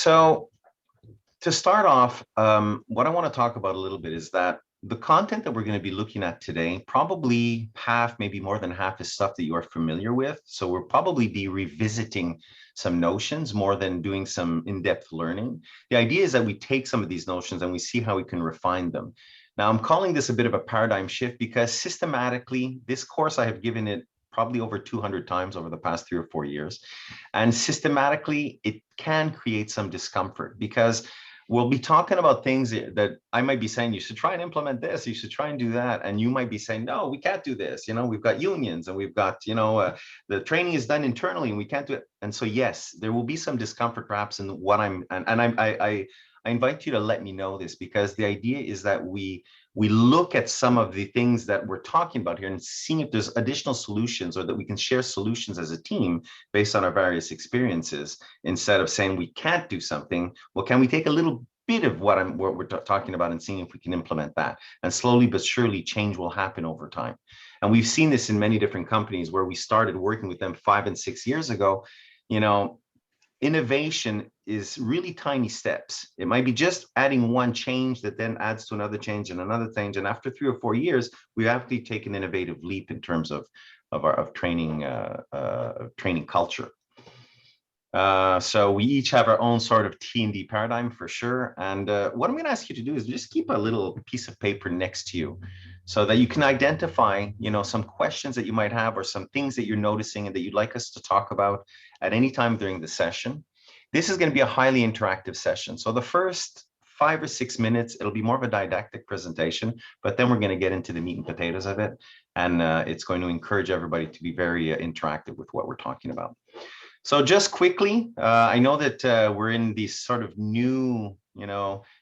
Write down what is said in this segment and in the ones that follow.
So to start off, what I want to talk about a little bit is that the content that we're going to be looking at today, probably half, maybe more than half is stuff that you are familiar with. So we'll probably be revisiting some notions more than doing some in-depth learning. The idea is that we take some of these notions and we see how we can refine them. Now, I'm calling this a bit of a paradigm shift because systematically, this course, I have given it probably over 200 times over the past 3 or 4 years. And systematically, it can create some discomfort because we'll be talking about things that I might be saying, you should try and implement this, you should try and do that. And you might be saying, no, we can't do this. We've got unions and we've got, the training is done internally and we can't do it. And so, yes, there will be some discomfort perhaps in what I invite you to let me know this, because the idea is that we look at some of the things that we're talking about here and seeing if there's additional solutions, or that we can share solutions as a team based on our various experiences, instead of saying we can't do something. Well, can we take a little bit of what we're talking about and seeing if we can implement that? And slowly but surely change will happen over time. And we've seen this in many different companies where we started working with them 5 and 6 years ago. Innovation is really tiny steps. It might be just adding one change that then adds to another change and another change. And after 3 or 4 years, we have to take an innovative leap in terms of training culture. So we each have our own sort of T&D paradigm for sure. And what I'm going to ask you to do is just keep a little piece of paper next to you so that you can identify, some questions that you might have or some things that you're noticing and that you'd like us to talk about at any time during the session. This is going to be a highly interactive session. So the first 5 or 6 minutes, it'll be more of a didactic presentation, but then we're going to get into the meat and potatoes of it. And it's going to encourage everybody to be very interactive with what we're talking about. So just quickly, I know that we're in this sort of new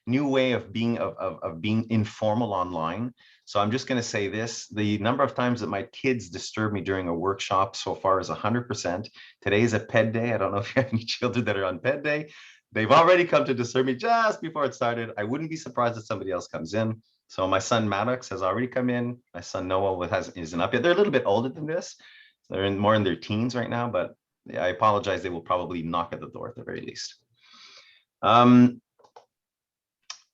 way of being informal online. So I'm just going to say this: the number of times that my kids disturb me during a workshop so far is 100%. Today is a ped day. I don't know if you have any children that are on ped day. They've already come to disturb me just before it started. I wouldn't be surprised if somebody else comes in. So my son Maddox has already come in. My son Noah isn't up yet. They're a little bit older than this. They're more in their teens right now, but I apologize. They will probably knock at the door at the very least.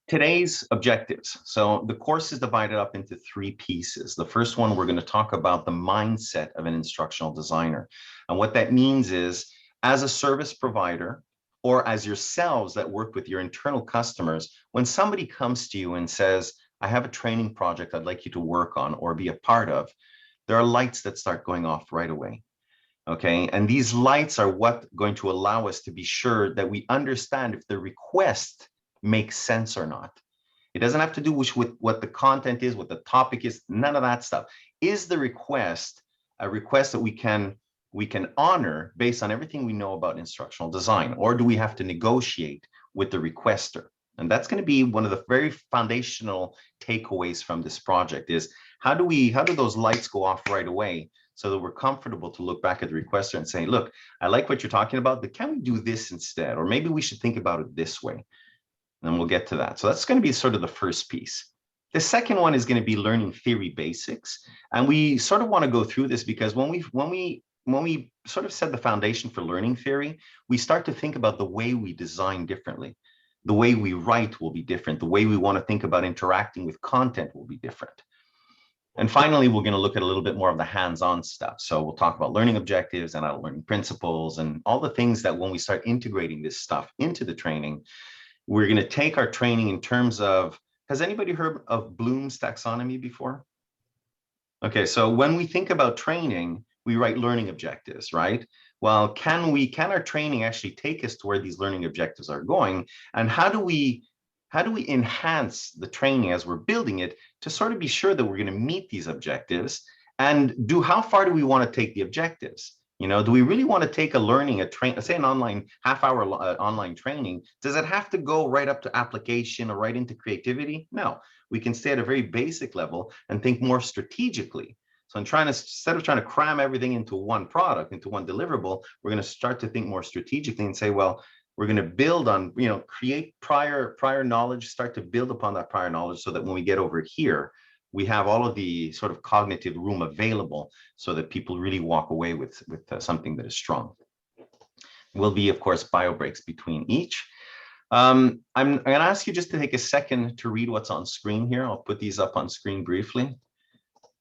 Today's objectives. So the course is divided up into 3 pieces. The first one, we're going to talk about the mindset of an instructional designer. And what that means is, as a service provider, or as yourselves that work with your internal customers, when somebody comes to you and says, I have a training project I'd like you to work on or be a part of, there are lights that start going off right away. Okay, and these lights are what going to allow us to be sure that we understand if the request makes sense or not. It doesn't have to do with what the content is, what the topic is, none of that stuff. Is the request a request that we can honor based on everything we know about instructional design, or do we have to negotiate with the requester? And that's going to be one of the very foundational takeaways from this project: is how do those lights go off right away, so that we're comfortable to look back at the requester and say, look, I like what you're talking about, but can we do this instead? Or maybe we should think about it this way. And we'll get to that. So that's going to be sort of the first piece. The second one is going to be learning theory basics. And we sort of want to go through this because when we sort of set the foundation for learning theory, we start to think about the way we design differently. The way we write will be different. The way we want to think about interacting with content will be different. And finally, we're going to look at a little bit more of the hands-on stuff. So we'll talk about learning objectives and our learning principles and all the things that when we start integrating this stuff into the training, we're going to take our training in terms of, has anybody heard of Bloom's taxonomy before? Okay, so when we think about training, we write learning objectives, right? Well, can our training actually take us to where these learning objectives are going? And how do we enhance the training as we're building it to sort of be sure that we're going to meet these objectives? And how far do we want to take the objectives? Do we really want to take say an online half-hour online training? Does it have to go right up to application or right into creativity? No, we can stay at a very basic level and think more strategically. So instead of trying to cram everything into one product, into one deliverable, we're going to start to think more strategically and say, well, we're going to build on, create prior knowledge, start to build upon that prior knowledge so that when we get over here, we have all of the sort of cognitive room available so that people really walk away with something that is strong. Will be, of course, bio breaks between each. I'm going to ask you just to take a second to read what's on screen here. I'll put these up on screen briefly.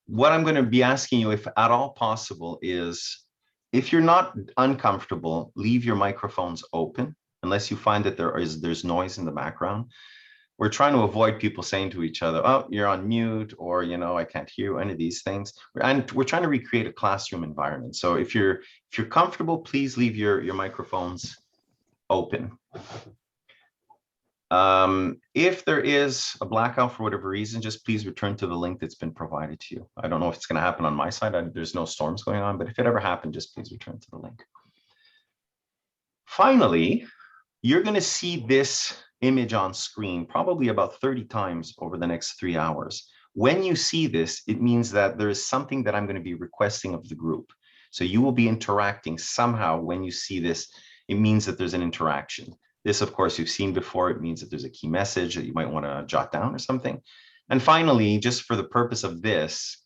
What I'm going to be asking you, if at all possible, is if you're not uncomfortable, leave your microphones open unless you find that there's noise in the background. We're trying to avoid people saying to each other, oh, you're on mute, or, I can't hear you, any of these things. And we're trying to recreate a classroom environment. So if you're comfortable, please leave your microphones open. If there is a blackout for whatever reason, just please return to the link that's been provided to you. I don't know if it's going to happen on my side. There's no storms going on, but if it ever happened, just please return to the link. Finally, you're going to see this image on screen probably about 30 times over the next 3 hours. When you see this, it means that there is something that I'm going to be requesting of the group. So you will be interacting somehow when you see this. It means that there's an interaction. This, of course, you've seen before. It means that there's a key message that you might want to jot down or something. And finally, just for the purpose of this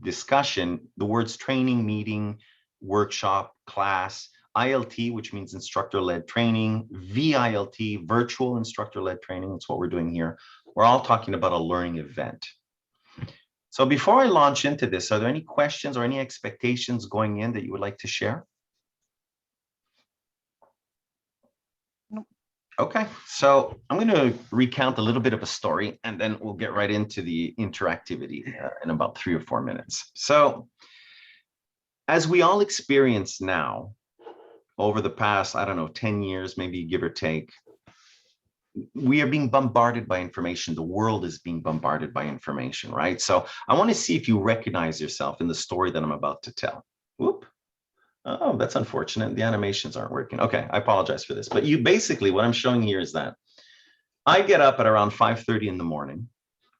discussion, the words training, meeting, workshop, class, ILT, which means instructor-led training, VILT, virtual instructor-led training, that's what we're doing here. We're all talking about a learning event. So before I launch into this, are there any questions or any expectations going in that you would like to share? Okay, so I'm going to recount a little bit of a story, and then we'll get right into the interactivity in about 3 or 4 minutes. So as we all experience now, over the past, I don't know, 10 years, maybe give or take, we are being bombarded by information. The world is being bombarded by information, right? So I want to see if you recognize yourself in the story that I'm about to tell. Whoop. Oh, that's unfortunate. The animations aren't working. Okay, I apologize for this. But you basically, what I'm showing here is that I get up at around 5:30 in the morning,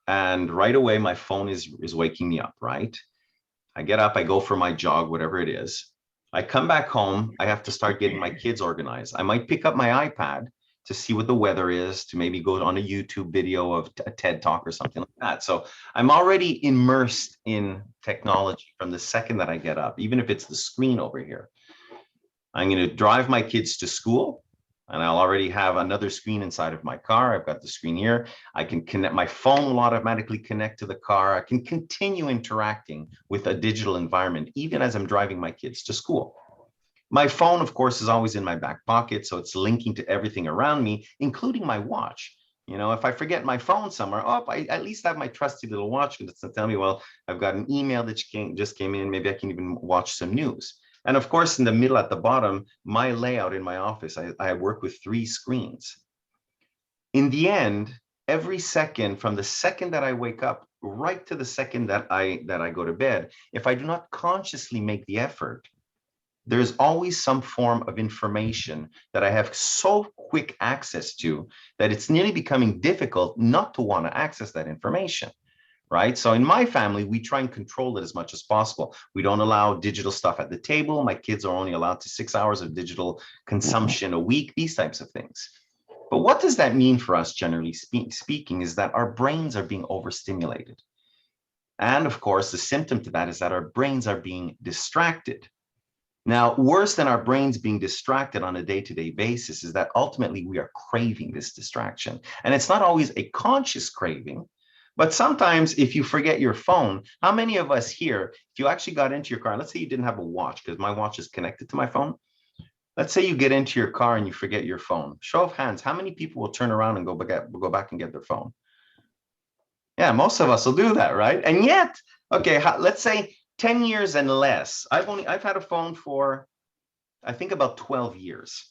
and right away my phone is waking me up, right? I get up, I go for my jog, whatever it is. I come back home, I have to start getting my kids organized. I might pick up my iPad to see what the weather is, to maybe go on a YouTube video of a TED Talk or something like that. So I'm already immersed in technology from the second that I get up, even if it's the screen over here. I'm going to drive my kids to school, and I'll already have another screen inside of my car. I've got the screen here. I can connect, my phone will automatically connect to the car. I can continue interacting with a digital environment, even as I'm driving my kids to school. My phone, of course, is always in my back pocket, so it's linking to everything around me, including my watch. If I forget my phone somewhere, I at least have my trusty little watch that's to tell me, well, I've got an email that just came in. Maybe I can even watch some news. And of course, in the middle at the bottom, my layout in my office, I work with 3 screens. In the end, every second, from the second that I wake up right to the second that I go to bed, if I do not consciously make the effort, there's always some form of information that I have so quick access to that it's nearly becoming difficult not to want to access that information, right? So in my family, we try and control it as much as possible. We don't allow digital stuff at the table. My kids are only allowed to 6 hours of digital consumption a week, these types of things. But what does that mean for us, generally speaking, is that our brains are being overstimulated. And of course, the symptom to that is that our brains are being distracted. Now, worse than our brains being distracted on a day-to-day basis is that ultimately we are craving this distraction. And it's not always a conscious craving, but sometimes if you forget your phone, how many of us here, if you actually got into your car, let's say you didn't have a watch, because my watch is connected to my phone. Let's say you get into your car and you forget your phone. Show of hands, how many people will turn around and go back and get their phone? Yeah, most of us will do that, right? And yet, okay, let's say 10 years and less. I've had a phone for, I think, about 12 years.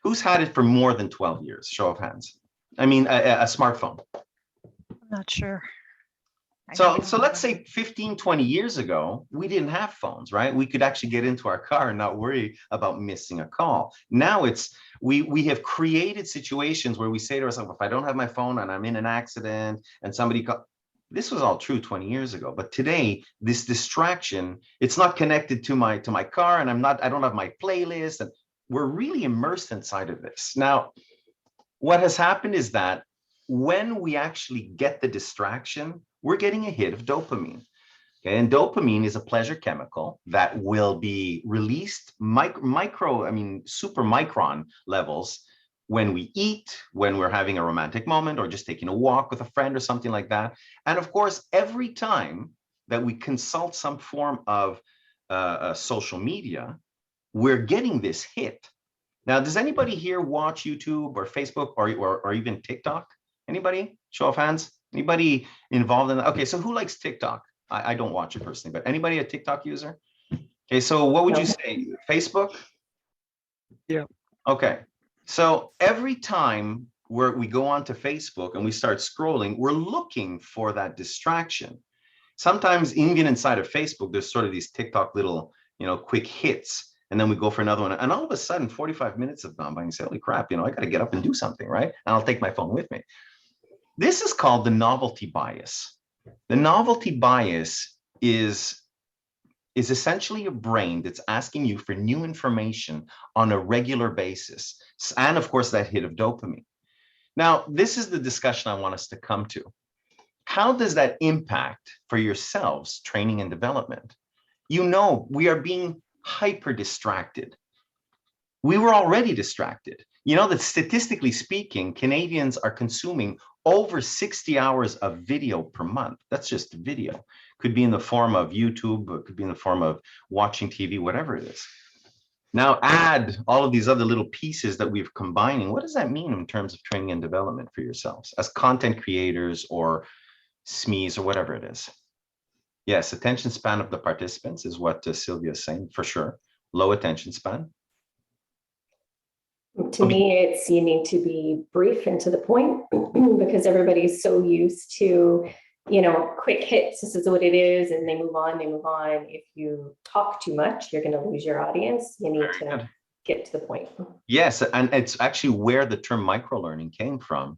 Who's had it for more than 12 years? Show of hands. I mean, a smartphone. I'm not sure. So let's say 15, 20 years ago, we didn't have phones, right? We could actually get into our car and not worry about missing a call. Now we have created situations where we say to ourselves, if I don't have my phone and I'm in an accident and somebody called, this was all true 20 years ago, but today this distraction, it's not connected to my car, and I don't have my playlist, and we're really immersed inside of this. Now, what has happened is that when we actually get the distraction, we're getting a hit of dopamine. Okay, and dopamine is a pleasure chemical that will be released super micron levels when we eat, when we're having a romantic moment, or just taking a walk with a friend or something like that. And of course, every time that we consult some form of social media, we're getting this hit. Now, does anybody here watch YouTube or Facebook or even TikTok? Anybody? Show of hands. Anybody involved in that? Okay, so who likes TikTok? I don't watch it personally, but anybody a TikTok user? Okay, so what would you say? Facebook? Yeah. Okay, so every time we go onto Facebook and we start scrolling, we're looking for that distraction. Sometimes even inside of Facebook, there's sort of these TikTok little, quick hits, and then we go for another one. And all of a sudden, 45 minutes have gone by and you say, holy crap, I got to get up and do something, right? And I'll take my phone with me. This is called the novelty bias. The novelty bias is essentially your brain that's asking you for new information on a regular basis. And of course, that hit of dopamine. Now, this is the discussion I want us to come to. How does that impact for yourselves training and development? We are being hyper distracted. We were already distracted. You know that statistically speaking, Canadians are consuming over 60 hours of video per month. That's just video. Could be in the form of YouTube, it could be in the form of watching TV, whatever it is. Now add all of these other little pieces that we've combining. What does that mean in terms of training and development for yourselves as content creators or SMEs or whatever it is? Yes, attention span of the participants is what Sylvia is saying, for sure. Low attention span. To me, it's you need to be brief and to the point because everybody's so used to, quick hits. This is what it is. And they move on, they move on. If you talk too much, you're going to lose your audience. You need to get to the point. Yes. And it's actually where the term microlearning came from,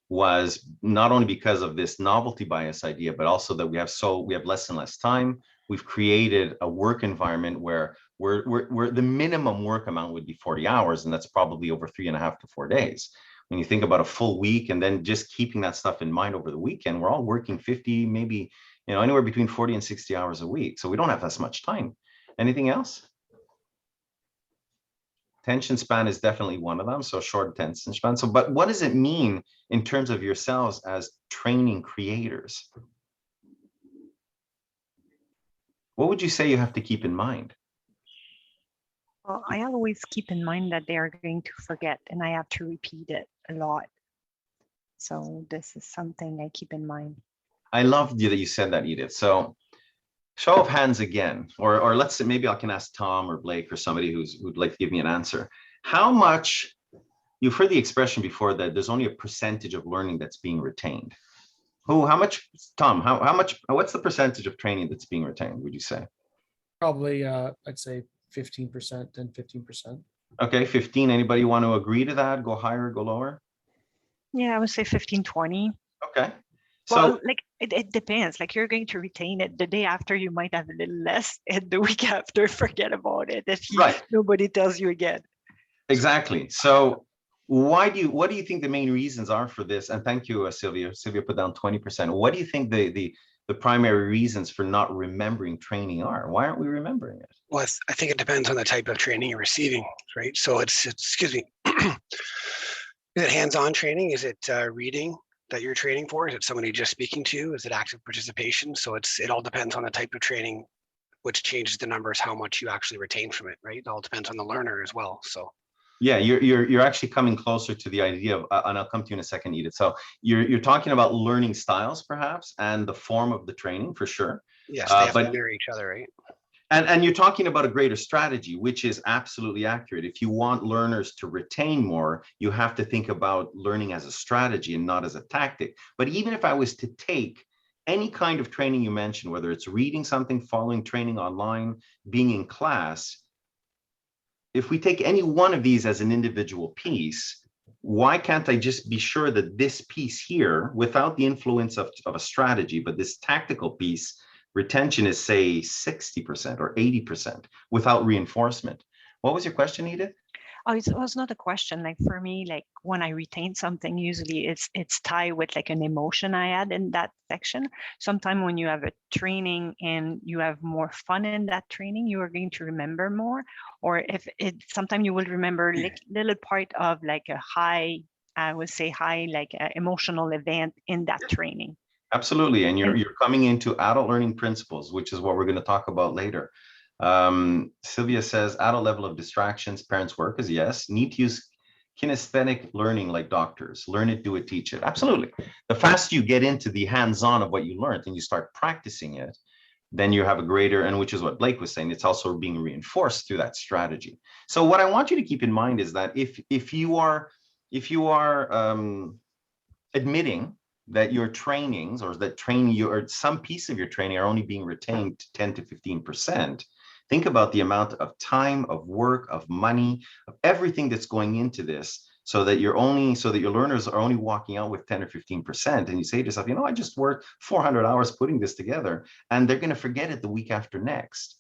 was not only because of this novelty bias idea, but also that we have less and less time. We've created a work environment where we're the minimum work amount would be 40 hours, and that's probably over 3.5 to 4 days. When you think about a full week and then just keeping that stuff in mind over the weekend, we're all working 50, maybe, anywhere between 40 and 60 hours a week. So we don't have as much time. Anything else? Attention span is definitely one of them. So short attention span. So, but what does it mean in terms of yourselves as training creators? What would you say you have to keep in mind? Well, I always keep in mind that they are going to forget and I have to repeat it a lot. So this is something I keep in mind. I love that you said that, Edith. So show of hands again, or let's say maybe I can ask Tom or Blake or somebody who'd like to give me an answer. How much, you've heard the expression before that there's only a percentage of learning that's being retained. How much, Tom, how much, what's the percentage of training that's being retained, would you say? Probably, I'd say 15% and 15%. Okay, 15. Anybody want to agree to that? Go higher, go lower? Yeah, I would say 15, 20. Okay. Well, So like it depends. Like you're going to retain it the day after, you might have a little less, and the week after, forget about it if nobody tells you again. Exactly. So what do you think the main reasons are for this? And thank you, Sylvia. Sylvia put down 20%. What do you think the primary reasons for not remembering training are? Why aren't we remembering it? Well, I think it depends on the type of training you're receiving, right? So it's excuse me, is it hands-on training? Is it reading that you're training for? Is it somebody just speaking to you? Is it active participation? So it all depends on the type of training, which changes the numbers, how much you actually retain from it, right? It all depends on the learner as well. So yeah, you're actually coming closer to the idea of, and I'll come to you in a second, Edith. So you're talking about learning styles, perhaps, and the form of the training, for sure. Yes, they have to mirror each other, right? And you're talking about a greater strategy, which is absolutely accurate. If you want learners to retain more, you have to think about learning as a strategy and not as a tactic. But even if I was to take any kind of training you mentioned, whether it's reading something, following training online, being in class, if we take any one of these as an individual piece, why can't I just be sure that this piece here, without the influence of a strategy, but this tactical piece, retention is, say, 60% or 80% without reinforcement? What was your question, Edith? Oh, it was not a question. Like for me, like when I retain something, usually it's tied with like an emotion I had in that section. Sometimes when you have a training and you have more fun in that training, you are going to remember more. Or if it sometimes you will remember like little part of like a high, I would say high, like emotional event in that training. Absolutely. And And you're coming into adult learning principles, which is what we're going to talk about later. Sylvia says adult level of distractions, parents work is yes. Need to use kinesthetic learning like doctors. Learn it, do it, teach it. Absolutely. The faster you get into the hands-on of what you learned and you start practicing it, then you have a greater, and which is what Blake was saying, it's also being reinforced through that strategy. So what I want you to keep in mind is that if you are admitting that your trainings or that training you or some piece of your training are only being retained 10 to 15%, think about the amount of time, of work, of money, of everything that's going into this, so that your learners are only walking out with 10 or 15%. And you say to yourself, you know, I just worked 400 hours putting this together, and they're going to forget it the week after next.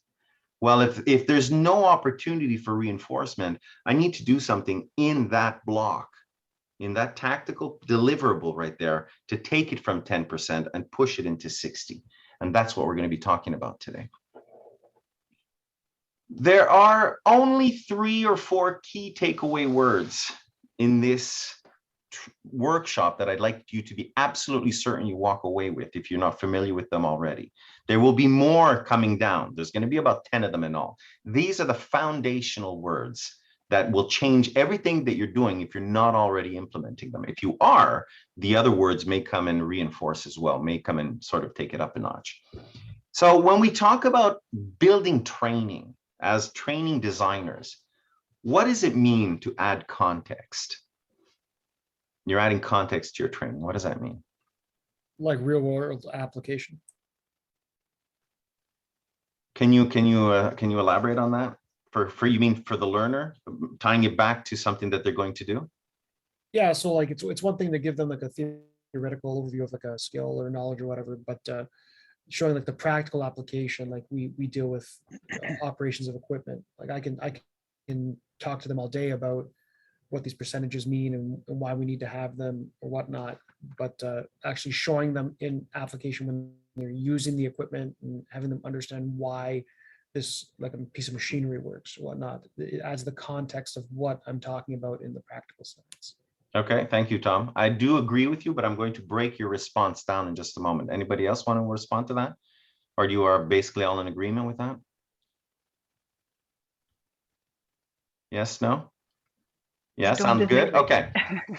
Well, if there's no opportunity for reinforcement, I need to do something in that block, in that tactical deliverable right there, to take it from 10% and push it into 60. And that's what we're going to be talking about today. There are only 3 or 4 key takeaway words in this workshop that I'd like you to be absolutely certain you walk away with if you're not familiar with them already. There will be more coming down. There's going to be about 10 of them in all. These are the foundational words that will change everything that you're doing if you're not already implementing them. If you are, the other words may come and reinforce as well, may come and sort of take it up a notch. So when we talk about building training as training designers, what does it mean to add context? You're adding context to your training. What does that mean? Like real world application. Can you elaborate on that? For you mean for the learner, tying it back to something that they're going to do? Yeah, so like it's one thing to give them like a theoretical overview of like a skill or knowledge or whatever, but showing like the practical application, like we deal with operations of equipment. Like I can talk to them all day about what these percentages mean and why we need to have them or whatnot, but actually showing them in application when they're using the equipment and having them understand why this like a piece of machinery works or whatnot. It adds the context of what I'm talking about in the practical sense. Okay, thank you, Tom. I do agree with you, but I'm going to break your response down in just a moment. Anybody else want to respond to that? Or you are basically all in agreement with that? Yes, no? Yeah, sounds good. Okay,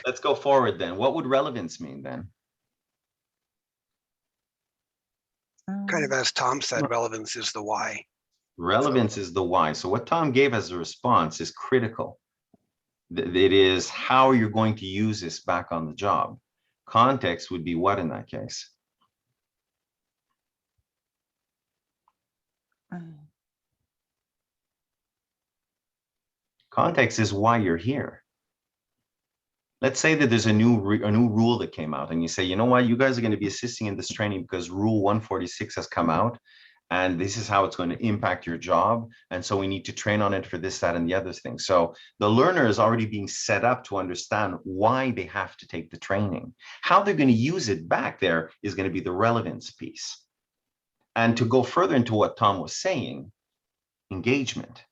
let's go forward then. What would relevance mean then? Kind of as Tom said, relevance is the why. Relevance is the why. So what Tom gave as a response is critical. It is how you're going to use this back on the job. Context would be what in that case? Context is why you're here. Let's say that there's a new rule that came out and you say, you know what, you guys are going to be assisting in this training because rule 146 has come out and this is how it's going to impact your job. And so we need to train on it for this, that, and the other thing. So the learner is already being set up to understand why they have to take the training. How they're going to use it back there is going to be the relevance piece. And to go further into what Tom was saying, engagement.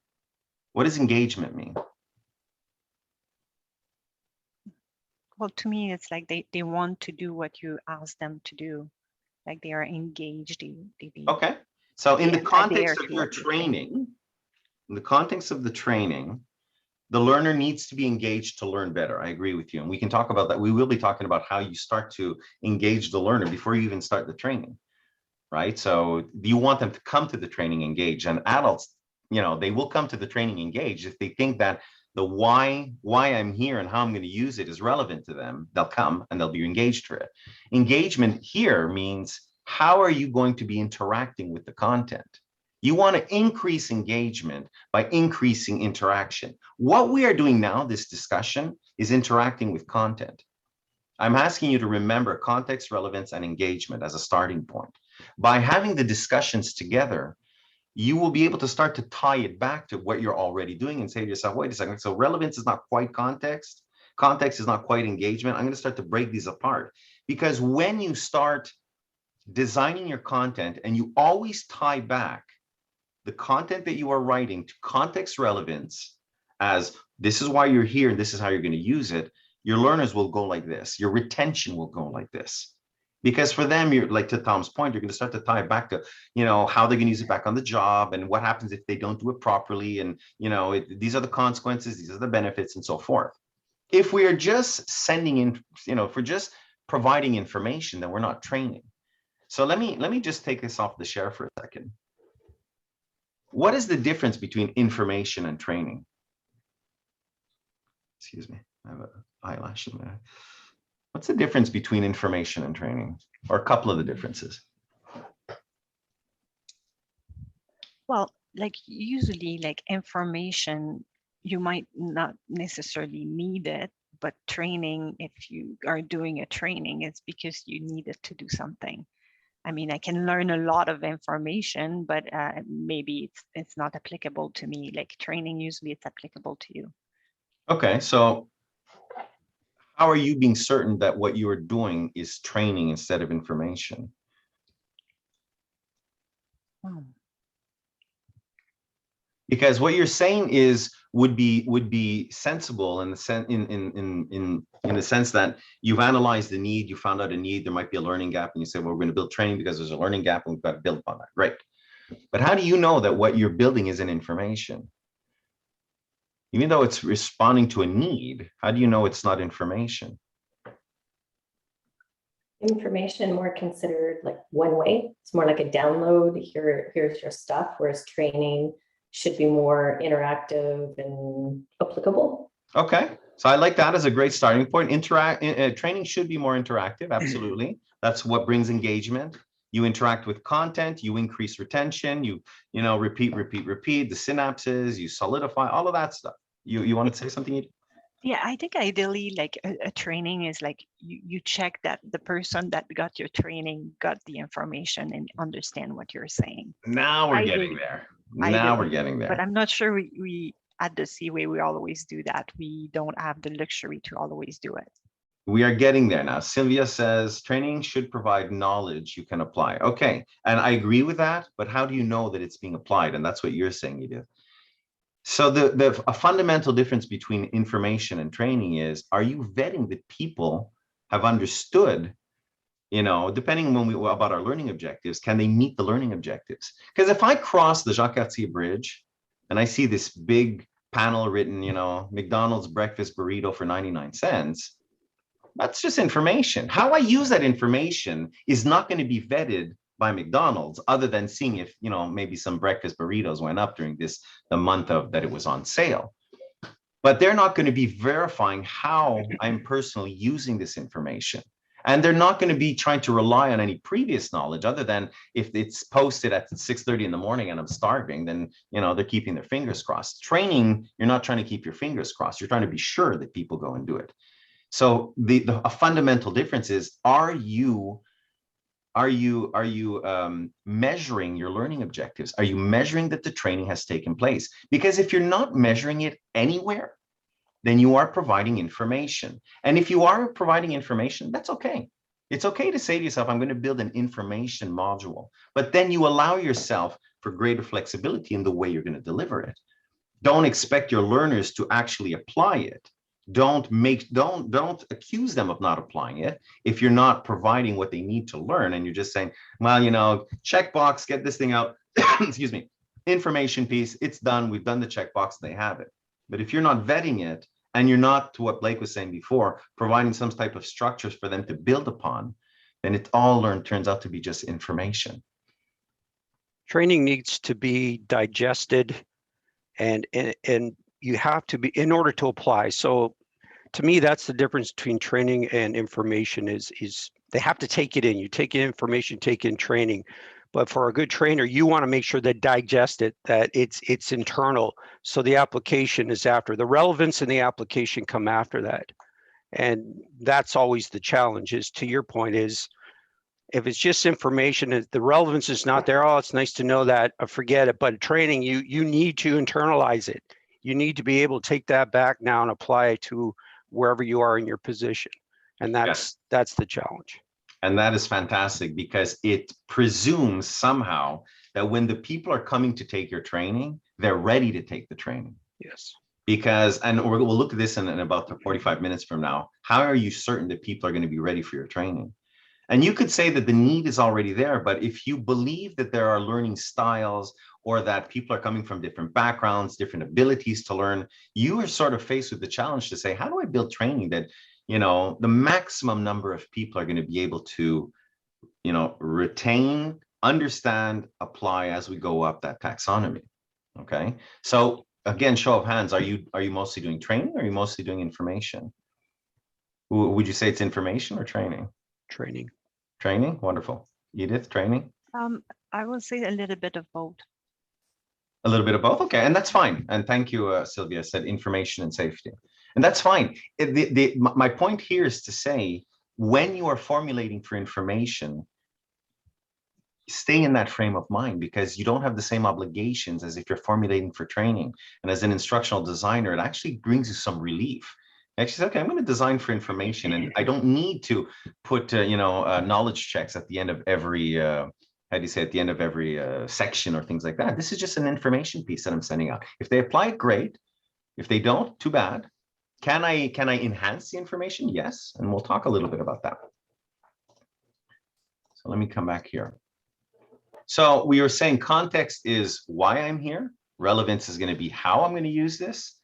What does engagement mean? Well, to me, it's like they want to do what you ask them to do. Like they are engaged. Okay. So in the context of to your what you're saying. training, in the context of the training, the learner needs to be engaged to learn better. I agree with you. And we can talk about that. We will be talking about how you start to engage the learner before you even start the training, right? So you want them to come to the training engaged, and adults, you know, they will come to the training engaged if they think that the why I'm here and how I'm going to use it is relevant to them. They'll come and they'll be engaged for it. Engagement here means how are you going to be interacting with the content? You want to increase engagement by increasing interaction. What we are doing now, this discussion, is interacting with content. I'm asking you to remember context, relevance, and engagement as a starting point. By having the discussions together, you will be able to start to tie it back to what you're already doing and say to yourself, wait a second, so relevance is not quite context. Context is not quite engagement. I'm going to start to break these apart, because when you start designing your content and you always tie back the content that you are writing to context relevance, as this is why you're here and this is how you're going to use it, your learners will go like this. Your retention will go like this. Because for them, you're like, to Tom's point, you're going to start to tie it back to, how they're going to use it back on the job and what happens if they don't do it properly. And, these are the consequences, these are the benefits, and so forth. If we are just sending in, if we're just providing information, then we're not training. So let me just take this off the share for a second. What is the difference between information and training? Excuse me, I have an eyelash in there. What's the difference between information and training, or a couple of the differences? Well, like usually like information, you might not necessarily need it, but training, if you are doing a training, it's because you need it to do something. I mean, I can learn a lot of information, but maybe it's not applicable to me. Like training, usually it's applicable to you. Okay, so how are you being certain that what you are doing is training instead of information? Because what you're saying is would be sensible in the sense in the sense that you've analyzed the need, you found out a need, there might be a learning gap, and you say, well, we're going to build training because there's a learning gap and we've got to build upon that. Right. But how do you know that what you're building isn't information? Even though it's responding to a need, how do you know it's not information? Information more considered like one way. It's more like a download. Here's your stuff, whereas training should be more interactive and applicable. Okay, so I like that as a great starting point. Training should be more interactive. Absolutely, that's what brings engagement. You interact with content, you increase retention, you repeat, the synapses, you solidify all of that stuff. You want to say something? Yeah, I think ideally like a training is like you check that the person that got your training got the information and understand what you're saying. Now we're getting there. Now we're getting there. But I'm not sure we at the Seaway, we always do that. We don't have the luxury to always do it. We are getting there now. Sylvia says training should provide knowledge you can apply. Okay, and I agree with that, but how do you know that it's being applied? And that's what you're saying you do. So a fundamental difference between information and training is, are you vetting that people have understood, depending about our learning objectives, can they meet the learning objectives? Because if I cross the Jacques Cartier Bridge and I see this big panel written, McDonald's breakfast burrito for 99 cents, that's just information. How I use that information is not going to be vetted by McDonald's, other than seeing if, maybe some breakfast burritos went up during the month of that it was on sale. But they're not going to be verifying how I'm personally using this information. And they're not going to be trying to rely on any previous knowledge, other than if it's posted at 6:30 in the morning and I'm starving, then, they're keeping their fingers crossed. Training, you're not trying to keep your fingers crossed. You're trying to be sure that people go and do it. So a fundamental difference is, are you measuring your learning objectives? Are you measuring that the training has taken place? Because if you're not measuring it anywhere, then you are providing information. And if you are providing information, that's okay. It's okay to say to yourself, I'm going to build an information module, but then you allow yourself for greater flexibility in the way you're going to deliver it. Don't expect your learners to actually apply it. Don't accuse them of not applying it if you're not providing what they need to learn, and you're just saying, well, checkbox, get this thing out. Excuse me, information piece, it's done, we've done the checkbox, they have it. But if you're not vetting it, and you're not, to what Blake was saying before, providing some type of structures for them to build upon, then it all turns out to be just information. Training needs to be digested, and you have to be, in order to apply. So to me, that's the difference between training and information is they have to take it in. You take in information, take in training. But for a good trainer, you want to make sure they digest it, that it's internal. So the application is after. The relevance and the application come after that. And that's always the challenge, is, to your point, is If it's just information, the relevance is not there. Oh, it's nice to know that. Forget it. But training, you need to internalize it. You need to be able to take that back now and apply it to wherever you are in your position. And that's the challenge. And that is fantastic because it presumes somehow that when the people are coming to take your training, they're ready to take the training. Yes. Because, and we'll look at this in about 45 minutes from now. How are you certain that people are going to be ready for your training? And you could say that the need is already there, but if you believe that there are learning styles or that people are coming from different backgrounds, different abilities to learn, you are sort of faced with the challenge to say, how do I build training that, you know, the maximum number of people are going to be able to, you know, retain, understand, apply as we go up that taxonomy. Okay. So again, show of hands, are you mostly doing training or are you mostly doing information? Would you say it's information or training? Training. Training, wonderful. Edith, training? I will say a little bit of both. A little bit of both, okay, and that's fine. And thank you, Sylvia said information and safety, and that's fine. My point here is to say, when you are formulating for information, stay in that frame of mind because you don't have the same obligations as if you're formulating for training. And as an instructional designer, it actually brings you some relief. Actually, say, okay, I'm going to design for information, and I don't need to put knowledge checks at the end of every how do you say, at the end of every section or things like that. This is just an information piece that I'm sending out. If they apply it, great. If they don't, too bad. Can I enhance the information? Yes, and we'll talk a little bit about that. So let me come back here. So we were saying context is why I'm here. Relevance is going to be how I'm going to use this.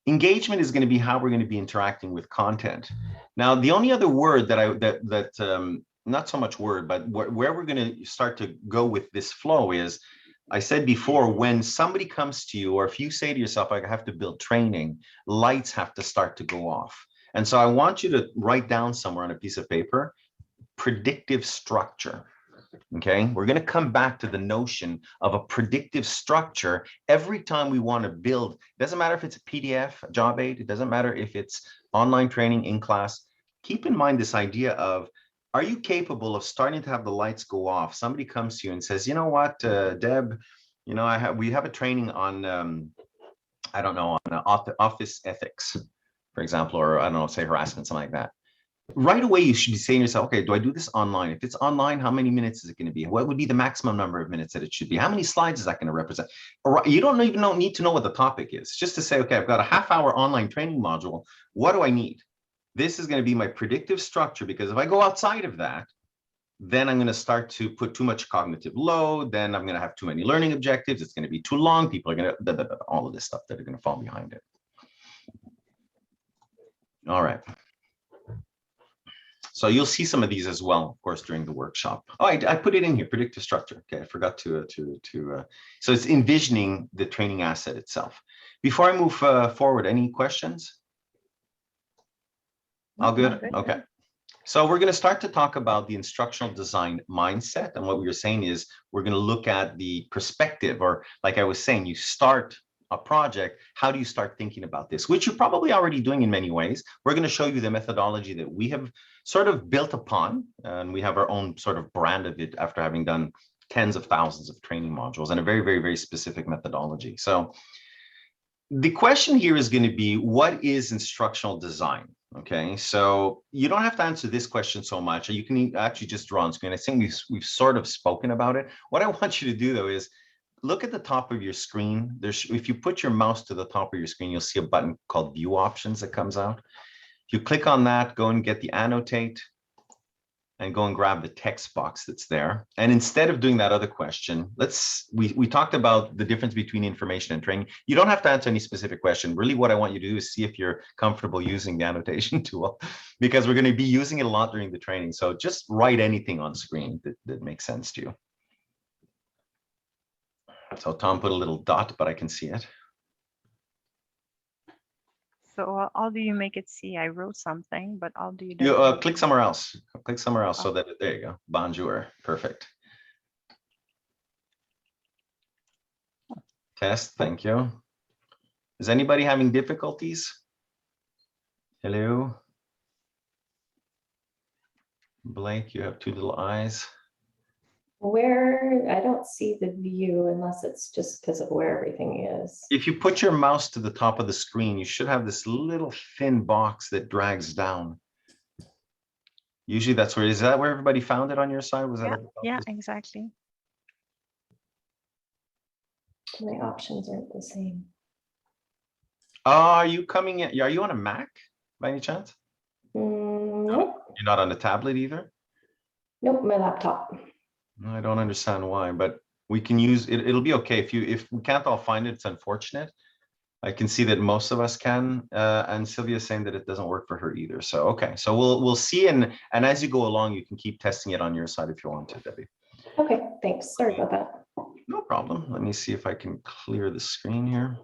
Engagement is going to be how we're going to be interacting with content. Now, the only other word that not so much word, but where we're going to start to go with this flow is, I said before, when somebody comes to you, or if you say to yourself, I have to build training, lights have to start to go off. And so I want you to write down somewhere on a piece of paper, predictive structure. Okay, we're going to come back to the notion of a predictive structure every time we want to build. It doesn't matter if it's a PDF, a job aid, it doesn't matter if it's online training in class. Keep in mind this idea of, are you capable of starting to have the lights go off? Somebody comes to you and says, you know what, Deb, you know, we have a training on, I don't know, on office ethics, for example, or I don't know, say harassment, something like that. Right away, you should be saying to yourself, okay, do I do this online? If it's online, how many minutes is it going to be? What would be the maximum number of minutes that it should be? How many slides is that going to represent? Or you don't even need to know what the topic is. Just to say, okay, I've got a half-hour online training module. What do I need? This is going to be my predictive structure, because if I go outside of that, then I'm going to start to put too much cognitive load. Then I'm going to have too many learning objectives. It's going to be too long. People are going to, all of this stuff that are going to fall behind it. All right. So you'll see some of these as well, of course, during the workshop. Oh, I put it in here, predictive structure. Okay, I forgot to so it's envisioning the training asset itself. Before I move forward, any questions? All good? Okay. So we're going to start to talk about the instructional design mindset. And what we were saying is we're going to look at the perspective, or like I was saying, you start a project, how do you start thinking about this, which you're probably already doing in many ways. We're going to show you the methodology that we have sort of built upon, and we have our own sort of brand of it after having done tens of thousands of training modules and a very, very, very specific methodology. So the question here is going to be, what is instructional design? Okay, so you don't have to answer this question so much. You can actually just draw on screen. I think we've sort of spoken about it. What I want you to do, though, is look at the top of your screen. If you put your mouse to the top of your screen, you'll see a button called View Options that comes out. If you click on that, go and get the annotate and go and grab the text box that's there. And instead of doing that other question, we talked about the difference between information and training. You don't have to answer any specific question. Really, what I want you to do is see if you're comfortable using the annotation tool, because we're going to be using it a lot during the training. So just write anything on screen that makes sense to you. So Tom put a little dot, but I can see it. So how do you make it see? I wrote something, but how do you? You click somewhere else. Click somewhere else so that there you go. Bonjour. Perfect. Test. Thank you. Is anybody having difficulties? Hello. Blake, you have two little eyes. Where, I don't see the view unless it's just because of where everything is. If you put your mouse to the top of the screen, you should have this little thin box that drags down. Usually that's where, is that where everybody found it on your side? Was that? Yeah, at the top of yeah, the- exactly. My options aren't the same. Are you coming in? Are you on a Mac by any chance? Nope, You're not on a tablet either? nope, my laptop. I don't understand why, but we can use it. It'll be okay if we can't all find it. It's unfortunate. I can see that most of us can, and Sylvia's saying that it doesn't work for her either. So okay, so we'll see, and as you go along, you can keep testing it on your side if you want to, Debbie. Okay, thanks. Sorry about that. No problem. Let me see if I can clear the screen here.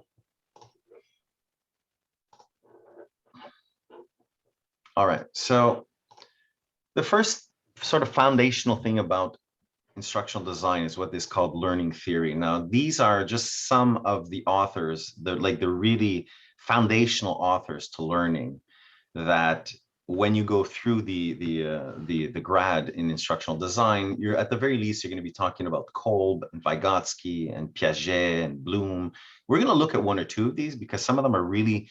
All right, so the first sort of foundational thing about instructional design is what is called learning theory. Now, these are just some of the authors, the really foundational authors to learning, that when you go through the grad in instructional design, you're at the very least, you're going to be talking about Kolb and Vygotsky and Piaget and Bloom. We're going to look at one or two of these because some of them are really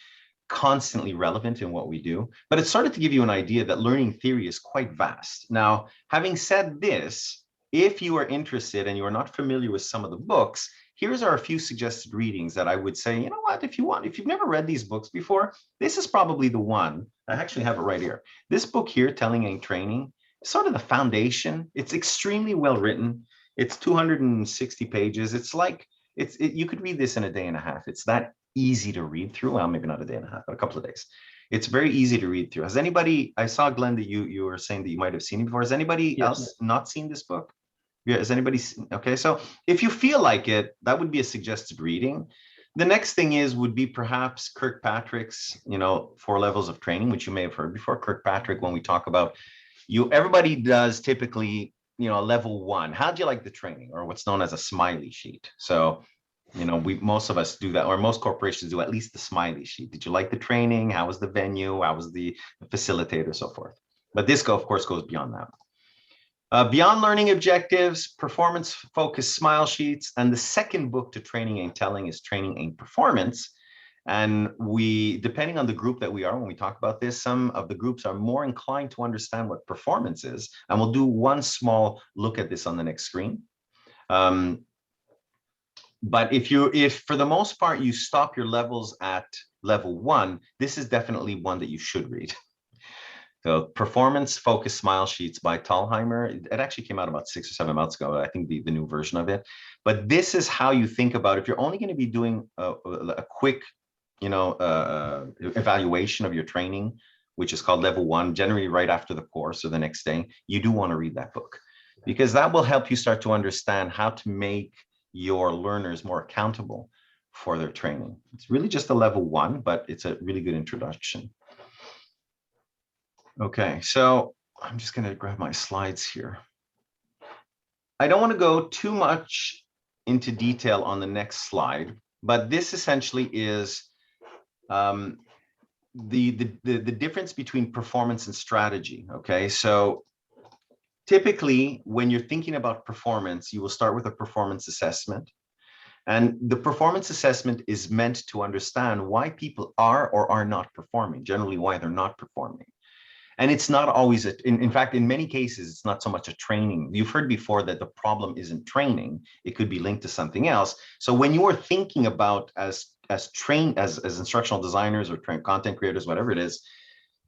constantly relevant in what we do, but it's started to give you an idea that learning theory is quite vast. Now, having said this, if you are interested and you are not familiar with some of the books, here's are a few suggested readings that I would say, you know what, if you've never read these books before, this is probably the one. I actually have it right here. This book here, Telling Ain't Training, is sort of the foundation. It's extremely well written. It's 260 pages. It's like, you could read this in a day and a half. It's that easy to read through. Well, maybe not a day and a half, but a couple of days. It's very easy to read through. Has anybody, I saw Glenn that you were saying that you might have seen it before. Has anybody else not seen this book? Yeah, has anybody seen? Okay, so if you feel like it, that would be a suggested reading. The next thing would be perhaps Kirkpatrick's, 4 levels of training, which you may have heard before. Kirkpatrick, when we talk about everybody does typically, level 1. How do you like the training, or what's known as a smiley sheet? So most of us do that, or most corporations do at least the smiley sheet. Did you like the training? How was the venue? How was the facilitator, so forth? But this, of course, goes beyond that. Beyond learning objectives, performance-focused smile sheets, and the second book to Training Ain't Telling is Training Ain't Performance. And depending on the group that we are, when we talk about this, some of the groups are more inclined to understand what performance is. And we'll do one small look at this on the next screen. But if for the most part, you stop your levels at level 1, this is definitely one that you should read. So Performance Focused Smile Sheets by Thalheimer. It actually came out about 6 or 7 months ago, I think the new version of it. But this is how you think about it. If you're only going to be doing a quick, evaluation of your training, which is called level 1, generally right after the course or the next day, you do want to read that book, because that will help you start to understand how to make your learners more accountable for their training. It's really just a level 1, but it's a really good introduction. Okay, so I'm just going to grab my slides here. I don't want to go too much into detail on the next slide, but this essentially is the difference between performance and strategy. Okay, so typically when you're thinking about performance, you will start with a performance assessment. And the performance assessment is meant to understand why people are or are not performing, generally why they're not performing. And it's not always, in fact, in many cases, it's not so much a training. You've heard before that the problem isn't training. It could be linked to something else. So when you are thinking about as instructional designers or content creators, whatever it is,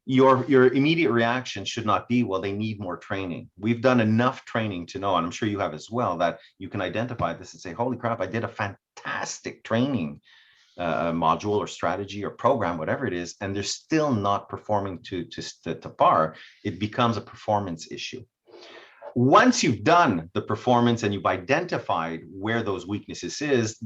your immediate reaction should not be, well, they need more training. We've done enough training to know, and I'm sure you have as well, that you can identify this and say, holy crap, I did a fantastic training module or strategy or program, whatever it is, and they're still not performing to par. It becomes a performance issue. Once you've done the performance and you've identified where those weaknesses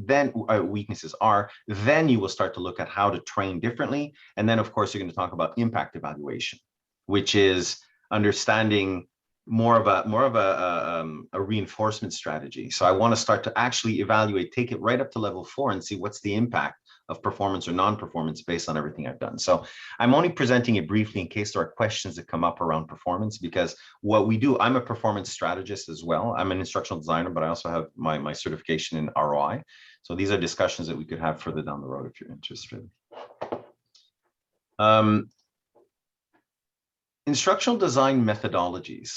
are, then you will start to look at how to train differently. And then, of course, you're going to talk about impact evaluation, which is understanding more of a reinforcement strategy. So I want to start to actually evaluate, take it right up to level 4 and see what's the impact of performance or non-performance based on everything I've done. So I'm only presenting it briefly in case there are questions that come up around performance, because what we do, I'm a performance strategist as well. I'm an instructional designer, but I also have my certification in ROI. So these are discussions that we could have further down the road if you're interested. Instructional design methodologies.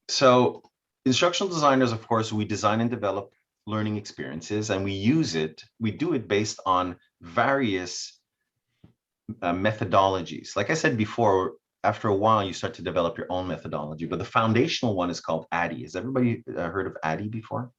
So instructional designers, of course, we design and develop learning experiences, and we do it based on various methodologies. Like I said before, after a while, you start to develop your own methodology, but the foundational one is called ADDIE. Has everybody heard of ADDIE before?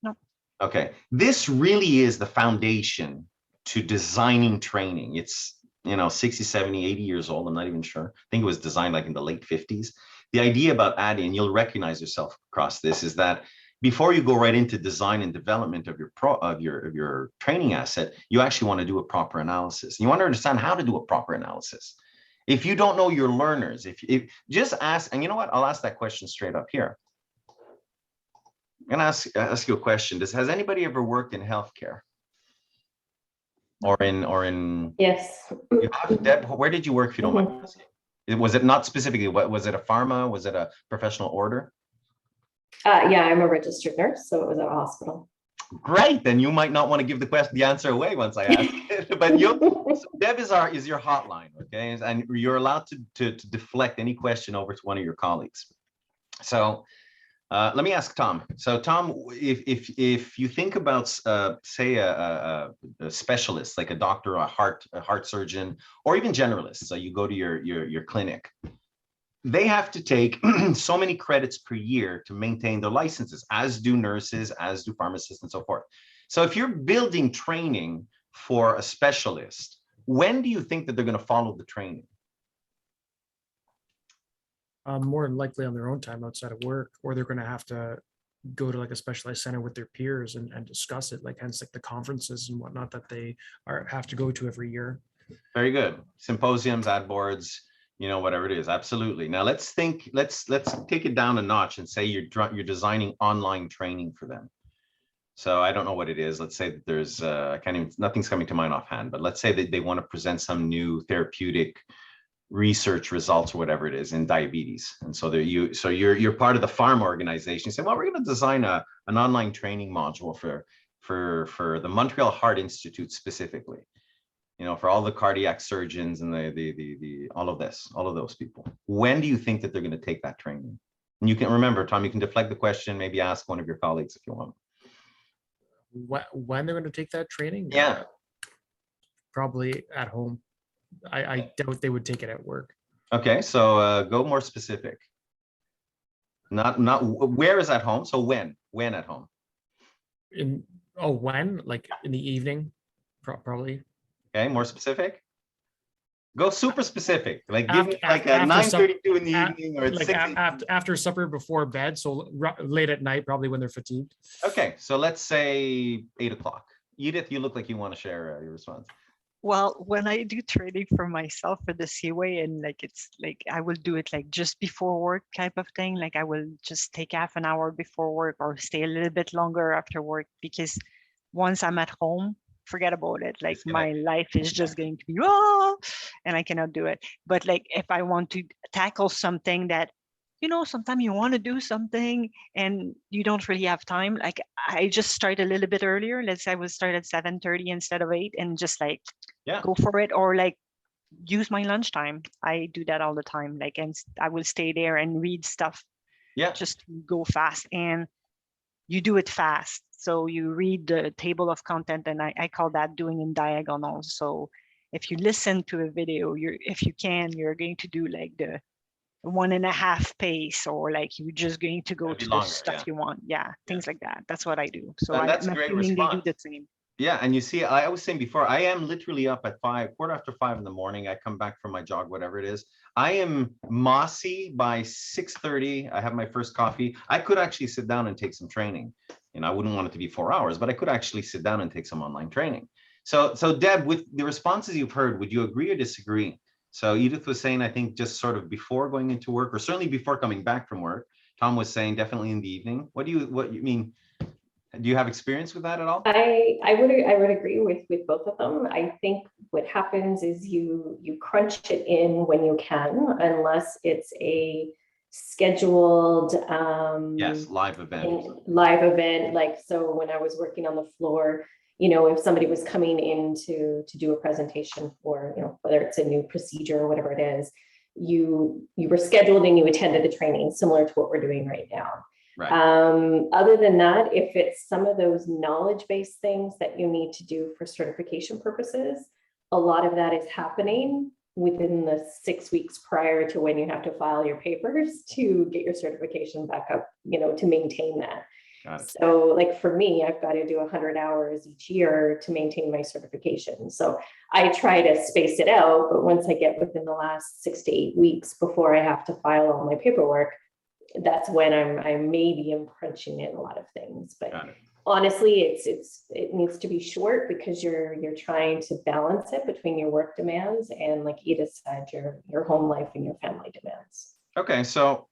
No. Okay, this really is the foundation to designing training. It's 60, 70, 80 years old. I'm not even sure. I think it was designed like in the late 50s. The idea about ADDIE, and you'll recognize yourself across this, is that before you go right into design and development of your training asset, you actually want to do a proper analysis. You want to understand how to do a proper analysis. If you don't know your learners, if just ask, and you know what, I'll ask that question straight up here. I'm gonna ask you a question. Has anybody ever worked in healthcare? Or in Yes. you have, Deb, where did you work, if you don't mind asking? Was it not specifically, what was it, a pharma? Was it a professional order? Yeah, I'm a registered nurse, so it was at a hospital. Great, then you might not want to give the answer away once I ask it. But so Deb is your hotline, okay? And you're allowed to deflect any question over to one of your colleagues. So let me ask Tom. So Tom, if you think about say a specialist like a doctor, a heart surgeon, or even generalists, so you go to your clinic, they have to take so many credits per year to maintain their licenses, as do nurses, as do pharmacists, and so forth. So if you're building training for a specialist, when do you think that they're going to follow the training? More than likely on their own time outside of work, or they're going to have to go to like a specialized center with their peers and discuss it, like hence like the conferences and whatnot that they have to go to every year. Very good. Symposiums, ad boards, whatever it is. Absolutely. Now let's take it down a notch and say you're designing online training for them. So I don't know what it is. Let's say that there's nothing's coming to mind offhand, but let's say that they want to present some new therapeutic research results or whatever it is in diabetes. And so you're part of the pharma organization. You say, well, we're going to design an online training module for the Montreal Heart Institute specifically. For all the cardiac surgeons and all of those people. When do you think that they're going to take that training? And you can remember, Tom, you can deflect the question, maybe ask one of your colleagues if you want. When they're going to take that training? Yeah. Probably at home. I doubt they would take it at work. Okay, so go more specific. Not where is at home? So when at home? When? Like in the evening, probably. Okay, more specific. Go super specific. Like give me like at 9:32 in the evening, or like after supper, before bed. So late at night, probably when they're fatigued. Okay, so let's say 8 o'clock. Edith, you look like you want to share your response. Well, when I do training for myself for the Seaway, and like it's like I will do it like just before work type of thing. Like I will just take half an hour before work or stay a little bit longer after work, because once I'm at home, forget about it. Like my life is just going to be and I cannot do it. But like if I want to tackle something that, sometimes you want to do something and you don't really have time. Like I just start a little bit earlier. Let's say I would start at 7:30 instead of 8 and just like go for it, or like use my lunchtime. I do that all the time. Like, and I will stay there and read stuff. Yeah. Just go fast, and you do it fast. So you read the table of content, and I call that doing in diagonals. So if you listen to a video, if you can, you're going to do like the 1.5 pace, or like you're just going to go to the stuff you want. Things like that. That's what I do. So that's a great response. They do the same. Yeah, and you see, I was saying before, I am literally up at 5:15 in the morning. I come back from my jog, whatever it is. I am mossy by 6:30. I have my first coffee. I could actually sit down and take some training. I wouldn't want it to be 4 hours, but I could actually sit down and take some online training. So Deb, with the responses you've heard, would you agree or disagree? So Edith was saying, I think just sort of before going into work, or certainly before coming back from work. Tom was saying definitely in the evening. What you mean? Do you have experience with that at all? I would agree with both of them. I think what happens is you crunch it in when you can, unless it's a scheduled Yes, live event. live event. Like, so when I was working on the floor, if somebody was coming in to do a presentation for, whether it's a new procedure or whatever it is, you were scheduled and you attended the training, similar to what we're doing right now. Right. Other than that, if it's some of those knowledge-based things that you need to do for certification purposes, a lot of that is happening within the 6 weeks prior to when you have to file your papers to get your certification back up, to maintain that. Got it. So like for me, I've got to do 100 hours each year to maintain my certification. So I try to space it out, but once I get within the last 6 to 8 weeks before I have to file all my paperwork, that's when I maybe am crunching in a lot of things. But honestly, it needs to be short, because you're trying to balance it between your work demands and, like Ida said, your home life and your family demands. Okay, so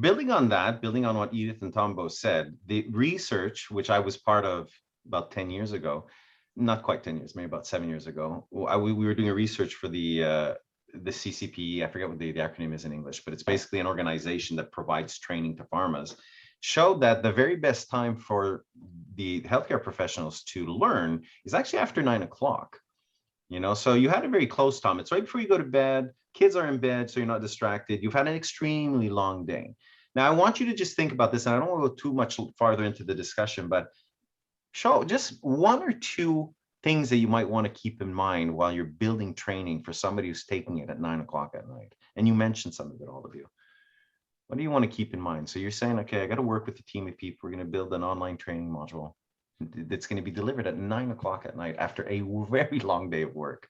building on what Edith and Tom both said, the research, which I was part of about 10 years ago, not quite 10 years, maybe about 7 years ago, we were doing a research for the CCP, I forget what the acronym is in English, but it's basically an organization that provides training to pharmas, showed that the very best time for the healthcare professionals to learn is actually after 9 o'clock. So you had it very close, Tom. It's right before you go to bed. Kids are in bed, so you're not distracted. You've had an extremely long day. Now, I want you to just think about this, and I don't want to go too much farther into the discussion, but show just one or two things that you might want to keep in mind while you're building training for somebody who's taking it at 9 o'clock at night. And you mentioned some of it, all of you. What do you want to keep in mind? So you're saying, okay, I got to work with a team of people. We're going to build an online training module that's going to be delivered at 9 o'clock at night after a very long day of work.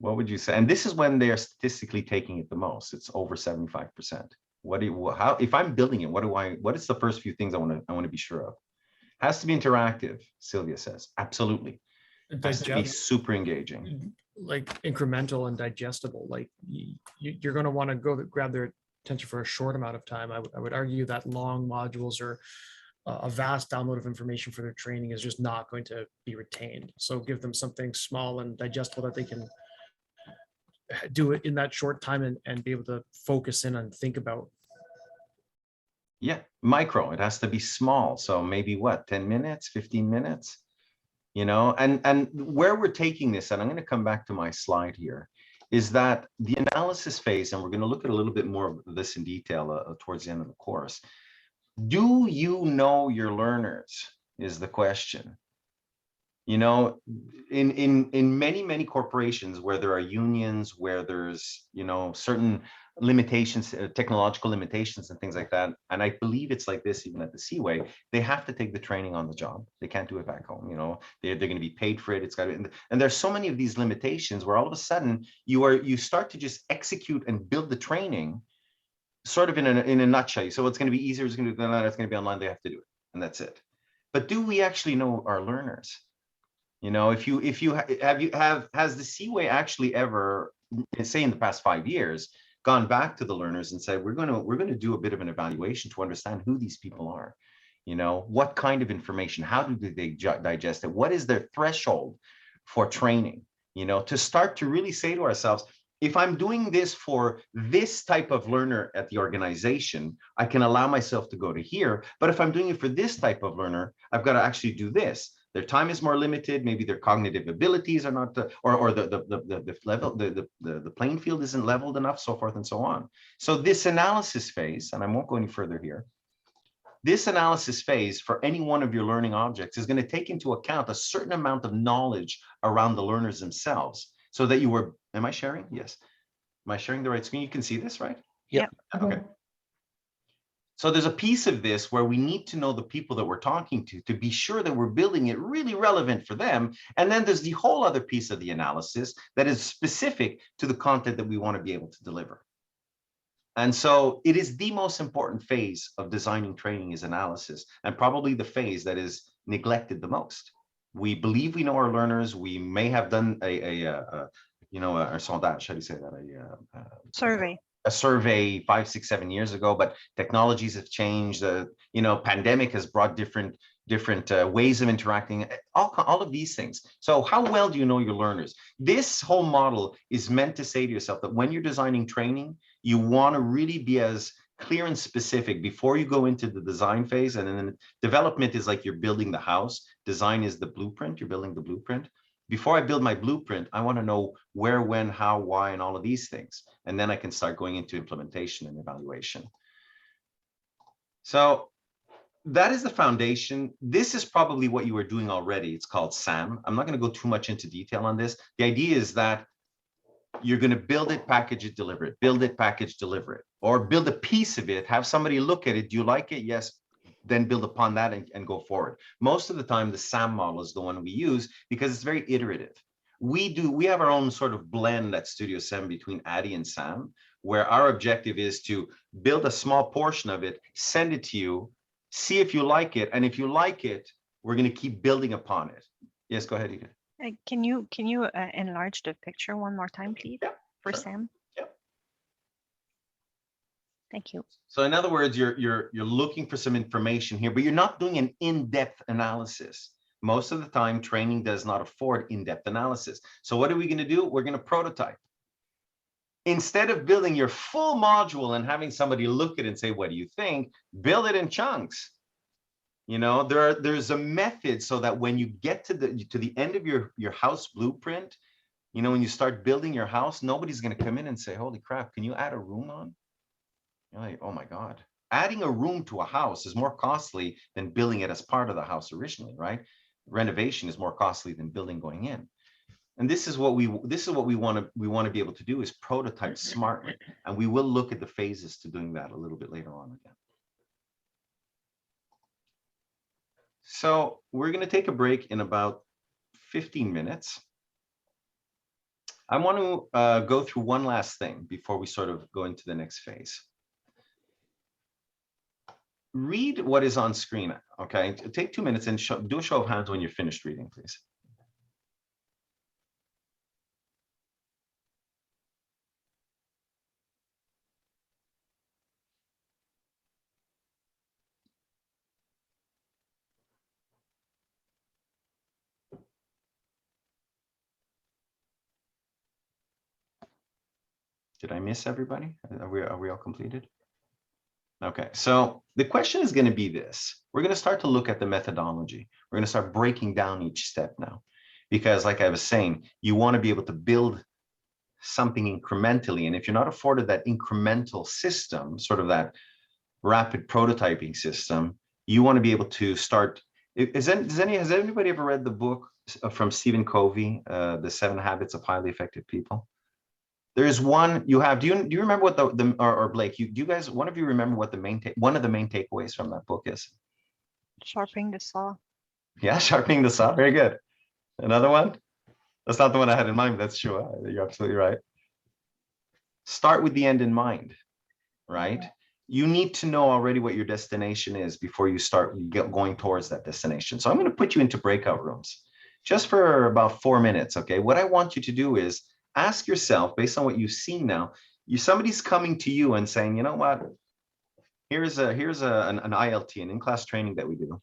What would you say? And this is when they are statistically taking it the most. It's over 75%. If I'm building it, what is the first few things I want to be sure of? Has to be interactive, Sylvia says. Absolutely. Has to be super engaging. Like incremental and digestible. Like you're going to want to go grab their attention for a short amount of time. I would argue that long modules or a vast download of information for their training is just not going to be retained. So give them something small and digestible that they can do it in that short time and be able to focus in and think about. Yeah, micro, it has to be small. So maybe 10 minutes, 15 minutes, and where we're taking this, and I'm going to come back to my slide here, is that the analysis phase, and we're going to look at a little bit more of this in detail towards the end of the course. Do you know your learners is the question. In many corporations where there are unions, where there's, certain limitations, technological limitations and things like that. And I believe it's like this even at the Seaway, they have to take the training on the job. They can't do it back home. They're going to be paid for it. It's got to, and there's so many of these limitations where all of a sudden you start to just execute and build the training sort of in a nutshell. So it's going to be easier. It's going to be online. They have to do it, and that's it. But do we actually know our learners? Has the Seaway actually ever, say in the past 5 years, gone back to the learners and said, we're going to do a bit of an evaluation to understand who these people are, what kind of information, how do they digest it, what is their threshold for training, to start to really say to ourselves, if I'm doing this for this type of learner at the organization, I can allow myself to go to here. But if I'm doing it for this type of learner, I've got to actually do this. Their time is more limited. Maybe their cognitive abilities are not, or the level, the playing field isn't leveled enough, so forth and so on. So this analysis phase, and I won't go any further here. This analysis phase for any one of your learning objects is going to take into account a certain amount of knowledge around the learners themselves. So that am I sharing? Yes. Am I sharing the right screen? You can see this, right? Yeah. Okay. So there's a piece of this where we need to know the people that we're talking to be sure that we're building it really relevant for them. And then there's the whole other piece of the analysis that is specific to the content that we want to be able to deliver. And so it is the most important phase of designing training is analysis, and probably the phase that is neglected the most. We believe we know our learners. We may have done a sondage, how do you say that? Survey. a survey 5, 6, 7 years ago, but technologies have changed. Pandemic has brought different ways of interacting, all of these things. So how well do you know your learners? This whole model is meant to say to yourself that when you're designing training, you want to really be as clear and specific before you go into the design phase. And then development is like you're building the house. Design is the blueprint. You're building the blueprint. Before I build my blueprint, I want to know where, when, how, why, and all of these things. And then I can start going into implementation and evaluation. So that is the foundation. This is probably what you are doing already. It's called SAM. I'm not going to go too much into detail on this. The idea is that you're going to build it, package it, deliver it, build it, package, deliver it, or build a piece of it, have somebody look at it. Do you like it? Yes. Then build upon that and go forward. Most of the time, the SAM model is the one we use because it's very iterative. We have our own sort of blend at Studio 7 between ADDIE and SAM, where our objective is to build a small portion of it, send it to you, see if you like it. And if you like it, we're going to keep building upon it. Yes, go ahead, Edith. Can you enlarge the picture one more time, please, for sure. Sam? Yep. Thank you. So in other words, you're looking for some information here, but you're not doing an in-depth analysis. Most of the time, training does not afford in-depth analysis. So what are we going to do? We're going to prototype. Instead of building your full module and having somebody look at it and say, what do you think? Build it in chunks. There's a method so that when you get to the end of your house blueprint, when you start building your house, nobody's going to come in and say, holy crap, can you add a room on? You're like, oh my God. Adding a room to a house is more costly than building it as part of the house originally, right? Renovation is more costly than building going in. And this is what we want to be able to do, is prototype smartly. And we will look at the phases to doing that a little bit later on again. So we're going to take a break in about 15 minutes. I want to go through one last thing before we sort of go into the next phase. Read what is on screen, okay? Take 2 minutes and do a show of hands when you're finished reading, please. Did I miss everybody? Are we all completed? Okay, so the question is going to be this. We're going to start to look at the methodology. We're going to start breaking down each step now, because like I was saying, you want to be able to build something incrementally. And if you're not afforded that incremental system, sort of that rapid prototyping system, you want to be able to start. Has anybody ever read the book from Stephen Covey, The 7 Habits of Highly Effective People? There's one you have. Do you remember what or Blake? Do you guys, one of you remember what one of the main takeaways from that book is? Sharpening the saw. Yeah, sharpening the saw. Very good. Another one? That's not the one I had in mind, but that's true. You're absolutely right. Start with the end in mind, right? You need to know already what your destination is before you start going towards that destination. So I'm going to put you into breakout rooms just for about 4 minutes. Okay. What I want you to do is ask yourself, based on what you've seen now, somebody's coming to you and saying, you know what, here's an ILT, an in-class training that we do.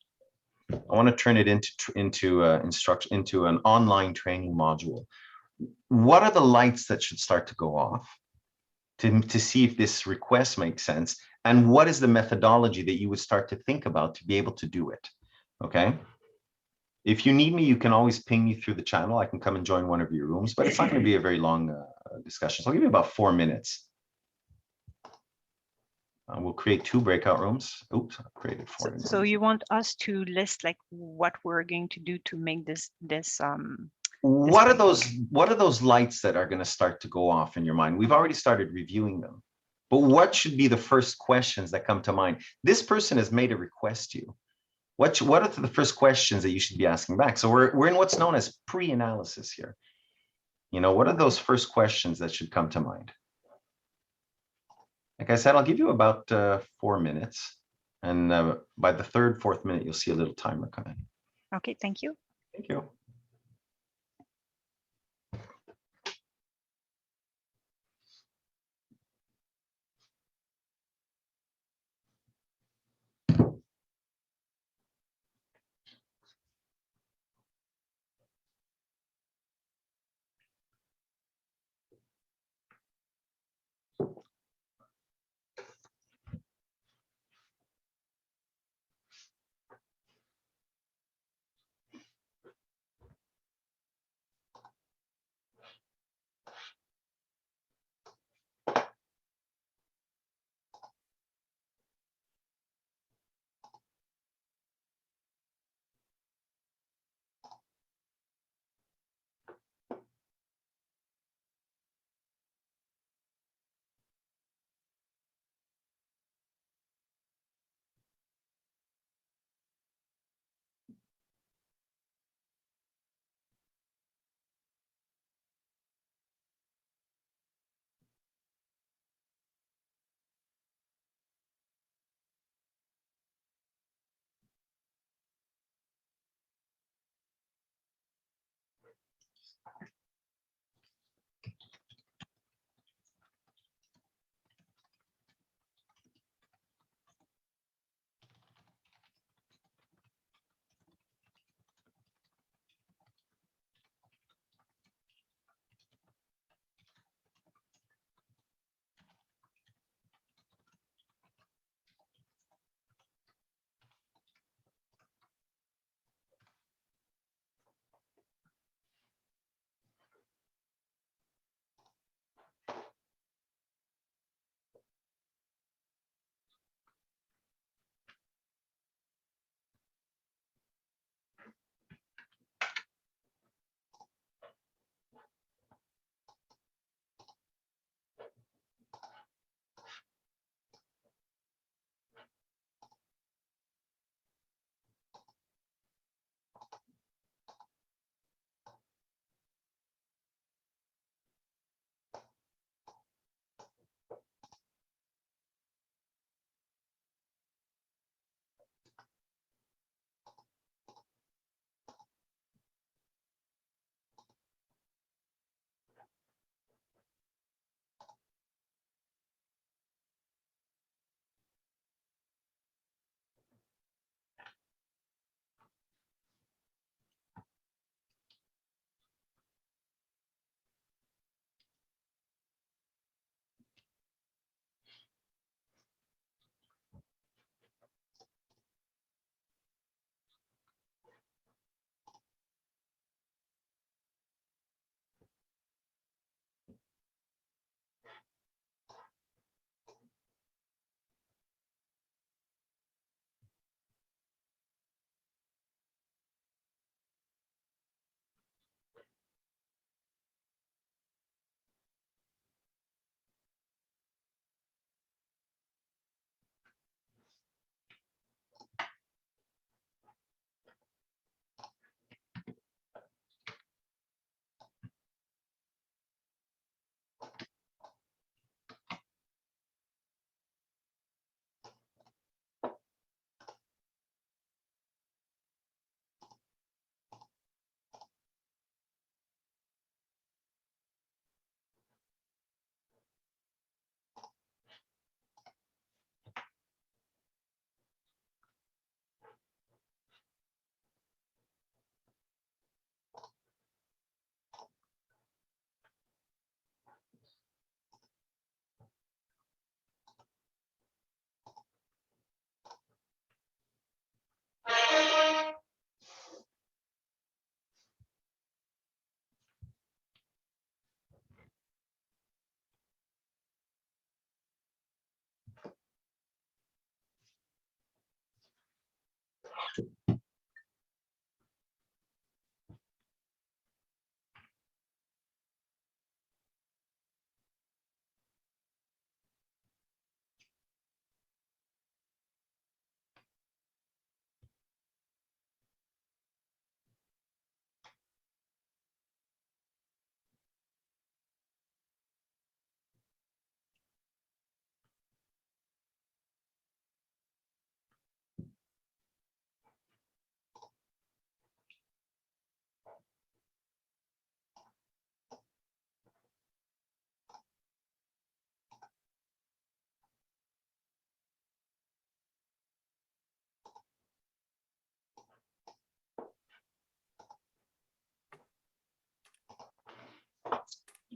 I want to turn it into an online training module. What are the lights that should start to go off to see if this request makes sense? And what is the methodology that you would start to think about to be able to do it? Okay. If you need me, you can always ping me through the channel. I can come and join one of your rooms, but it's not going to be a very long discussion. So I'll give you about 4 minutes. We'll create 2 breakout rooms. Oops, I've created 4. So you want us to list like what we're going to do to make this what are those lights that are going to start to go off in your mind? We've already started reviewing them, but what should be the first questions that come to mind? This person has made a request to you. What are the first questions that you should be asking back? So we're in what's known as pre-analysis here. What are those first questions that should come to mind? Like I said, I'll give you about 4 minutes. And by the 3rd, 4th minute, you'll see a little timer come in. Okay, thank you. Thank you.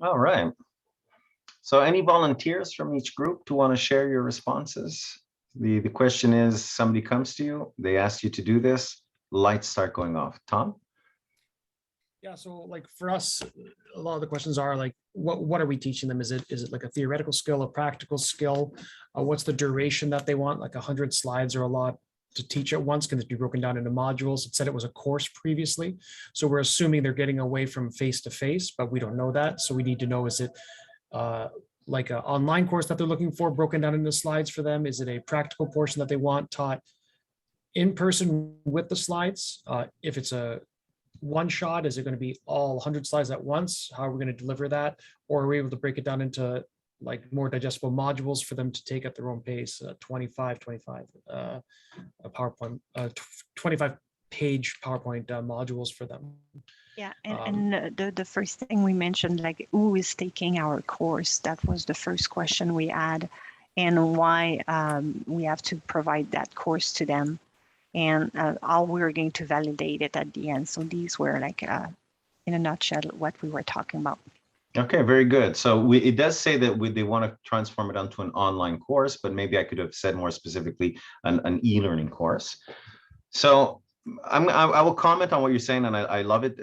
All right. So any volunteers from each group to want to share your responses? The question is, somebody comes to you, they ask you to do this, lights start going off. Tom? Yeah, so like for us, a lot of the questions are like, what are we teaching them? Is it like a theoretical skill, a practical skill? What's the duration that they want? Like 100 slides are a lot to teach at once. Can it be broken down into modules? It said it was a course previously. So we're assuming they're getting away from face-to-face, but we don't know that. So we need to know, is it like an online course that they're looking for broken down into slides for them? Is it a practical portion that they want taught in person with the slides? If it's a one shot, is it going to be all 100 slides at once? How are we going to deliver that? Or are we able to break it down into like more digestible modules for them to take at their own pace? 25 PowerPoint, 25 page PowerPoint modules for them. Yeah, and the first thing we mentioned, like who is taking our course? That was the first question we had, and why we have to provide that course to them, and how we're going to validate it at the end. So these were like, in a nutshell, what we were talking about. Okay, very good. So it does say that they want to transform it onto an online course, but maybe I could have said more specifically an e-learning course. So I will comment on what you're saying, and I love it.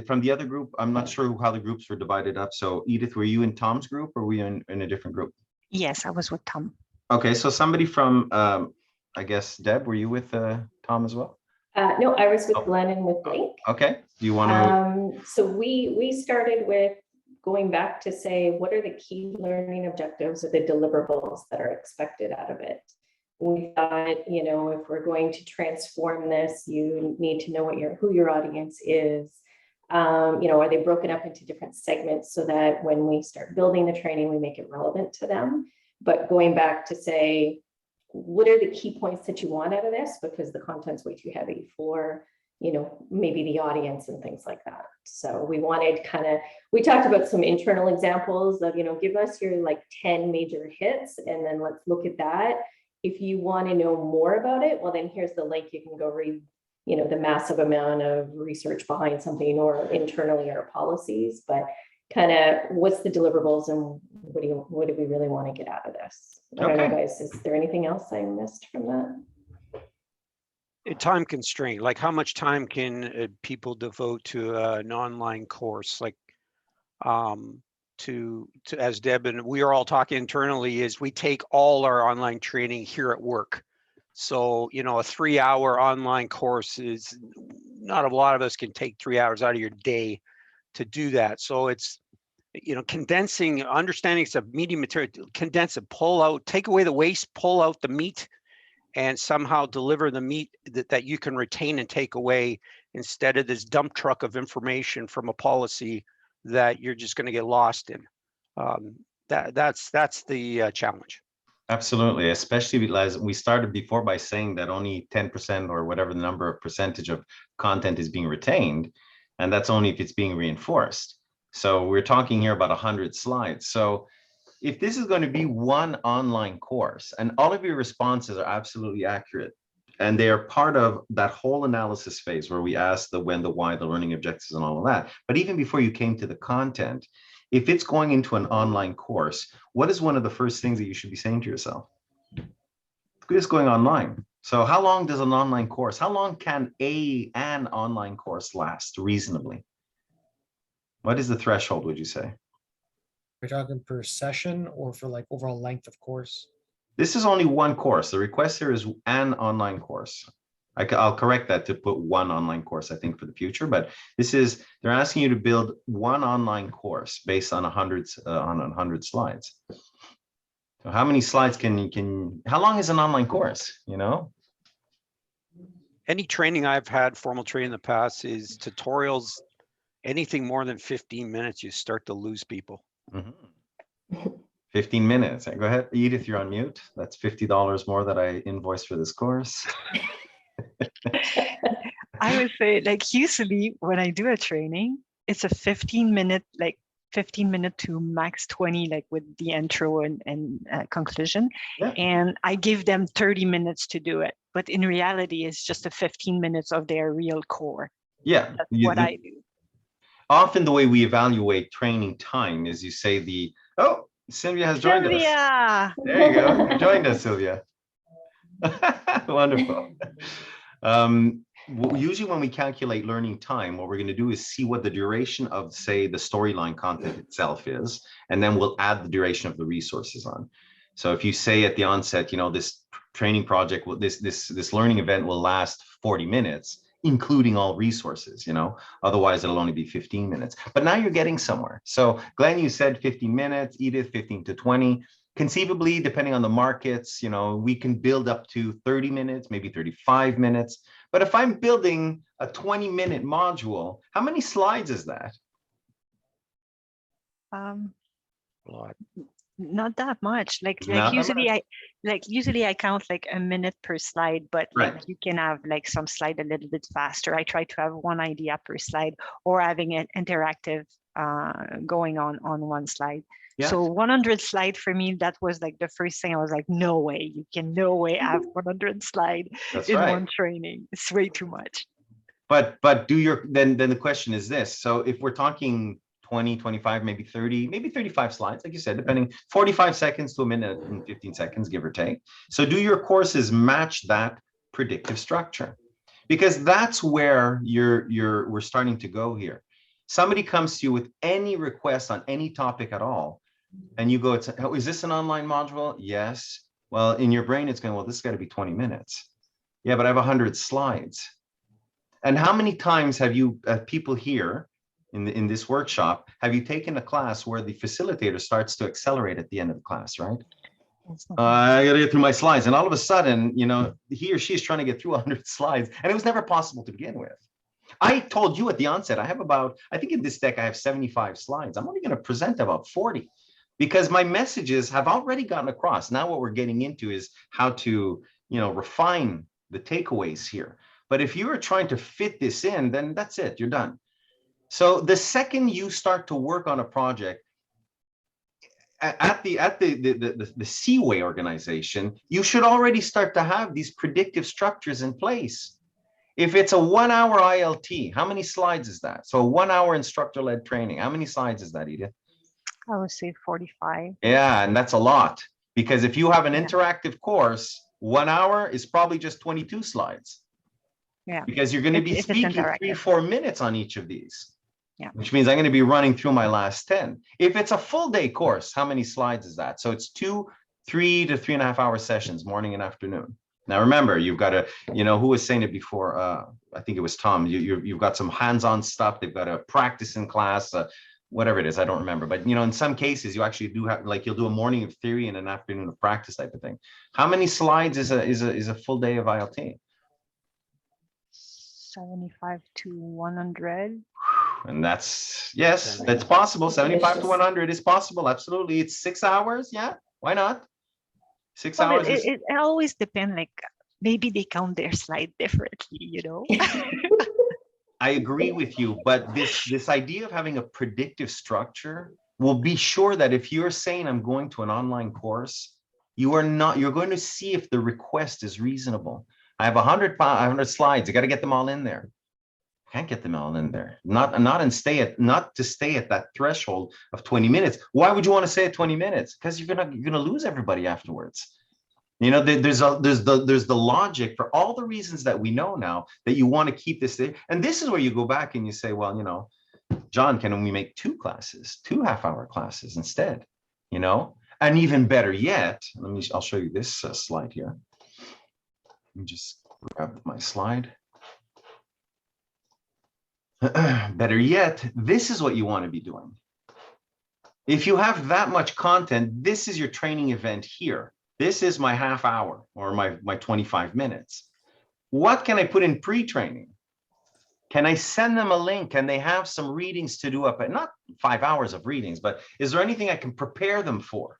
From the other group, I'm not sure how the groups were divided up. So Edith, were you in Tom's group or were you in a different group? Yes, I was with Tom. Okay, so somebody from, I guess, Deb, were you with Tom as well? No, I was with Glenn and with Blake. Okay, do you want to? So we started with going back to say, what are the key learning objectives or the deliverables that are expected out of it? We thought, you know, if we're going to transform this, you need to know who your audience is. You know, are they broken up into different segments so that when we start building the training, we make it relevant to them? But going back to say, what are the key points that you want out of this? Because the content's way too heavy for, you know, maybe the audience and things like that. So we wanted we talked about some internal examples of, you know, give us your like 10 major hits, and then let's look at that. If you want to know more about it, well, then here's the link. You can go read, you know, the massive amount of research behind something or internally our policies, but kind of what's the deliverables and what do we really want to get out of this? I don't know, guys, is there anything else I missed from that? A time constraint, like how much time can people devote to an online course? Like to as Deb and we are all talking internally, is we take all our online training here at work. So, you know, a 3-hour online course is not a lot of us can take 3 hours out of your day to do that. So it's, you know, condensing, understanding it's a media material, condense it, pull out, take away the waste, pull out the meat, and somehow deliver the meat that you can retain and take away, instead of this dump truck of information from a policy that you're just going to get lost in. That's the challenge. Absolutely, especially as we started before by saying that only 10% or whatever the number of percentage of content is being retained, and that's only if it's being reinforced. So we're talking here about 100 slides. So if this is going to be one online course, and all of your responses are absolutely accurate, and they are part of that whole analysis phase where we ask the when, the why, the learning objectives, and all of that. But even before you came to the content, if it's going into an online course, what is one of the first things that you should be saying to yourself? It's going online. So how long does an online course, how long can an online course last reasonably? What is the threshold, would you say? We're talking per session or for like overall length of course? This is only one course. The request here is an online course. I'll correct that to put one online course, I think, for the future, but this is, they're asking you to build one online course based on 100 slides. So how many slides how long is an online course, you know? Any training I've had, formal training in the past, is tutorials. Anything more than 15 minutes, you start to lose people. 15 minutes. Go ahead, Edith, you're on mute. That's $50 more that I invoiced for this course. I would say, like, usually when I do a training, it's a 15-minute, like 15 minute to max 20, like with the intro and conclusion. Yeah. And I give them 30 minutes to do it. But in reality, it's just a 15 minutes of their real core. Yeah. That's what I do. often the way we evaluate training time is you say oh, Sylvia has joined us. Sylvia! There you go. You joined us, Sylvia. Wonderful. Usually when we calculate learning time, what we're going to do is see what the duration of, say, the storyline content itself is, and then we'll add the duration of the resources on. So if you say at the onset, this training project, this learning event will last 40 minutes, including all resources, otherwise it'll only be 15 minutes. But now you're getting somewhere. So Glenn, you said 15 minutes, Edith, 15 to 20. Conceivably, depending on the markets, we can build up to 30 minutes, maybe 35 minutes. But if I'm building a 20-minute module, how many slides is that? A lot. Not that much. Not that Usually I count like a minute per slide, but Right. like you can have like some slide a little bit faster. I try to have one idea per slide, or having it interactive going on one slide. Yeah. So 100 slide for me, that was like the first thing. I was like, no way, you can no way have 100 slide That's in right. one training. It's way too much. But then the question is this. So if we're talking 20, 25, maybe 30, maybe 35 slides, like you said, depending, 45 seconds to a minute and 15 seconds, give or take. So do your courses match that predictive structure? Because that's where we're starting to go here. Somebody comes to you with any request on any topic at all, and you go, oh, is this an online module? Yes. Well, in your brain, it's going, well, this has got to be 20 minutes. Yeah, but I have 100 slides. And how many times have you, people here in this workshop, have you taken a class where the facilitator starts to accelerate at the end of the class, right? I got to get through my slides. And all of a sudden, he or she is trying to get through 100 slides, and it was never possible to begin with. I told you at the onset, I have I think in this deck, I have 75 slides. I'm only going to present about 40 because my messages have already gotten across. Now what we're getting into is how to, refine the takeaways here. But if you are trying to fit this in, then that's it, you're done. So the second you start to work on a project at the Seaway organization, you should already start to have these predictive structures in place. If it's a 1 hour ILT, how many slides is that? So 1 hour instructor-led training, how many slides is that, Edith? I would say 45. Yeah, and that's a lot, because if you have an interactive course, 1 hour is probably just 22 slides. Yeah. Because you're going to be If it's speaking interactive. 3-4 minutes on each of these. Yeah. Which means I'm going to be running through my last 10. If it's a full day course, how many slides is that? So it's 3 to 3.5 hour sessions, morning and afternoon. Now, remember, you've got to, who was saying it before? I think it was Tom. You've got some hands-on stuff. They've got to practice in class, whatever it is. I don't remember. But, in some cases, you actually do have, like, you'll do a morning of theory and an afternoon of practice type of thing. How many slides is a full day of ILT? 75 to 100. And yes, that's possible. 75 to 100 is possible. Absolutely. It's 6 hours. Yeah, why not? 6 Well, hours. it always depends. Like maybe they count their slide differently, I agree with you, but this idea of having a predictive structure will be sure that if you're saying I'm going to an online course, you're going to see if the request is reasonable. I have 100 slides. I got to get them all in there. Can't get them all in there. Not to stay at that threshold of 20 minutes. Why would you want to stay at 20 minutes? Because you're gonna lose everybody afterwards. There's the logic for all the reasons that we know now that you want to keep this there. And this is where you go back and you say, well, John, can we make 2 classes, 2 half-hour classes instead? And even better yet, I'll show you this slide here. Let me just grab my slide. Better yet, this is what you want to be doing. If you have that much content, this is your training event here. This is my half hour or my 25 minutes. What can I put in pre-training? Can I send them a link? Can they have some readings to do up at not 5 hours of readings, but is there anything I can prepare them for?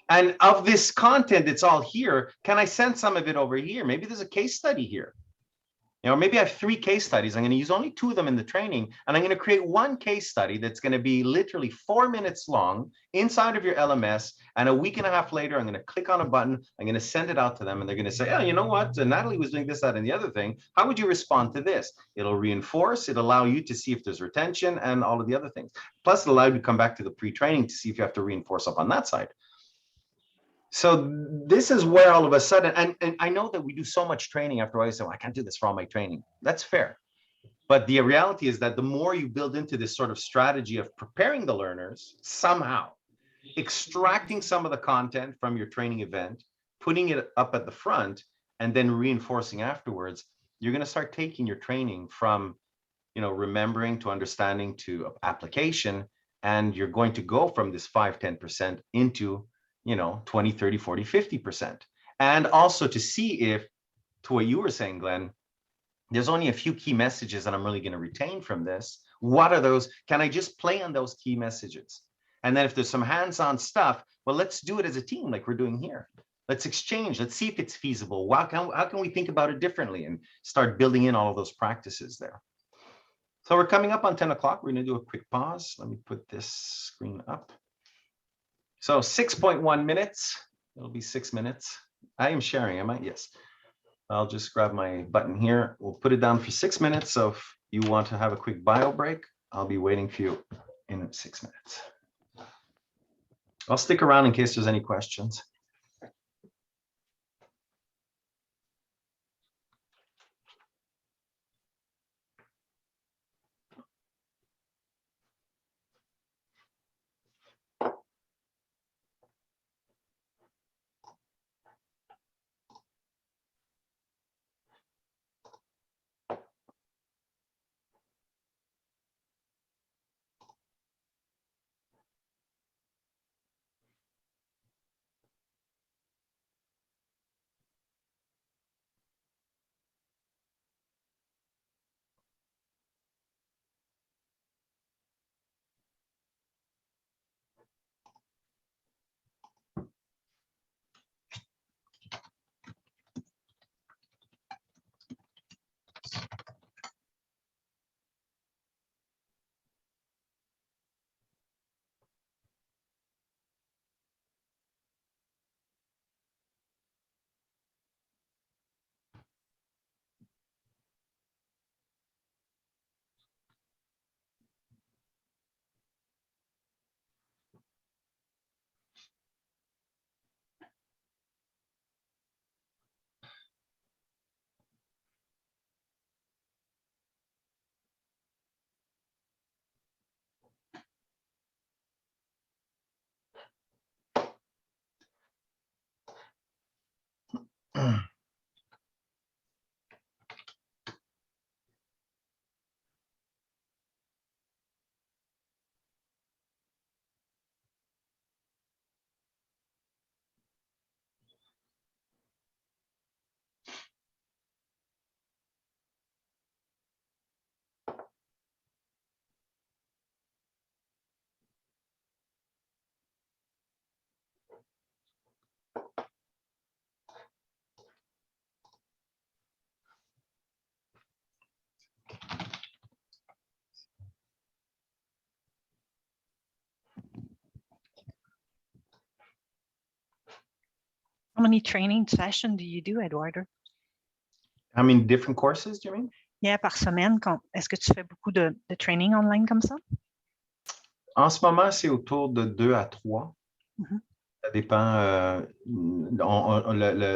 And of this content, it's all here. Can I send some of it over here? Maybe there's a case study here. You know, maybe I have 3 case studies. I'm going to use only 2 of them in the training, and I'm going to create 1 case study that's going to be literally 4 minutes long inside of your LMS. And a week and a half later, I'm going to click on a button. I'm going to send it out to them, and they're going to say, oh, you know what? Natalie was doing this, that, and the other thing. How would you respond to this? It'll reinforce. It'll allow you to see if there's retention and all of the other things. Plus, it'll allow you to come back to the pre-training to see if you have to reinforce up on that side. So this is where all of a sudden, and I know that we do so much training after I say, well, I can't do this for all my training. That's fair. But the reality is that the more you build into this sort of strategy of preparing the learners, somehow extracting some of the content from your training event, putting it up at the front, and then reinforcing afterwards, you're going to start taking your training from, you know, remembering to understanding to application. And you're going to go from this 5-10% into, you know, 20, 30, 40, 50%. And also to see if, to what you were saying, Glenn, there's only a few key messages that I'm really going to retain from this. What are those? Can I just play on those key messages? And then if there's some hands-on stuff, well, let's do it as a team like we're doing here. Let's exchange. Let's see if it's feasible. How can we think about it differently and start building in all of those practices there? So we're coming up on 10 o'clock. We're going to do a quick pause. Let me put this screen up. So 6.1 minutes. It'll be 6 minutes. I am sharing, am I? Yes. I'll just grab my button here. We'll put it down for 6 minutes. So if you want to have a quick bio break, I'll be waiting for you in 6 minutes. I'll stick around in case there's any questions. How many training sessions do you do, Eduardo? How many different courses do you mean? Yeah, par semaine. Est-ce que tu fais beaucoup de training online comme ça? En ce moment, c'est autour de 2 à 3. Mhm. Ça dépend.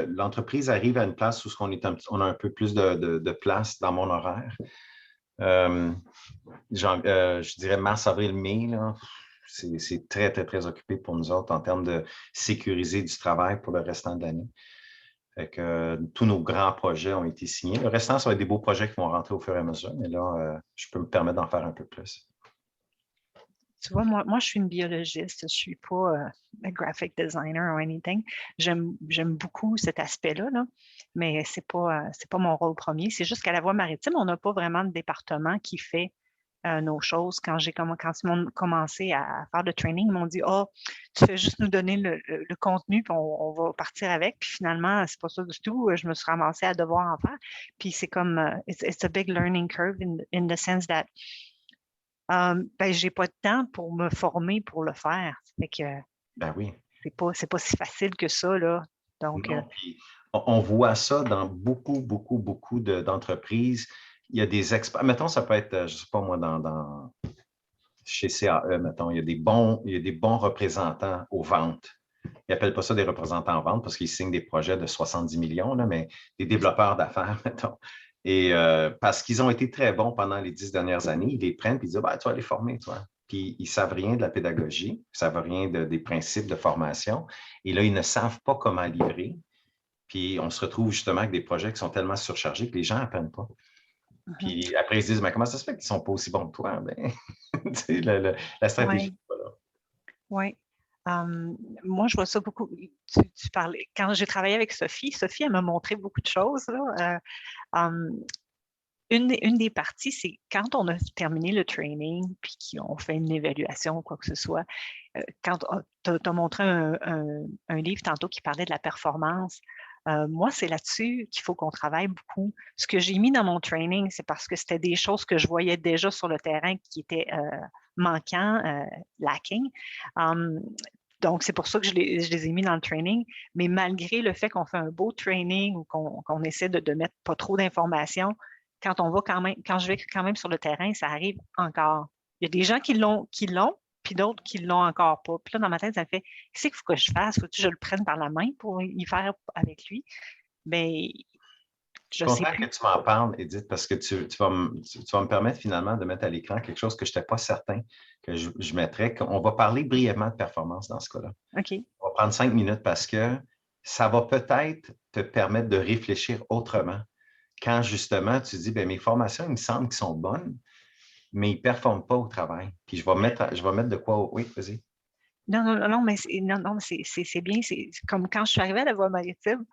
L'entreprise arrive à une place où on a un peu plus de place dans mon horaire. Je dirais mars, avril, mai, là, c'est très, très, très occupé pour nous autres en termes de sécuriser du travail pour le restant de l'année. Fait que tous nos grands projets ont été signés. Le restant, ça va être des beaux projets qui vont rentrer au fur et à mesure, mais là, je peux me permettre d'en faire un peu plus. Tu vois, moi, je suis une biologiste, je ne suis pas un graphic designer ou anything. J'aime beaucoup cet aspect-là, là, mais ce n'est pas mon rôle premier. C'est juste qu'à la Voie maritime, on n'a pas vraiment de département qui fait nos choses. Quand ils m'ont commencé à faire le training, ils m'ont dit, oh, tu fais juste nous donner le contenu, puis on va partir avec. Puis finalement, c'est pas ça du tout. Je me suis ramassée à devoir en faire. Puis c'est comme, it's a big learning curve in the sense that, ben, j'ai pas de temps pour me former pour le faire. Fait que Ben oui. c'est pas si facile que ça, là. Donc, Non, puis on voit ça dans beaucoup d'entreprises. Il y a des experts. Mettons, ça peut être, je ne sais pas moi, chez CAE, mettons, il y a des bons représentants aux ventes. Ils n'appellent pas ça des représentants en vente parce qu'ils signent des projets de 70 millions, là, mais des développeurs d'affaires, mettons. Et parce qu'ils ont été très bons pendant les 10 dernières années, ils les prennent et ils disent, bah, tu vas les former, toi. Puis ils ne savent rien de la pédagogie, ils ne savent rien des principes de formation. Et là, ils ne savent pas comment livrer. Puis on se retrouve justement avec des projets qui sont tellement surchargés que les gens n'apprennent pas. Puis après, ils se disent, mais comment ça se fait qu'ils ne sont pas aussi bons que toi? Ben, la stratégie n'est pas là. Oui. Moi, je vois ça beaucoup. Tu parlais, quand j'ai travaillé avec Sophie, elle m'a montré beaucoup de choses, là. Une des parties, c'est quand on a terminé le training, puis qu'on fait une évaluation ou quoi que ce soit, quand tu as montré un livre tantôt qui parlait de la performance, moi, c'est là-dessus qu'il faut qu'on travaille beaucoup. Ce que j'ai mis dans mon training, c'est parce que c'était des choses que je voyais déjà sur le terrain qui étaient manquants, lacking. Donc, c'est pour ça que je les ai mis dans le training. Mais malgré le fait qu'on fait un beau training ou qu'on essaie de mettre pas trop d'informations, quand je vais quand même sur le terrain, ça arrive encore. Il y a des gens qui l'ont, puis d'autres qui l'ont encore pas. Puis là, dans ma tête, ça me fait, qu'est-ce qu'il faut que je fasse? Faut-tu que je le prenne par la main pour y faire avec lui? Mais Je je suis sais content plus. que tu m'en parles, Edith, parce que tu vas me permettre finalement de mettre à l'écran quelque chose que je n'étais pas certain que je mettrais. On va parler brièvement de performance dans ce cas-là. OK. On va prendre 5 minutes parce que ça va peut-être te permettre de réfléchir autrement. Quand justement tu dis, bien, mes formations, il me semble qu'elles sont bonnes, mais ils ne performent pas au travail. Puis je vais mettre de quoi. Oui, vas-y. Non, mais c'est bien. C'est comme quand je suis arrivée à la voie maritime,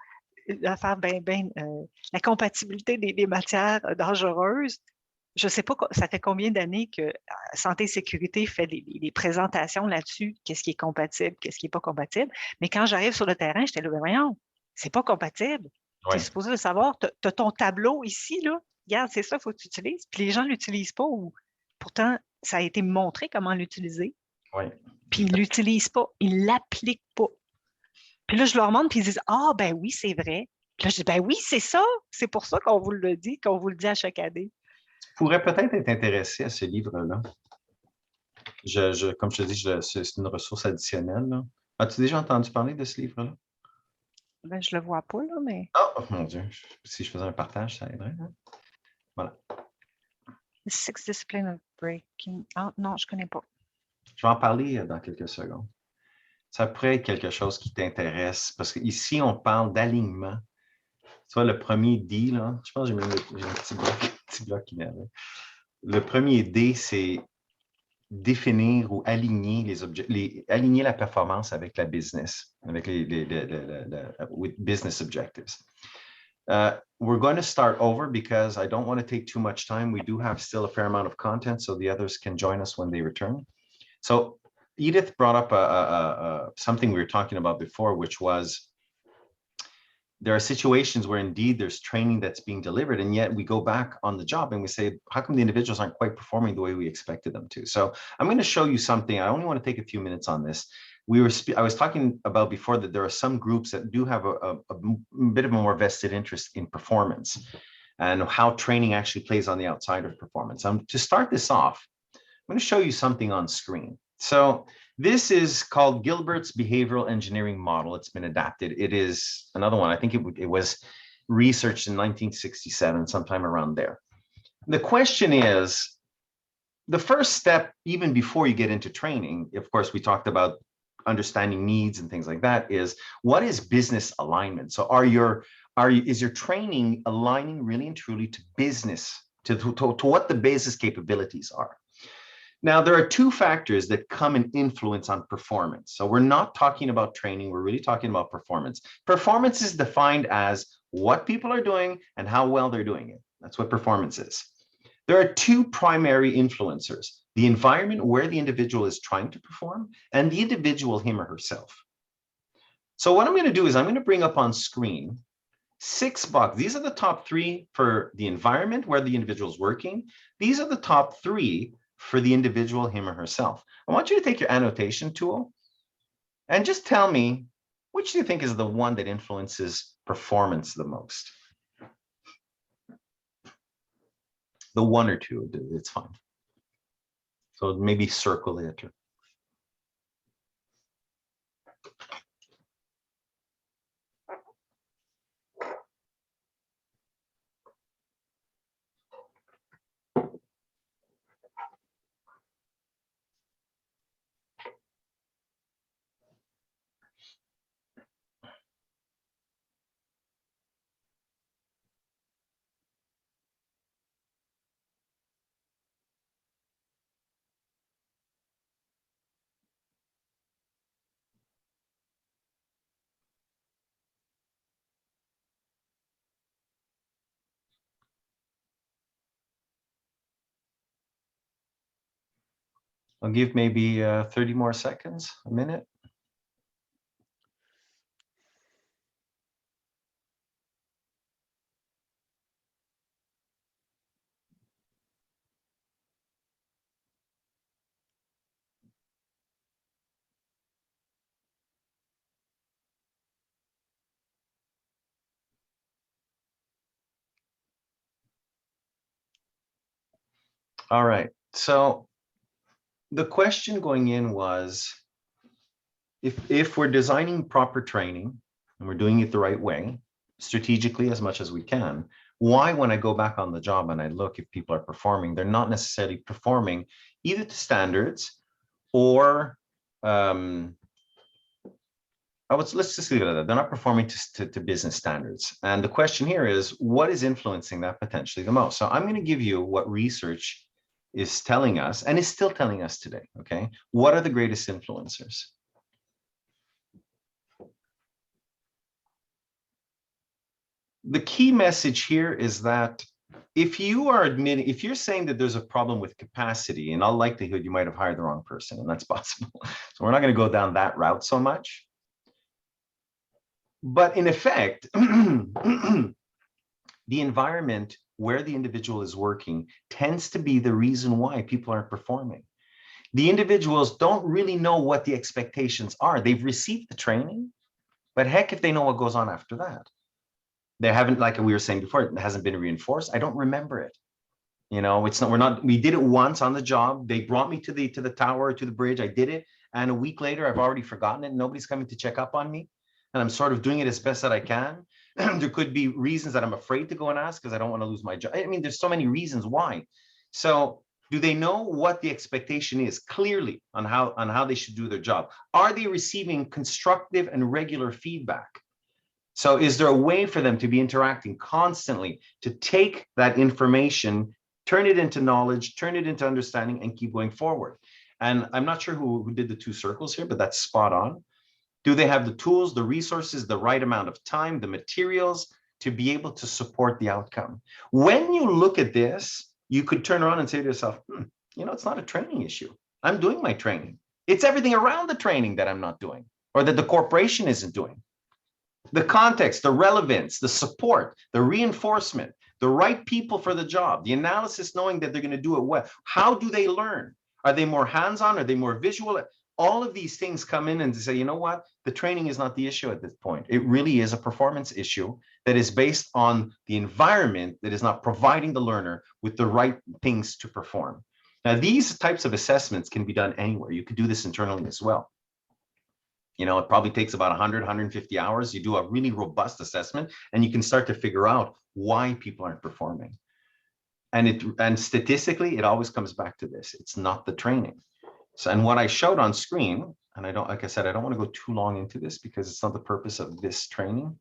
l'affaire la compatibilité des matières dangereuses. Je ne sais pas, ça fait combien d'années que Santé et Sécurité fait des présentations là-dessus, qu'est-ce qui est compatible, qu'est-ce qui n'est pas compatible. Mais quand j'arrive sur le terrain, j'étais là, voyons, c'est pas compatible. Tu es Oui. supposé le savoir. Tu as ton tableau ici, là. Regarde, c'est ça, il faut que tu utilises. Puis les gens ne l'utilisent pas ou pourtant, ça a été montré comment l'utiliser. Oui. Puis ils ne l'utilisent pas, ils ne l'appliquent pas. Puis là, je leur demande, puis ils disent, ah, ben oui, c'est vrai. Puis là, je dis, ben oui, c'est ça. C'est pour ça qu'on vous le dit, qu'on vous le dit à chaque année. Tu pourrais peut-être être intéressé à ce livre-là. Comme je te dis, c'est une ressource additionnelle, là. As-tu déjà entendu parler de ce livre-là? Ben, je le vois pas, là, mais. Oh, mon Dieu, si je faisais un partage, ça aiderait, hein? Voilà. The Six Disciplines of Breaking. Ah, non, je connais pas. Je vais en parler dans quelques secondes. Ça pourrait être quelque chose qui t'intéresse parce qu'ici, on parle d'alignement. Tu vois, le premier D, là, je pense que j'ai un petit bloc qui m'avait. Le premier D, c'est définir ou aligner aligner la performance avec la business, avec with business objectives. We're going to start over because I don't want to take too much time. We do have still a fair amount of content, so the others can join us when they return. So Edith brought up something we were talking about before, which was there are situations where indeed there's training that's being delivered, and yet we go back on the job and we say, how come the individuals aren't quite performing the way we expected them to? So I'm going to show you something. I only want to take a few minutes on this. I was talking about before that there are some groups that do have a bit of a more vested interest in performance and how training actually plays on the outside of performance. To start this off, I'm going to show you something on screen. So this is called Gilbert's behavioral engineering model. It's been adapted. It is another one. I think it was researched in 1967, sometime around there. The question is, the first step, even before you get into training, of course, we talked about understanding needs and things like that, is what is business alignment? So is your training aligning really and truly to business, to what the business capabilities are? Now, there are two factors that come and influence on performance. So we're not talking about training, we're really talking about performance. Performance is defined as what people are doing and how well they're doing it. That's what performance is. There are two primary influencers: the environment where the individual is trying to perform and the individual, him or herself. So what I'm going to do is I'm going to bring up on screen 6 bucks. These are the top 3 for the environment where the individual is working. These are the top 3 for the individual, him or herself. I want you to take your annotation tool and just tell me, which do you think is the one that influences performance the most? The 1 or 2, it's fine. So maybe circle it. I'll give maybe 30 more seconds, a minute. All right. So the question going in was, if we're designing proper training and we're doing it the right way, strategically as much as we can, why, when I go back on the job and I look if people are performing, they're not necessarily performing either to standards or let's just leave it at that. They're not performing to business standards. And the question here is, what is influencing that potentially the most? So I'm going to give you what research is telling us and is still telling us today. Okay, what are the greatest influencers? The key message here is that if you're saying that there's a problem with capacity, in all likelihood, you might have hired the wrong person, and that's possible. So we're not going to go down that route so much. But in effect, the environment where the individual is working tends to be the reason why people aren't performing. The individuals don't really know what the expectations are. They've received the training, but heck if they know what goes on after that. They haven't, like we were saying before, it hasn't been reinforced. I don't remember it. You know, it's not, we did it once on the job. They brought me to the tower, to the bridge. I did it. And a week later, I've already forgotten it. Nobody's coming to check up on me. And I'm sort of doing it as best that I can. There could be reasons that I'm afraid to go and ask because I don't want to lose my job. I mean, there's so many reasons why. So do they know what the expectation is clearly on how they should do their job? Are they receiving constructive and regular feedback? So is there a way for them to be interacting constantly to take that information, turn it into knowledge, turn it into understanding, and keep going forward? And I'm not sure who did the 2 circles here, but that's spot on. Do they have the tools, the resources, the right amount of time, the materials to be able to support the outcome? When you look at this, you could turn around and say to yourself, you know, it's not a training issue. I'm doing my training. It's everything around the training that I'm not doing, or that the corporation isn't doing. The context, the relevance, the support, the reinforcement, the right people for the job, the analysis, knowing that they're going to do it well. How do they learn? Are they more hands-on? Are they more visual? All of these things come in and say, you know what? The training is not the issue at this point. It really is a performance issue that is based on the environment that is not providing the learner with the right things to perform. Now, these types of assessments can be done anywhere. You could do this internally as well. You know, it probably takes about 100, 150 hours. You do a really robust assessment and you can start to figure out why people aren't performing. And statistically, it always comes back to this. It's not the training. So, and what I showed on screen, and I don't, like I said, I don't want to go too long into this because it's not the purpose of this training.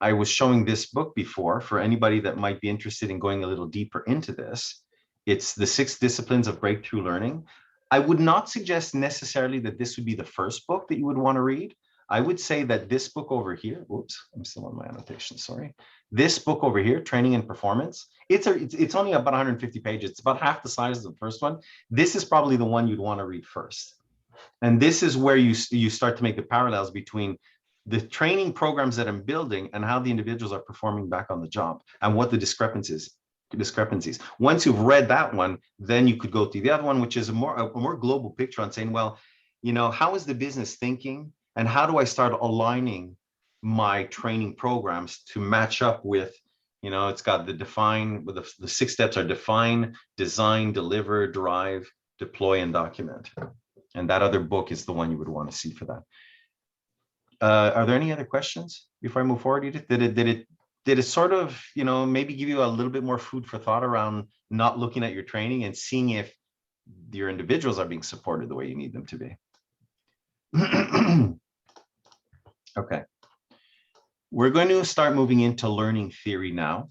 I was showing this book before for anybody that might be interested in going a little deeper into this. It's The 6 Disciplines of Breakthrough Learning. I would not suggest necessarily that this would be the first book that you would want to read. I would say that this book over here, whoops, I'm still on my annotation, sorry. This book over here, Training and Performance, it's only about 150 pages. It's about half the size of the first one. This is probably the one you'd want to read first. And this is where you start to make the parallels between the training programs that I'm building and how the individuals are performing back on the job and what the discrepancies. Once you've read that one, then you could go to the other one, which is a more global picture on saying, well, you know, how is the business thinking and how do I start aligning my training programs to match up with, you know, it's got the define, with the 6 steps are define, design, deliver, drive, deploy, and document. And that other book is the one you would want to see for that. Are there any other questions before I move forward, Edith? Did it sort of, you know, maybe give you a little bit more food for thought around not looking at your training and seeing if your individuals are being supported the way you need them to be? Okay. We're going to start moving into learning theory now.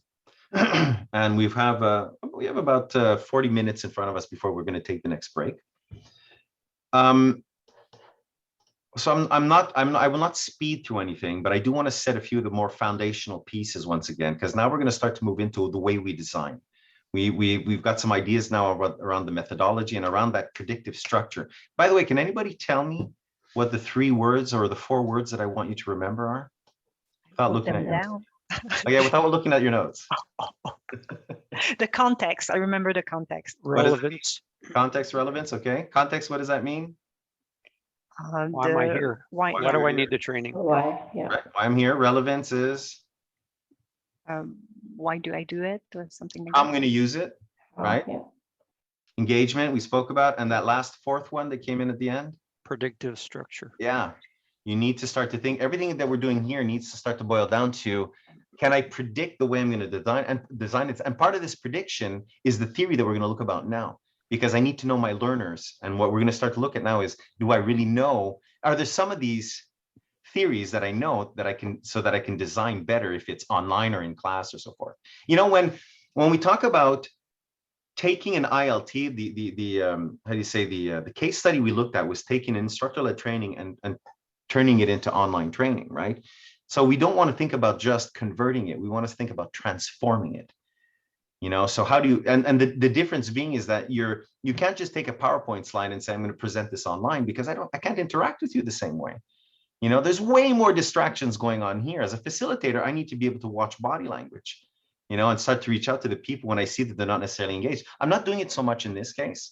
And we have about 40 minutes in front of us before we're going to take the next break. So I will not speed through anything, but I do want to set a few of the more foundational pieces once again, because now we're going to start to move into the way we design. We've got some ideas now around the methodology and around that predictive structure. By the way, can anybody tell me what the 3 words or the 4 words that I want you to remember are? Without looking at your notes. Oh, yeah, without looking at your notes. The context. I remember the context. Relevance. Context, relevance. Okay. Context. What does that mean? Why am I here? Why do I need the training? Why? Yeah. Right. Why I'm here. Relevance is why do I do it or something like I'm that? going to use it. Right. Yeah. Engagement we spoke about, and that last 4th one that came in at the end. Predictive structure. Yeah. You need to start to think everything that we're doing here needs to start to boil down to, can I predict the way I'm going to design it? And part of this prediction is the theory that we're going to look about now, because I need to know my learners. And what we're going to start to look at now is, do I really know, are there some of these theories that I know that I can, so that I can design better if it's online or in class or so forth. You know, when we talk about taking an ILT, how do you say, the case study we looked at was taking instructor-led training and turning it into online training, right? So we don't want to think about just converting it. We want to think about transforming it. You know, so how do you, and the difference being is that you can't just take a PowerPoint slide and say, I'm going to present this online, because I can't interact with you the same way. You know, there's way more distractions going on here. As a facilitator, I need to be able to watch body language, you know, and start to reach out to the people when I see that they're not necessarily engaged. I'm not doing it so much in this case.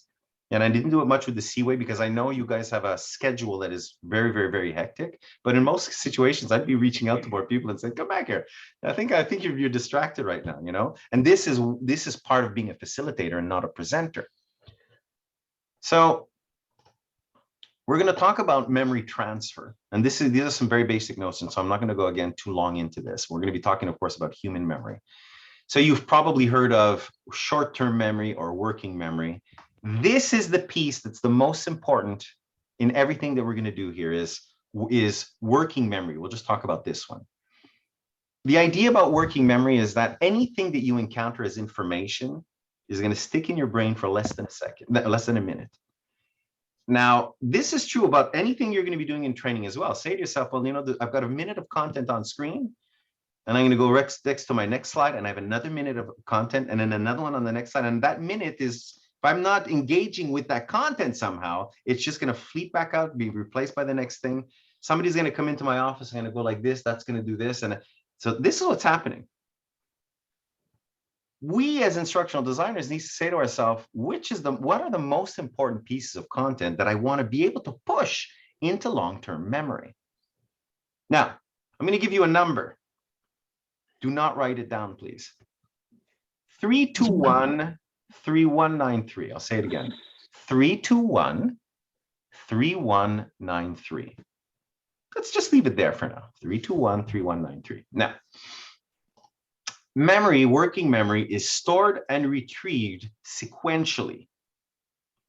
And I didn't do it much with the Seaway because I know you guys have a schedule that is very, very, very hectic. But in most situations, I'd be reaching out to more people and saying, come back here. I think you're distracted right now, you know, and this is part of being a facilitator and not a presenter. So we're going to talk about memory transfer. And these are some very basic notions. So I'm not going to go again too long into this. We're going to be talking, of course, about human memory. So you've probably heard of short-term memory or working memory. This is the piece that's the most important in everything that we're going to do here is working memory. We'll just talk about this one. The idea about working memory is that anything that you encounter as information is going to stick in your brain for less than a minute. Now, this is true about anything you're going to be doing in training as well. Say to yourself, well, you know, I've got a minute of content on screen, and I'm going to go next to my next slide, and I have another minute of content, and then another one on the next slide. And that minute is, if I'm not engaging with that content somehow, it's just going to fleet back out, be replaced by the next thing. Somebody's going to come into my office and go like this, that's going to do this. And so this is what's happening. We as instructional designers need to say to ourselves, what are the most important pieces of content that I want to be able to push into long-term memory? Now, I'm going to give you a number. Do not write it down, please. 321-3193. I'll say it again. 321-3193. Let's just leave it there for now. 321-3193. Now, working memory is stored and retrieved sequentially,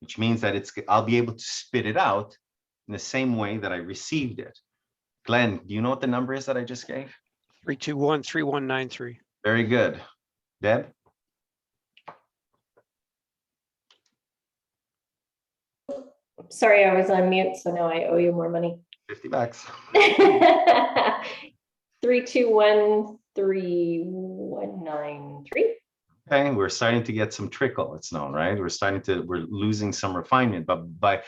which means that I'll be able to spit it out in the same way that I received it. Glenn, do you know what the number is that I just gave? 321-3193. Very good. Deb? Sorry, I was on mute, so now I owe you more money. $50. 3213193. Okay, we're starting to get some trickle, it's known, right? We're losing some refinement, but by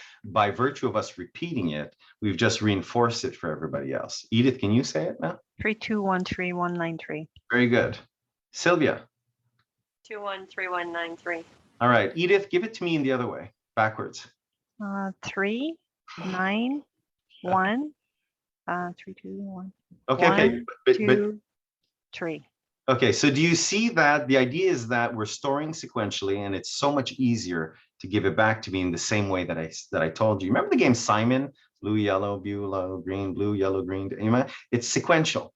virtue of us repeating it, we've just reinforced it for everybody else. Edith, can you say it now? 3213193. Very good. Sylvia. 213193. All right, Edith, give it to me in the other way, backwards. 3, 9, 1, 3, 2, 1. Okay, 1, but 2, 3. okay, so do you see that the idea is that we're storing sequentially, and it's so much easier to give it back to me in the same way that I told you. Remember the game Simon? Blue, yellow, green, blue, yellow, green. It's sequential.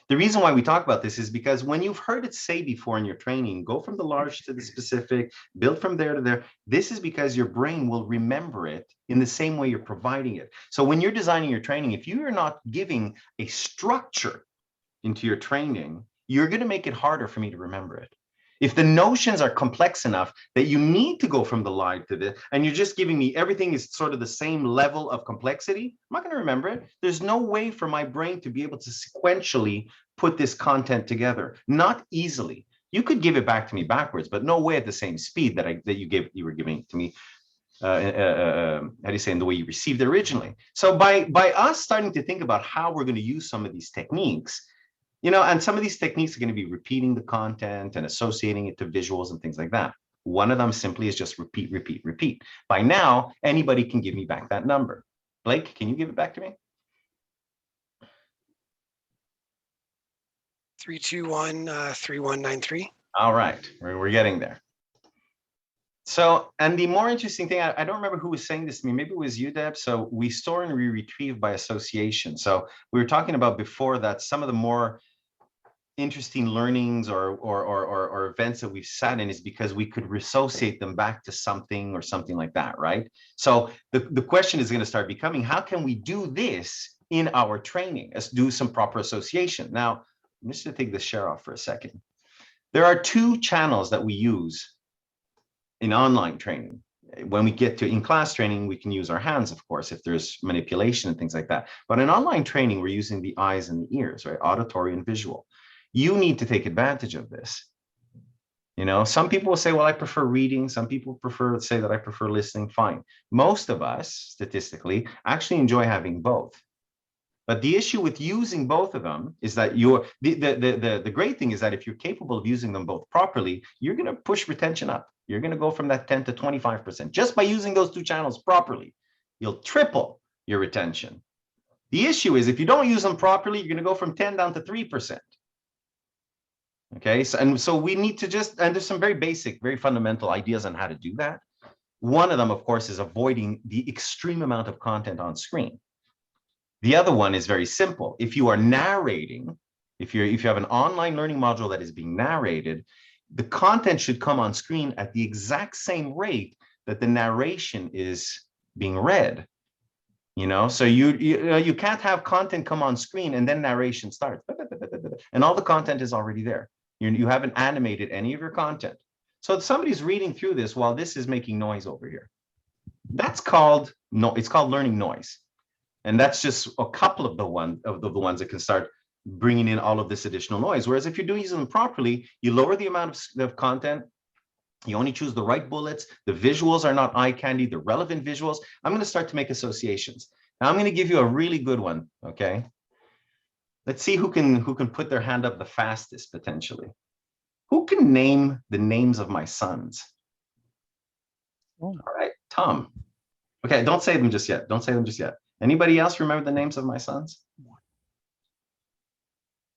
The reason why we talk about this is because when you've heard it say before in your training, go from the large to the specific, build from there to there. This is because your brain will remember it in the same way you're providing it. So when you're designing your training, if you are not giving a structure into your training, you're going to make it harder for me to remember it. If the notions are complex enough that you need to go from the line to the, and you're just giving me everything is sort of the same level of complexity, I'm not going to remember it. There's no way for my brain to be able to sequentially put this content together. Not easily. You could give it back to me backwards, but no way at the same speed that you were giving it to me. How do you say, in the way you received it originally. So by us starting to think about how we're going to use some of these techniques, and some of these techniques are going to be repeating the content and associating it to visuals and things like that. One of them simply is just repeat, repeat, repeat. By now, anybody can give me back that number. Blake, can you give it back to me? 3213193. All right, we're getting there. So, and the more interesting thing, I don't remember who was saying this to me, maybe it was you, Deb. So we store and we retrieve by association. So we were talking about before that some of the more interesting learnings or events that we've sat in is because we could associate them back to something or something like that, right? So the question is going to start becoming, how can we do this in our training? Let's do some proper association. Now, I'm just going to take the share off for a second. There are two channels that we use in online training. When we get to in-class training, we can use our hands, of course, if there's manipulation and things like that. But in online training, we're using the eyes and the ears, right? Auditory and visual. You need to take advantage of this. Some people will say, well, I prefer reading. Some people say that I prefer listening. Fine. Most of us, statistically, actually enjoy having both. But the issue with using both of them is that the great thing is that if you're capable of using them both properly, you're going to push retention up. You're going to go from that 10 to 25% just by using those two channels properly. You'll triple your retention. The issue is if you don't use them properly, you're going to go from 10 down to 3%. Okay, so we need to and there's some very basic, very fundamental ideas on how to do that. One of them, of course, is avoiding the extreme amount of content on screen. The other one is very simple. If you are narrating, if you have an online learning module that is being narrated, the content should come on screen at the exact same rate that the narration is being read. So you can't have content come on screen and then narration starts, and all the content is already there. You haven't animated any of your content. So if somebody's reading through this while this is making noise over here, it's called learning noise. And that's just a couple of the ones that can start bringing in all of this additional noise. Whereas if you're doing them properly, you lower the amount of content. You only choose the right bullets. The visuals are not eye candy. They're relevant visuals. I'm going to start to make associations. Now I'm going to give you a really good one. Okay. Let's see who can put their hand up the fastest potentially. Who can name the names of my sons? All right, Tom. Okay, don't say them just yet. Don't say them just yet. Anybody else remember the names of my sons?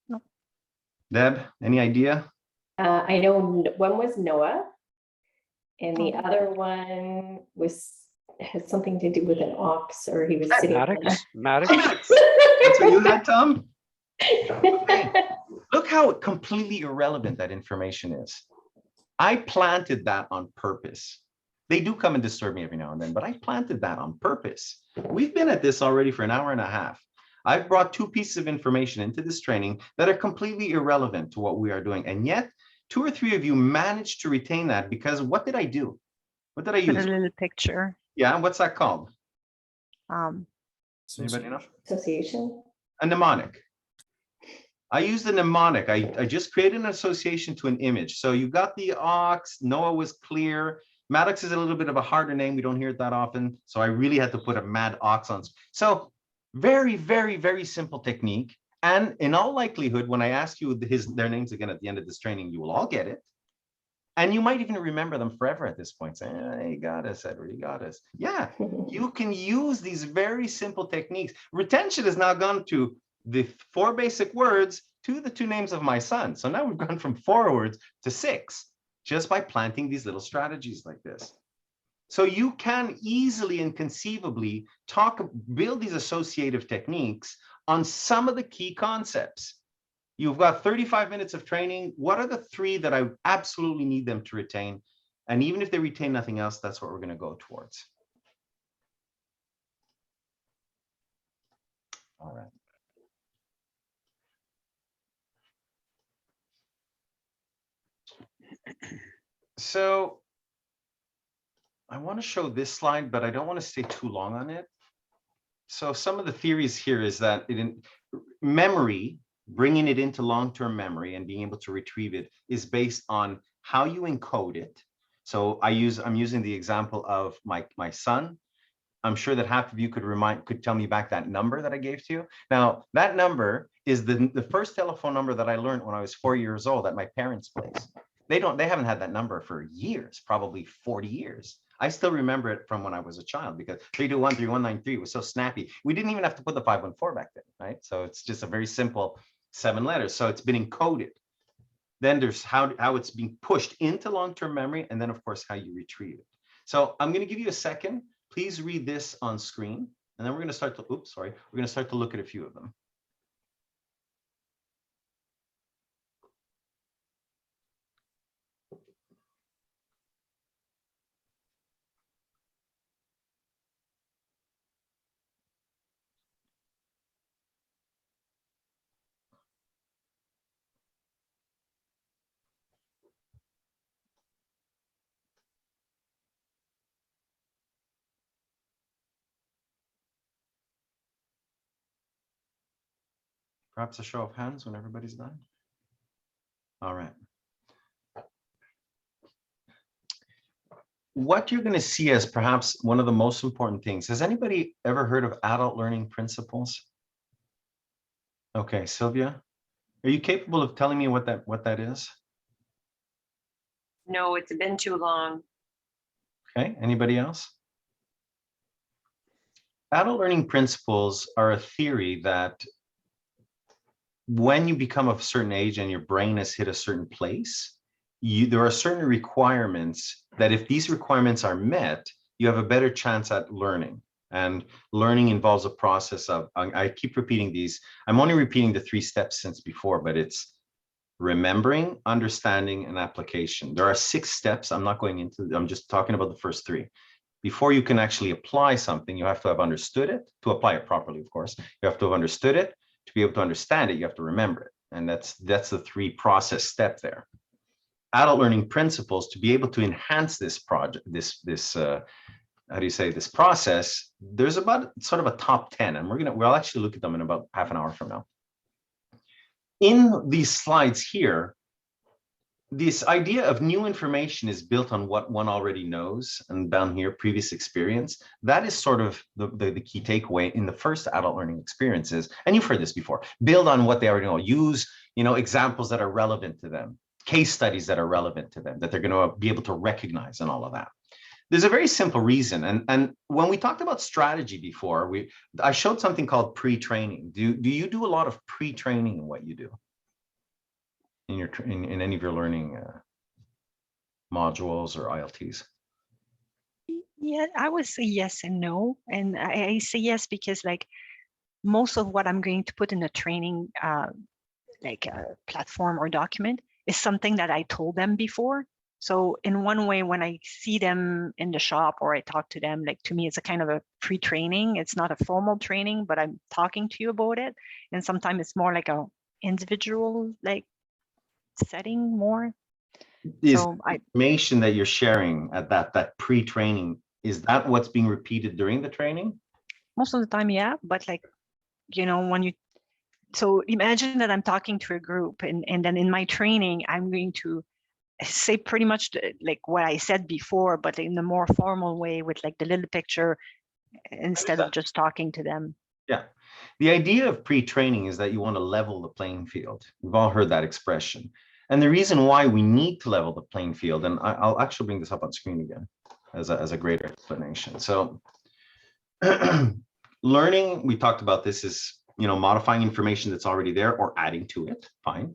No. Deb, any idea? I know one was Noah, and the other one had something to do with an ox, or he was sitting. Maddox. That's what you had, Tom? Look how completely irrelevant that information is. I planted that on purpose. They do come and disturb me every now and then, but I planted that on purpose. We've been at this already for an hour and a half. I've brought two pieces of information into this training that are completely irrelevant to what we are doing. And yet 2 or 3 of you managed to retain that because what did I do? What did I use? Put a little picture. Yeah, what's that called? Anybody know? Association. A mnemonic. I use the mnemonic. I just created an association to an image. So you got the ox, Noah was clear. Maddox is a little bit of a harder name. We don't hear it that often. So I really had to put a mad ox on. So very, very, very simple technique. And in all likelihood, when I ask you their names again at the end of this training, you will all get it. And you might even remember them forever at this point. Say, you got us, Edward, you got us. Yeah, you can use these very simple techniques. Retention has now gone to the 4 basic words to the 2 names of my son. So now we've gone from 4 words to 6 just by planting these little strategies like this. So you can easily and conceivably build these associative techniques on some of the key concepts. You've got 35 minutes of training. What are the 3 that I absolutely need them to retain? And even if they retain nothing else, that's what we're going to go towards. All right. So I want to show this slide, but I don't want to stay too long on it. So some of the theories here is that memory, bringing it into long-term memory and being able to retrieve it, is based on how you encode it. So I'm using the example of my son. I'm sure that half of you could tell me back that number that I gave to you. Now, that number is the first telephone number that I learned when I was 4 years old at my parents' place. They haven't had that number for years, probably 40 years. I still remember it from when I was a child because 3213193 was so snappy. We didn't even have to put the 514 back then, right? So it's just a very simple 7 letters. So it's been encoded. Then there's how it's being pushed into long-term memory, and then of course how you retrieve it. So I'm going to give you a second. Please read this on screen, and then we're going to start to, we're going to start to look at a few of them. Perhaps a show of hands when everybody's done. All right. What you're going to see as perhaps one of the most important things, has anybody ever heard of adult learning principles? Okay, Sylvia, are you capable of telling me what that is? No, it's been too long. Okay, anybody else? Adult learning principles are a theory that when you become of a certain age and your brain has hit a certain place, there are certain requirements that if these requirements are met, you have a better chance at learning. And learning involves a process of, I keep repeating these. I'm only repeating the 3 steps since before, but it's remembering, understanding, and application. There are 6 steps. I'm not going into, I'm just talking about the first 3. Before you can actually apply something, you have to have understood it. To apply it properly, of course, you have to have understood it. To be able to understand it, you have to remember it. And that's the 3 process step there. Adult learning principles, to be able to enhance this project, this process, there's about sort of a top 10, and we'll actually look at them in about half an hour from now. In these slides here, this idea of new information is built on what one already knows, and down here, previous experience. That is sort of the key takeaway in the first adult learning experiences. And you've heard this before. Build on what they already know. Use, examples that are relevant to them, case studies that are relevant to them, that they're going to be able to recognize, and all of that. There's a very simple reason. And when we talked about strategy before, I showed something called pre-training. Do you do a lot of pre-training in what you do? In any of your learning modules or ILTs? Yeah, I would say yes and no. And I say yes because most of what I'm going to put in a training, like a platform or document, is something that I told them before. So in one way, when I see them in the shop or I talk to them, to me, it's a kind of a pre-training. It's not a formal training, but I'm talking to you about it. And sometimes it's more like a individual, setting more. Is information that you're sharing at that pre-training, is that what's being repeated during the training? most of the time, yeah, but like, when you, so imagine that I'm talking to a group, and then in my training, I'm going to say pretty much like what I said before, but in a more formal way with like the little picture instead of just talking to them. Yeah. The idea of pre-training is that you want to level the playing field. We've all heard that expression. And the reason why we need to level the playing field, and I'll actually bring this up on screen again as a greater explanation. So learning, we talked about this, is, modifying information that's already there or adding to it, fine.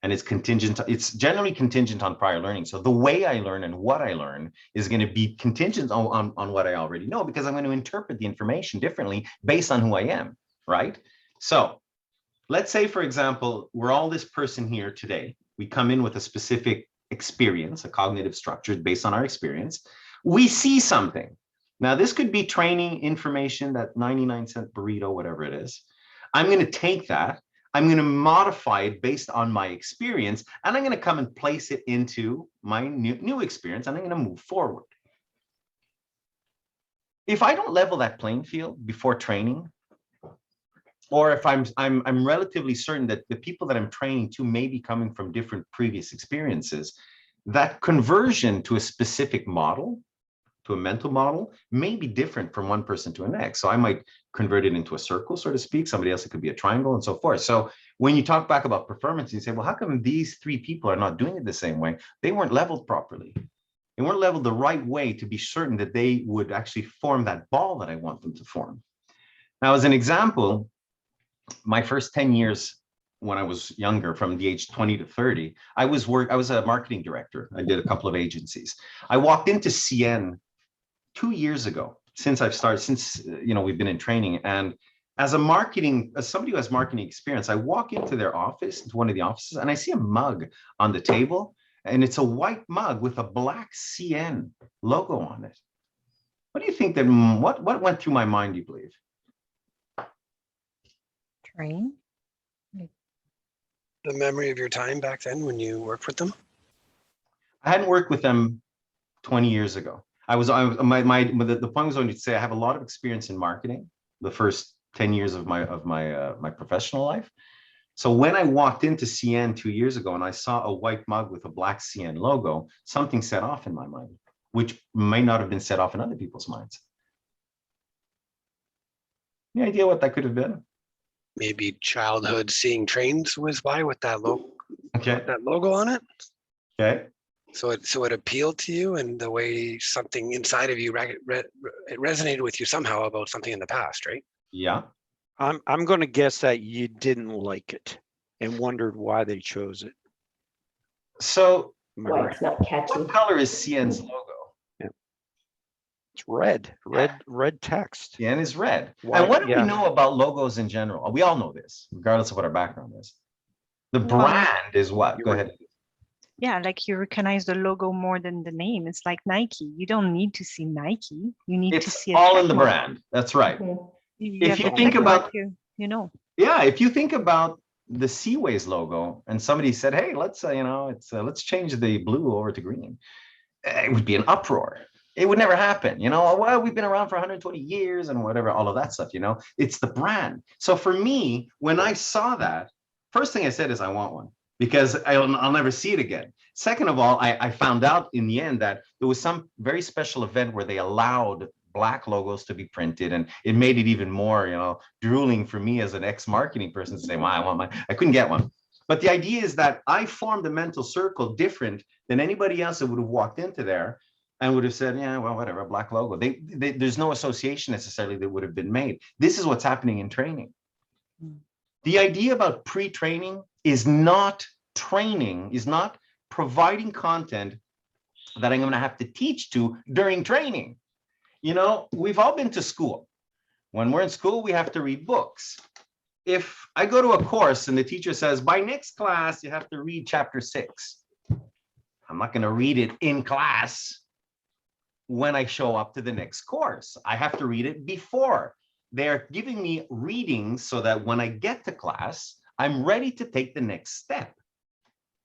And it's generally contingent on prior learning. So the way I learn and what I learn is going to be contingent on what I already know, because I'm going to interpret the information differently based on who I am, right? So let's say, for example, we're all this person here today. We come in with a specific experience, a cognitive structure based on our experience. We see something. Now, this could be training information, that 99-cent burrito, whatever it is. I'm going to take that. I'm going to modify it based on my experience, and I'm going to come and place it into my new experience, and I'm going to move forward. If I don't level that playing field before training, or if I'm relatively certain that the people that I'm training to may be coming from different previous experiences, that conversion to a specific model, to a mental model, may be different from one person to the next. So I might convert it into a circle, so to speak. Somebody else, it could be a triangle, and so forth. So when you talk back about performance, you say, well, how come these three people are not doing it the same way? They weren't leveled properly. They weren't leveled the right way to be certain that they would actually form that ball that I want them to form. Now, as an example, my first 10 years when I was younger, from the age 20 to 30, I was a marketing director. I did a couple of agencies. I walked into CN 2 years ago, since we've been in training. And as somebody who has marketing experience, I walk into their office, into one of the offices, and I see a mug on the table, and it's a white mug with a black CN logo on it. What do you think what went through my mind, do you believe? Train. The memory of your time back then when you worked with them? I hadn't worked with them 20 years ago. The point was only to say I have a lot of experience in marketing, the first 10 years of my professional life. So when I walked into CN 2 years ago and I saw a white mug with a black CN logo, something set off in my mind, which may not have been set off in other people's minds. Any idea what that could have been? Maybe childhood seeing trains whiz by with that logo, Okay. that logo on it. Okay. So it appealed to you, and the way something inside of you it resonated with you somehow about something in the past, right? Yeah. I'm going to guess that you didn't like it and wondered why they chose it. So Why it's not catchy. what color is CN's logo? It's red text. CN is red. Why- And what do yeah. we know about logos in general? We all know this, regardless of what our background is. The Well, brand is what? Go ahead. Yeah, like you recognize the logo more than the name. It's like Nike. You don't need to see Nike. You need to It's see a all in the check mark. brand. That's right. Mhm. You If have you the think check mark, about- you Yeah, if you think about the Seaway's logo, and somebody said, "Hey, let's let's change the blue over to green," it would be an uproar. It would never happen. Well, we've been around for 120 years and whatever, all of that stuff. It's the brand. So for me, when I saw that, first thing I said is, I want one, because I'll never see it again. Second of all, I found out in the end that there was some very special event where they allowed black logos to be printed, and it made it even more, drooling for me as an ex-marketing person to say, well, I couldn't get one. But the idea is that I formed a mental circle different than anybody else that would have walked into there and would have said, yeah, well, whatever, a black logo. There's no association necessarily that would have been made. This is what's happening in training. The idea about pre-training is not training, is not providing content that I'm going to have to teach to during training. We've all been to school. When we're in school, we have to read books. If I go to a course and the teacher says, by next class, you have to read chapter 6, I'm not going to read it in class when I show up to the next course. I have to read it before. They're giving me readings so that when I get to class, I'm ready to take the next step.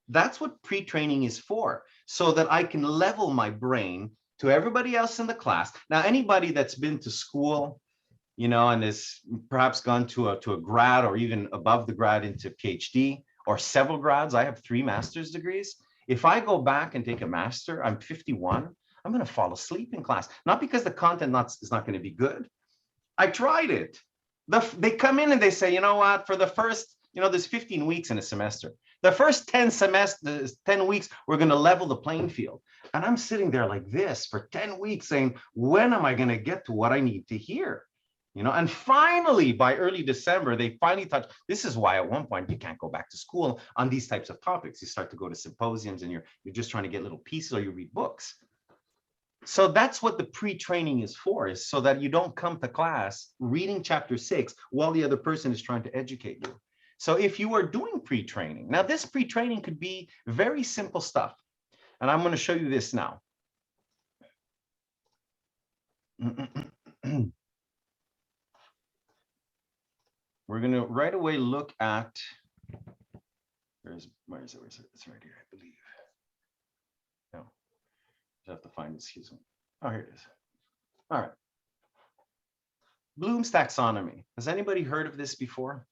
That's what pre-training is for, so that I can level my brain to everybody else in the class. Now, anybody that's been to school and has perhaps gone to a grad or even above the grad into PhD or several grads. I have 3 master's degrees. If I go back and take a master, I'm 51, I'm going to fall asleep in class, not because the content is not going to be good. I tried it. They come in and they say, you know what, for the first, there's 15 weeks in a semester. The first 10 weeks, we're going to level the playing field. And I'm sitting there like this for 10 weeks saying, when am I going to get to what I need to hear? And finally, by early December, they finally touch. This is why at one point you can't go back to school on these types of topics. You start to go to symposiums and you're just trying to get little pieces, or you read books. So that's what the pre-training is for, is so that you don't come to class reading chapter 6 while the other person is trying to educate you. So if you are doing pre-training, now this pre-training could be very simple stuff. And I'm going to show you this now. We're going to right away look at, where is it? It's right here, I believe. No, I have to find it, excuse me. Oh, here it is. All right. Bloom's taxonomy. Has anybody heard of this before?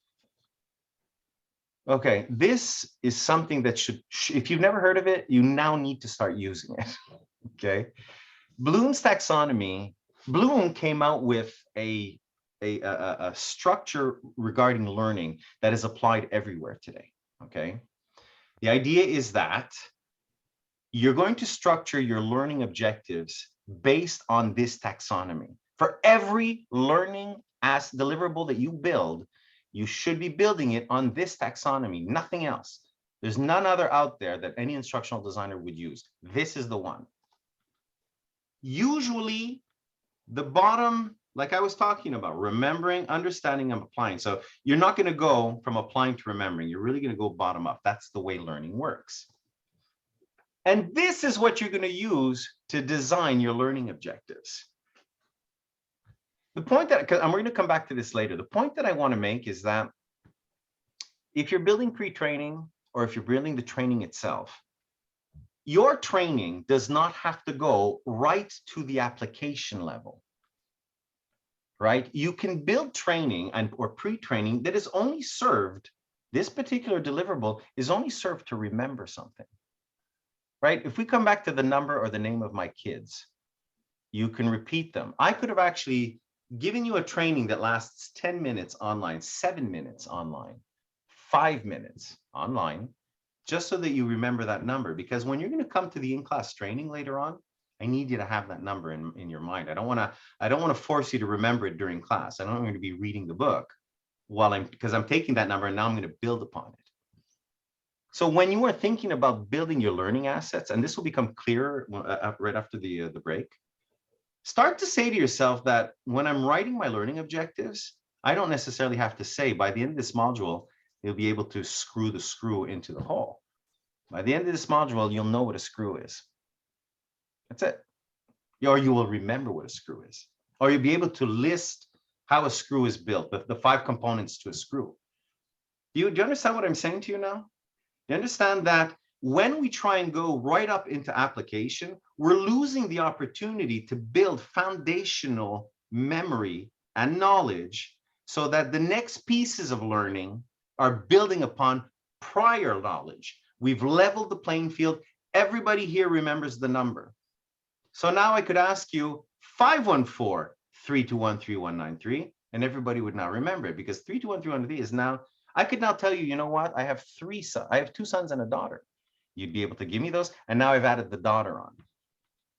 Okay, this is something that if you've never heard of it, you now need to start using it. Okay. Bloom's taxonomy, Bloom came out with a structure regarding learning that is applied everywhere today. Okay. The idea is that you're going to structure your learning objectives based on this taxonomy. For every learning as deliverable that you build, you should be building it on this taxonomy, nothing else. There's none other out there that any instructional designer would use. This is the one. Usually the bottom, like I was talking about, remembering, understanding, and applying. So you're not going to go from applying to remembering. You're really going to go bottom up. That's the way learning works. And this is what you're going to use to design your learning objectives. The point that, and we're going to come back to this later, the point that I want to make is that if you're building pre-training, or if you're building the training itself, your training does not have to go right to the application level, right? You can build training or pre-training that is only served, this particular deliverable is only served to remember something, right? If we come back to the number or the name of my kids, you can repeat them. I could have actually given you a training that lasts 10 minutes online, 7 minutes online, 5 minutes online, just so that you remember that number. Because when you're going to come to the in-class training later on, I need you to have that number in your mind. I don't want to force you to remember it during class. I don't want you to be reading the book because I'm taking that number and now I'm going to build upon it. So when you are thinking about building your learning assets, and this will become clearer right after the break, start to say to yourself that when I'm writing my learning objectives, I don't necessarily have to say by the end of this module, you'll be able to screw the screw into the hole. By the end of this module, you'll know what a screw is. That's it. Or you will remember what a screw is. Or you'll be able to list how a screw is built, the 5 components to a screw. Do you understand what I'm saying to you now? You understand that when we try and go right up into application, we're losing the opportunity to build foundational memory and knowledge so that the next pieces of learning are building upon prior knowledge. We've leveled the playing field. Everybody here remembers the number. So now I could ask you 514-321-3193, and everybody would now remember it, because 321-3193 is now, I could now tell you, you know what? I have 2 sons and a daughter. You'd be able to give me those. And now I've added the daughter on.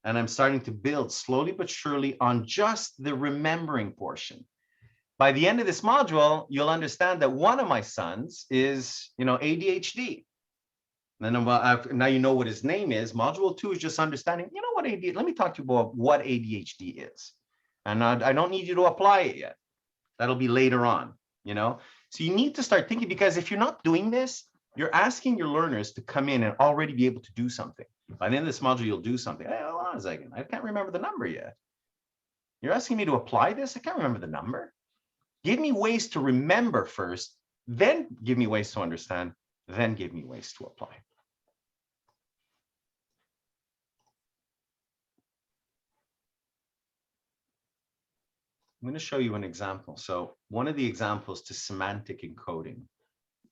And I'm starting to build slowly but surely on just the remembering portion. By the end of this module, you'll understand that one of my sons is, ADHD. And then now you know what his name is. Module 2 is just understanding, what ADHD, let me talk to you about what ADHD is. And I don't need you to apply it yet. That'll be later on, So you need to start thinking, because if you're not doing this, you're asking your learners to come in and already be able to do something. By the end of this module, you'll do something. Hey, hold on a second. I can't remember the number yet. You're asking me to apply this? I can't remember the number. Give me ways to remember first, then give me ways to understand, then give me ways to apply. I'm going to show you an example. So one of the examples to semantic encoding.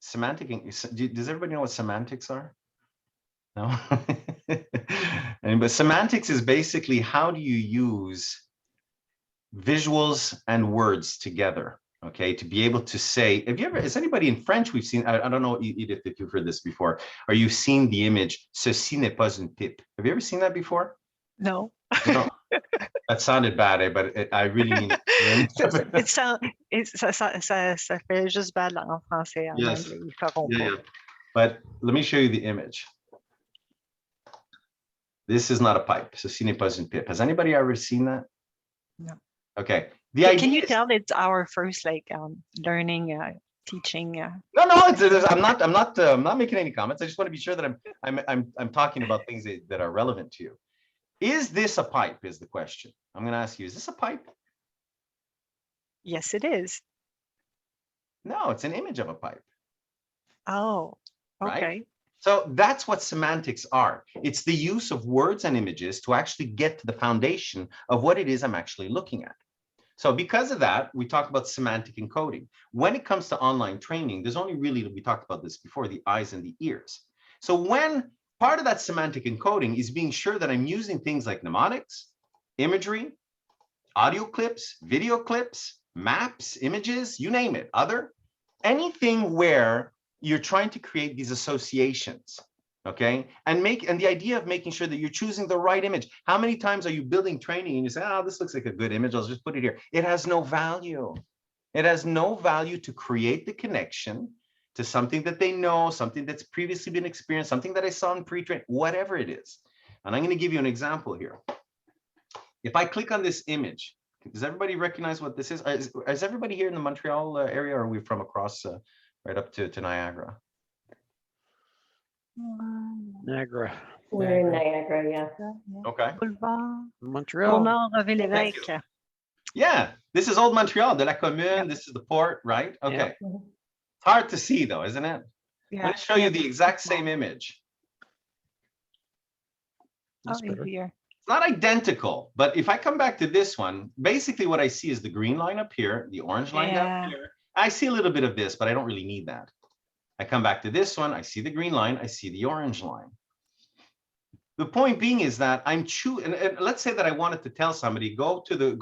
Does everybody know what semantics are? No? But semantics is basically how do you use visuals and words together, okay, to be able to say, is anybody in French we've seen, I don't know, Edith, if you've heard this before, or you've seen the image, ceci n'est pas une pipe. Have you ever seen that before? No. No. That sounded bad, but I really mean it. Ça fait juste bad en français, en Yes. anglais. Ils feront Yeah, pas. yeah. But let me show you the image. This is not a pipe. Ceci n'est pas une pipe. Has anybody ever seen that? No. Okay. The idea Can you is, tell it's our first learning, teaching? no, I'm not making any comments. I just want to be sure that I'm talking about things that are relevant to you. Is this a pipe? Is the question. I'm going to ask you, is this a pipe? Yes, it is. No, it's an image of a pipe. Oh, Right? okay. So that's what semantics are. It's the use of words and images to actually get to the foundation of what it is I'm actually looking at. So because of that, we talk about semantic encoding. When it comes to online training, there's only really, we talked about this before, the eyes and the ears. So when part of that semantic encoding is being sure that I'm using things like mnemonics, imagery, audio clips, video clips, maps, images, you name it, anything where you're trying to create these associations, okay? And the idea of making sure that you're choosing the right image. How many times are you building training and you say, oh, this looks like a good image, I'll just put it here. It has no value. It has no value to create the connection to something that they know, something that's previously been experienced, something that I saw in pre-train, whatever it is. And I'm going to give you an example here. If I click on this image, does everybody recognize what this is? Is everybody here in the Montreal area, or are we from across right up to Niagara? Niagara, We're in Niagara, yeah. Okay. Boulevard. Montreal. Nord, Thank Ville-Évêque. Yeah, this is Old Montreal, de la Commune. Yep. This is the port, right? Okay. Mhm. It's hard to see though, isn't it? Yeah. Let me show you the exact same image. Oh, That's better. here. It's not identical, but if I come back to this one, basically what I see is the green line up here, the orange line Yeah. down here. I see a little bit of this, but I don't really need that. I come back to this one, I see the green line, I see the orange line. The point being is that I'm choosing, and let's say that I wanted to tell somebody, go get the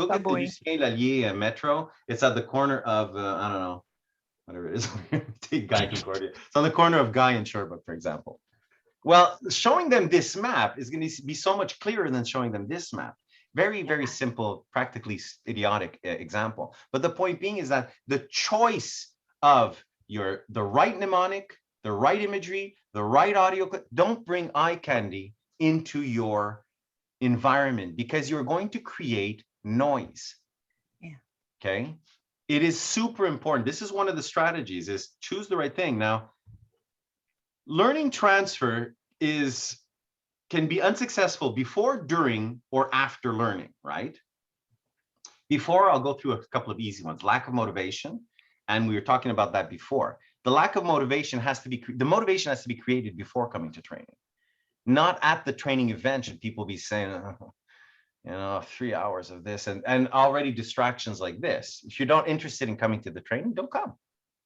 Subway. Lucien Lallier metro. It's at the corner of, I don't know, whatever it is. Take Guy Concordia. It's on the corner of Guy and Sherbrooke, for example. Well, showing them this map is going to be so much clearer than showing them this map. Very, very simple, practically idiotic example. But the point being is that the choice of the right mnemonic, the right imagery, the right audio clip, don't bring eye candy into your environment because you're going to create noise. Yeah. Okay. It is super important. This is one of the strategies, is choose the right thing. Now, learning transfer can be unsuccessful before, during, or after learning, right? Before, I'll go through a couple of easy ones. Lack of motivation. And we were talking about that before. The lack of motivation the motivation has to be created before coming to training. Not at the training event should people be saying, oh, 3 hours of this and already distractions like this. If you're not interested in coming to the training, don't come.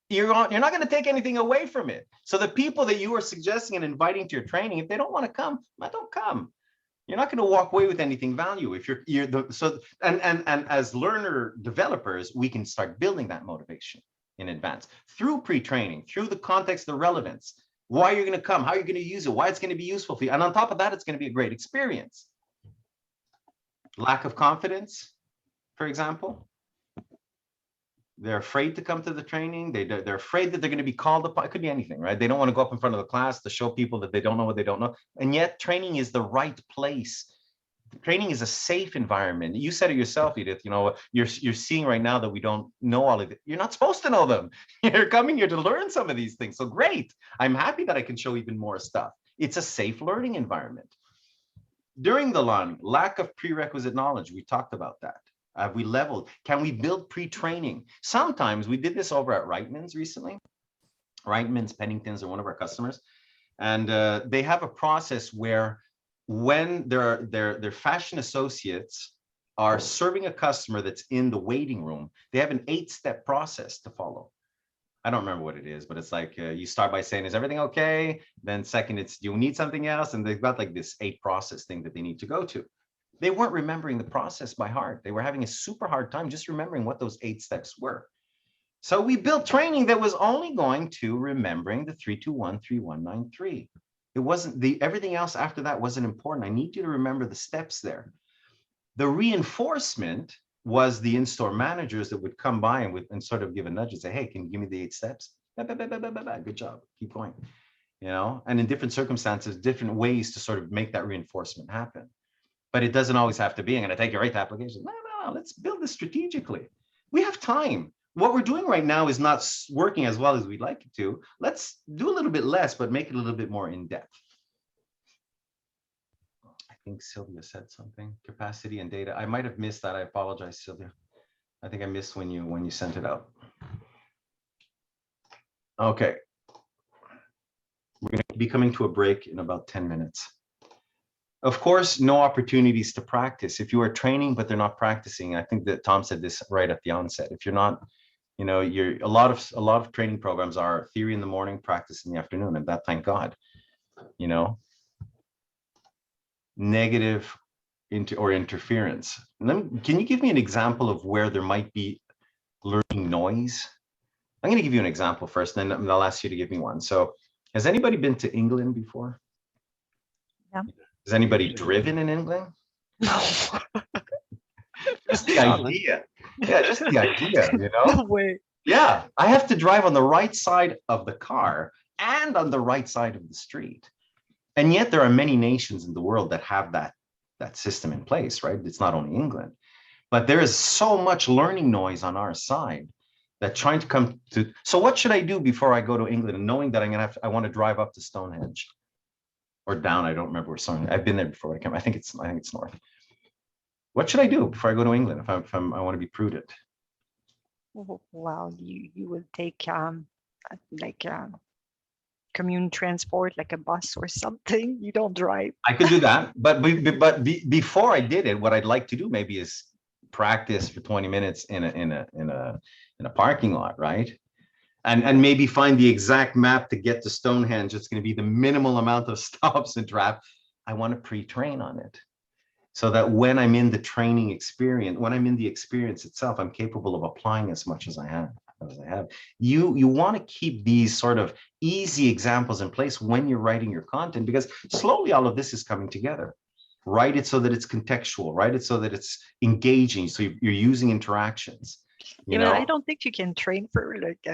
You're not going to take anything away from it. So the people that you are suggesting and inviting to your training, if they don't want to come, don't come. You're not going to walk away with anything value. If and as learner developers, we can start building that motivation in advance through pre-training, through the context, the relevance, why you're going to come, how you're going to use it, why it's going to be useful for you. And on top of that, it's going to be a great experience. Lack of confidence, for example. They're afraid to come to the training. They're afraid that they're going to be called upon. It could be anything, right? They don't want to go up in front of the class to show people that they don't know what they don't know. And yet training is the right place. Training is a safe environment. You said it yourself, Edith. You're seeing right now that we don't know all of it. You're not supposed to know them. You're coming here to learn some of these things. So great. I'm happy that I can show even more stuff. It's a safe learning environment. During the learning, lack of prerequisite knowledge. We talked about that. Have we leveled? Can we build pre-training? Sometimes we did this over at Reitman's recently. Reitman's, Pennington's are one of our customers. And they have a process where when their fashion associates are serving a customer that's in the waiting room, they have an 8-step process to follow. I don't remember what it is, but it's like you start by saying, is everything okay? Then second, it's, do you need something else? And they've got like this 8 process thing that they need to go to. They weren't remembering the process by heart. They were having a super hard time just remembering what those 8 steps were. So we built training that was only going to remembering the 3-2-1, 3-1, 9-3. It wasn't everything else after that wasn't important. I need you to remember the steps there. The reinforcement was the in-store managers that would come by and sort of give a nudge and say, hey, can you give me the 8 steps? Good job, keep going. You know, and in different circumstances, different ways to sort of make that reinforcement happen. But it doesn't always have to be, I'm going to take you right to application. No, let's build this strategically. We have time. What we're doing right now is not working as well as we'd like it to. Let's do a little bit less, but make it a little bit more in depth. I think Sylvia said something, capacity and data. I might have missed that. I apologize, Sylvia. I think I missed when you sent it out. Okay. We're going to be coming to a break in about 10 minutes. Of course, no opportunities to practice. If you are training, but they're not practicing, I think that Tom said this right at the onset. If you're not, you know, a lot of training programs are theory in the morning, practice in the afternoon, and that, thank God, you know, negative interference. Can you give me an example of where there might be learning noise? I'm going to give you an example first, then I'll ask you to give me one. So, has anybody been to England before? Yeah. Has anybody driven in England? No. Just the idea. Yeah, just the idea, you know? No way. Yeah, I have to drive on the right side of the car and on the right side of the street. And yet there are many nations in the world that have that system in place, right? It's not only England. But there is so much learning noise on our side that trying to come to, so what should I do before I go to England and knowing that I want to drive up to Stonehenge or down, I don't remember where Stonehenge, I've been there before I came, I think it's north. What should I do before I go to England if I want to be prudent? Well, you would take commune transport, like a bus or something. You don't drive. I could do that, but before I did it, what I'd like to do maybe is practice for 20 minutes in a parking lot, right? And maybe find the exact map to get to Stonehenge. It's going to be the minimal amount of stops and traffic. I want to pre-train on it, so that when I'm in the training experience, when I'm in the experience itself, I'm capable of applying as much as I have. You want to keep these sort of easy examples in place when you're writing your content, because slowly all of this is coming together. Write it so that it's contextual, write it so that it's engaging, so you're using interactions. You know? I don't think you can train for like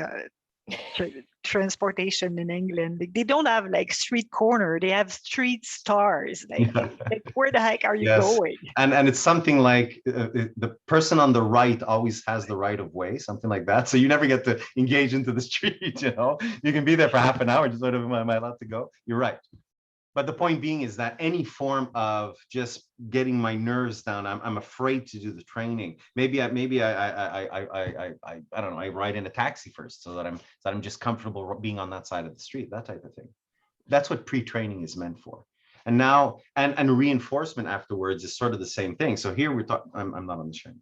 transportation in England. Like, they don't have like street corner, they have street stars. Like, like where the heck are you going? And it's something like the person on the right always has the right of way, something like that. So you never get to engage into the street, you know. You can be there for half an hour, just sort of, am I allowed to go? You're right. But the point being is that any form of just getting my nerves down, I'm afraid to do the training. Maybe I don't know, I ride in a taxi first so that I'm just comfortable being on that side of the street, that type of thing. That's what pre-training is meant for. And now, and reinforcement afterwards is sort of the same thing. So here we're talking, I'm not on the screen.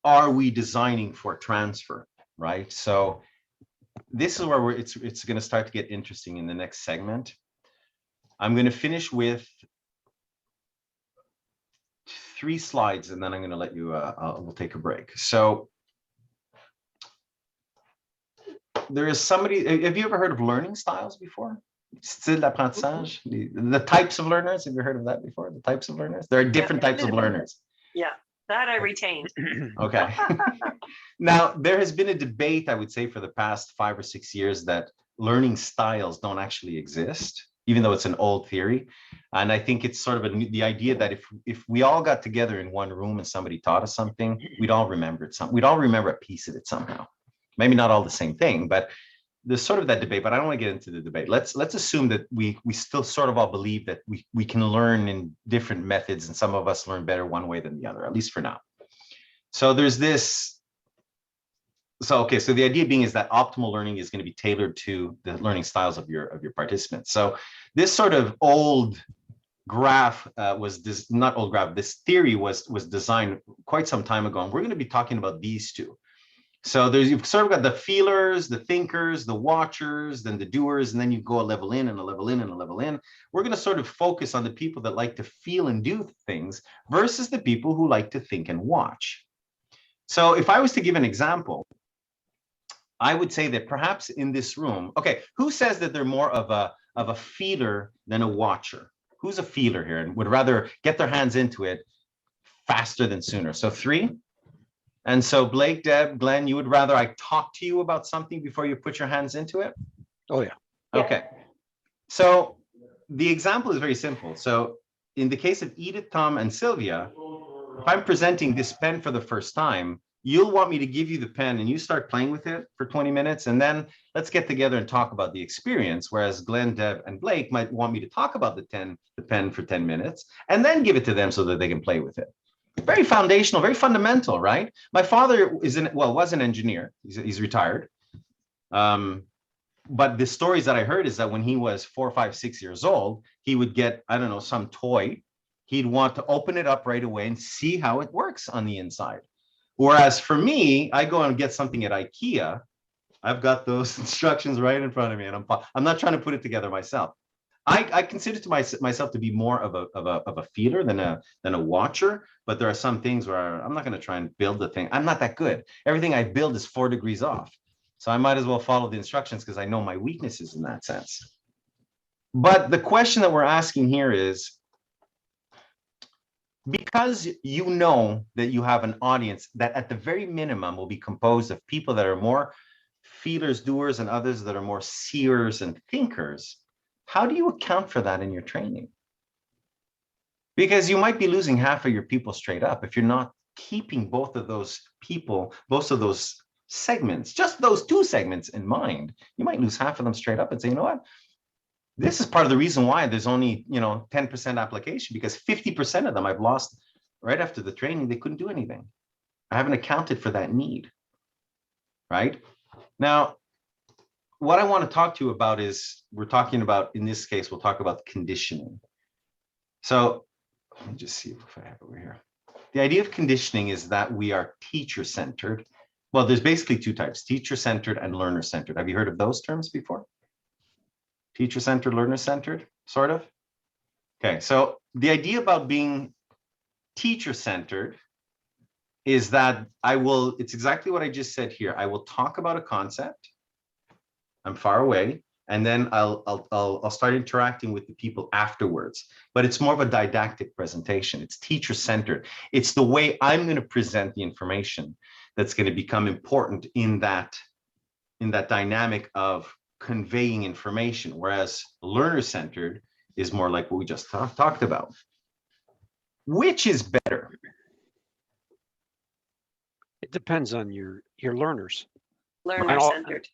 Are we designing for transfer, right? So this is where it's going to start to get interesting in the next segment. I'm going to finish with 3 slides, and then I'm going to let you, we'll take a break. So there is somebody, have you ever heard of learning styles before? Style d'apprentissage, the types of learners. Have you heard of that before? The types of learners? There are different types of learners. Yeah, that I retained. Okay. Now, there has been a debate, I would say, for the past 5 or 6 years that learning styles don't actually exist, even though it's an old theory. And I think it's sort of the idea that if we all got together in one room and somebody taught us something, we'd all remember it. We'd all remember a piece of it somehow. Maybe not all the same thing, but there's sort of that debate. But I don't want to get into the debate. Let's assume that we still sort of all believe that we can learn in different methods, and some of us learn better one way than the other, at least for now. So there's this. So, okay, so the idea being is that optimal learning is going to be tailored to the learning styles of your participants. So this sort of old graph was this, not old graph, this theory was designed quite some time ago. And we're going to be talking about these two. So you've sort of got the feelers, the thinkers, the watchers, then the doers, and then you go a level in and a level in and a level in. We're going to sort of focus on the people that like to feel and do things versus the people who like to think and watch. So if I was to give an example, I would say that perhaps in this room, okay, who says that they're more of a feeler than a watcher? Who's a feeler here and would rather get their hands into it faster than sooner? So 3. And so Blake, Deb, Glenn, you would rather I talk to you about something before you put your hands into it? Oh, yeah. Okay. So the example is very simple. So in the case of Edith, Tom, and Sylvia, if I'm presenting this pen for the first time, you'll want me to give you the pen and you start playing with it for 20 minutes. And then let's get together and talk about the experience. Whereas Glenn, Deb, and Blake might want me to talk about the pen for 10 minutes and then give it to them so that they can play with it. Very foundational, very fundamental, right? My father was an engineer. He's retired. But the stories that I heard is that when he was 4, 5, 6 years old, he would get, I don't know, some toy. He'd want to open it up right away and see how it works on the inside. Whereas for me, I go and get something at IKEA. I've got those instructions right in front of me, and I'm not trying to put it together myself. I consider to myself to be more of a feeler than a watcher, but there are some things where I'm not going to try and build the thing. I'm not that good. Everything I build is 4 degrees off, so I might as well follow the instructions because I know my weaknesses in that sense. But the question that we're asking here is, because you know that you have an audience that at the very minimum will be composed of people that are more feelers, doers, and others that are more seers and thinkers, how do you account for that in your training? Because you might be losing half of your people straight up if you're not keeping both of those people, both of those segments, just those 2 segments in mind. You might lose half of them straight up and say, you know what? This is part of the reason why there's only, 10% application, because 50% of them I've lost right after the training. They couldn't do anything. I haven't accounted for that need, right? Now, what I want to talk to you about is, we're talking about, in this case, we'll talk about conditioning. So let me just see if I have it over here. The idea of conditioning is that we are teacher-centered. Well, there's basically 2 types, teacher-centered and learner-centered. Have you heard of those terms before? Teacher-centered, learner-centered, sort of? Okay, so the idea about being teacher-centered is that it's exactly what I just said here. I will talk about a concept. I'm far away, and then I'll start interacting with the people afterwards. But it's more of a didactic presentation. It's teacher-centered. It's the way I'm going to present the information that's going to become important in that dynamic of conveying information, whereas learner-centered is more like what we just talked about. Which is better? It depends on your learners. Learner-centered.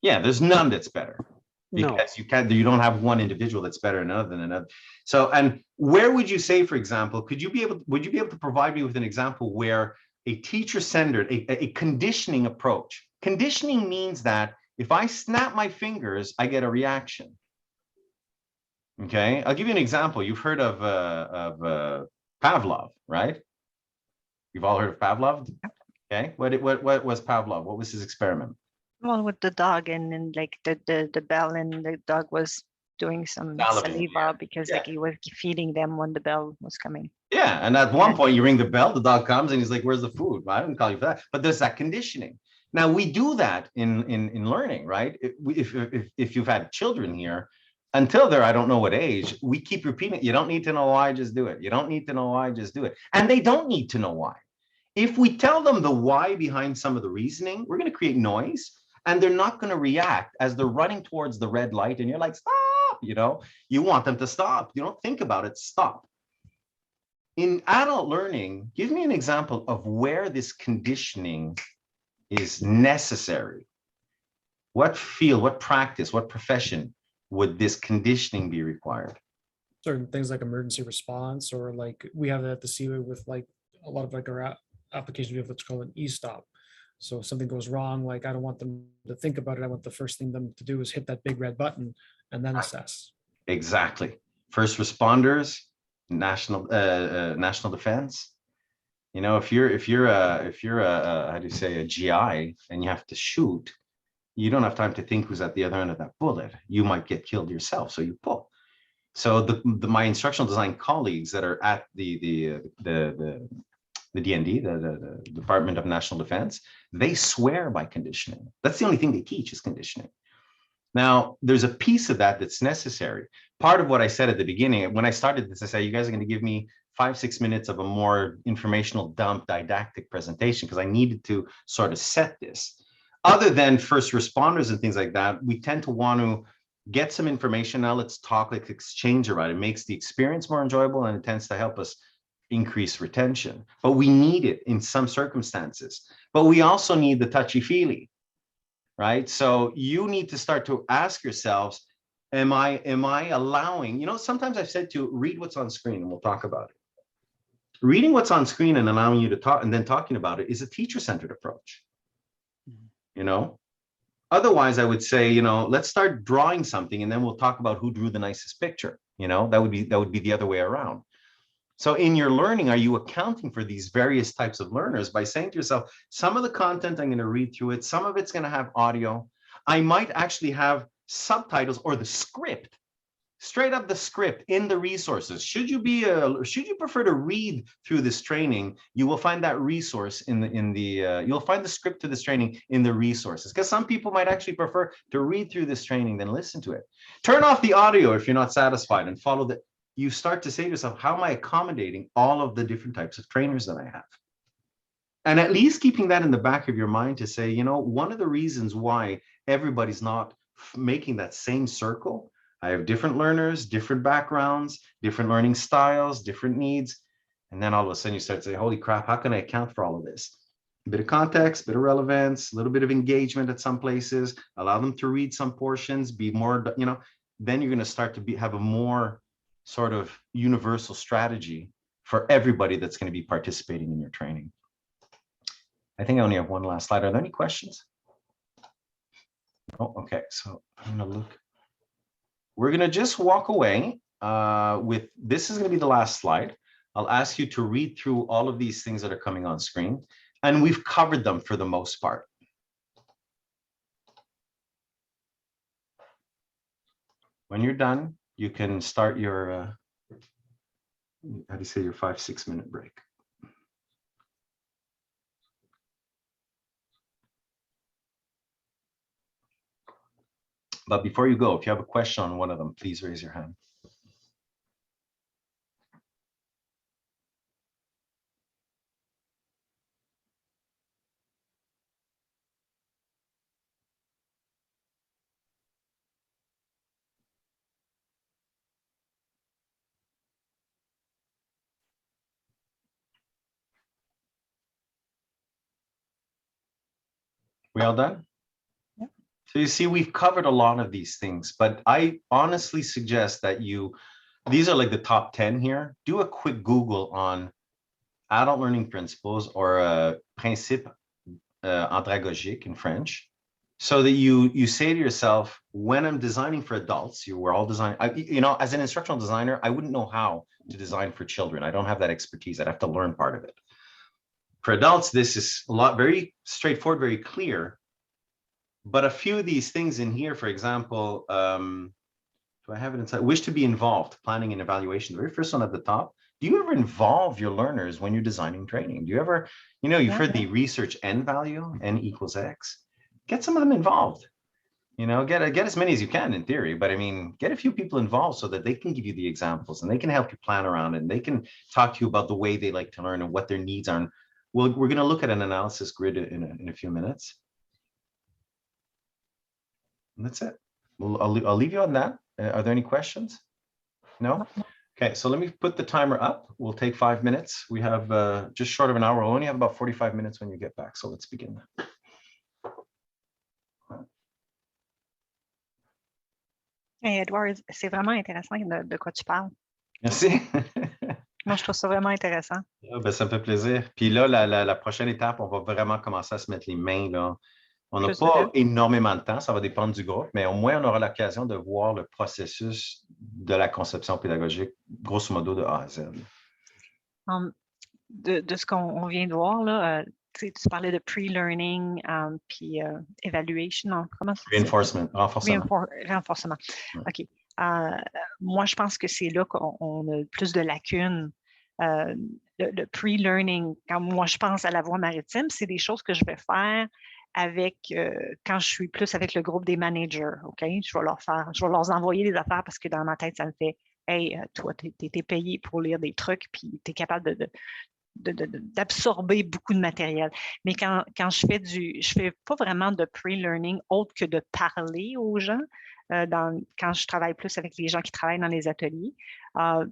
Yeah, there's none that's better, No, because you don't have one individual that's better than another. So, and where would you say, for example, would you be able to provide me with an example where a teacher-centered, a conditioning approach? Conditioning means that if I snap my fingers, I get a reaction. Okay, I'll give you an example. You've heard of Pavlov, right? You've all heard of Pavlov. Okay, what was Pavlov? What was his experiment? Well, with the dog and like the bell, and the dog was doing some Salivating, saliva because yeah. like he was feeding them when the bell was coming. Yeah, and at one point you ring the bell, the dog comes and he's like, "Where's the food?" Well, I didn't call you for that, but there's that conditioning. Now we do that in learning, right? If you've had children here, until they're I don't know what age, we keep repeating, you don't need to know why, just do it. You don't need to know why, just do it. And they don't need to know why. If we tell them the why behind some of the reasoning, we're going to create noise, and they're not going to react as they're running towards the red light and you're like, stop, you want them to stop. You don't think about it, stop. In adult learning, give me an example of where this conditioning is necessary. What field, what practice, what profession would this conditioning be required? Certain things like emergency response, or like we have it at the Seaway with like a lot of like our applications, we have what's called an e-stop. So if something goes wrong, like I don't want them to think about it. I want the first thing them to do is hit that big red button and then assess. Exactly. First responders, national defense. You know, if you're a how do you say, a GI and you have to shoot, you don't have time to think who's at the other end of that bullet. You might get killed yourself, so you pull. So my instructional design colleagues that are at the DND, the Department of National Defense, they swear by conditioning. That's the only thing they teach is conditioning. Now, there's a piece of that that's necessary. Part of what I said at the beginning, when I started this, I said, you guys are going to give me 5-6 minutes of a more informational dump didactic presentation because I needed to sort of set this. Other than first responders and things like that, we tend to want to get some information. Now let's talk, let's exchange about it. It makes the experience more enjoyable and it tends to help us increase retention. But we need it in some circumstances. But we also need the touchy-feely, right? So you need to start to ask yourselves, am I allowing, you know, sometimes I've said to read what's on screen and we'll talk about it. Reading what's on screen and allowing you to talk and then talking about it is a teacher-centered approach, you know? Otherwise, I would say, you know, let's start drawing something and then we'll talk about who drew the nicest picture. You know, that would be the other way around. So in your learning, are you accounting for these various types of learners by saying to yourself, some of the content, I'm going to read through it. Some of it's going to have audio. I might actually have subtitles or the script, straight up the script in the resources. Should you prefer to read through this training, you will find that resource you'll find the script to this training in the resources, because some people might actually prefer to read through this training than listen to it. Turn off the audio if you're not satisfied and follow the, you start to say to yourself, how am I accommodating all of the different types of trainers that I have? And at least keeping that in the back of your mind to say, you know, one of the reasons why everybody's not making that same circle, I have different learners, different backgrounds, different learning styles, different needs. And then all of a sudden you start to say, holy crap, how can I account for all of this? A bit of context, a bit of relevance, a little bit of engagement at some places, allow them to read some portions, be more, you know, then you're going to start to have a more sort of universal strategy for everybody that's going to be participating in your training. I think I only have one last slide. Are there any questions? Oh, okay. So I'm going to look. We're going to just walk away with, this is going to be the last slide. I'll ask you to read through all of these things that are coming on screen, and we've covered them for the most part. When you're done, you can start your, how do you say, your 5-6 minute break. But before you go, if you have a question on one of them, please raise your hand. We all done? Yep. So you see, we've covered a lot of these things, but I honestly suggest that these are like the top 10 here. Do a quick Google on adult learning principles or principe andragogique in French, so that you say to yourself, when I'm designing for adults, we're all designing, you know, as an instructional designer, I wouldn't know how to design for children. I don't have that expertise. I'd have to learn part of it. For adults, this is very straightforward, very clear. But a few of these things in here, for example, do I have it inside? Wish to be involved, planning and evaluation. The very first one at the top. Do you ever involve your learners when you're designing training? Do you ever, you know, you've heard the research N value, N equals X. Get some of them involved. You know, get as many as you can in theory, but I mean, get a few people involved so that they can give you the examples and they can help you plan around it, and they can talk to you about the way they like to learn and what their needs are. We're going to look at an analysis grid in a few minutes. And that's it. I'll leave you on that. Are there any questions? No? Okay, so let me put the timer up. We'll take 5 minutes. We have just short of an hour. We'll only have about 45 minutes when you get back. So let's begin. Hey Edouard, c'est vraiment intéressant de quoi tu parles. Merci. Moi, je trouve ça vraiment intéressant. Ah, ben, ça me fait plaisir. Puis là, la prochaine étape, on va vraiment commencer à se mettre les mains, là. On n'a pas énormément de temps, ça va dépendre du groupe, mais au moins, on aura l'occasion de voir le processus de la conception pédagogique, grosso modo de A à Z. De ce qu'on vient de voir, là, tu parlais de pre-learning, puis evaluation, non? Comment ça se dit? Reinforcement, renforcement. Renforcement. Ouais. OK. Moi, je pense que c'est là qu'on a plus de lacunes. Le pre-learning, quand moi, je pense à la voie maritime, c'est des choses que je vais faire avec, quand je suis plus avec le groupe des managers, OK? Je vais leur envoyer des affaires parce que dans ma tête, ça me fait, hey, toi, tu es payé pour lire des trucs, puis tu es capable d'absorber beaucoup de matériel. Mais quand je fais pas vraiment de pre-learning autre que de parler aux gens. Quand je travaille plus avec les gens qui travaillent dans les ateliers,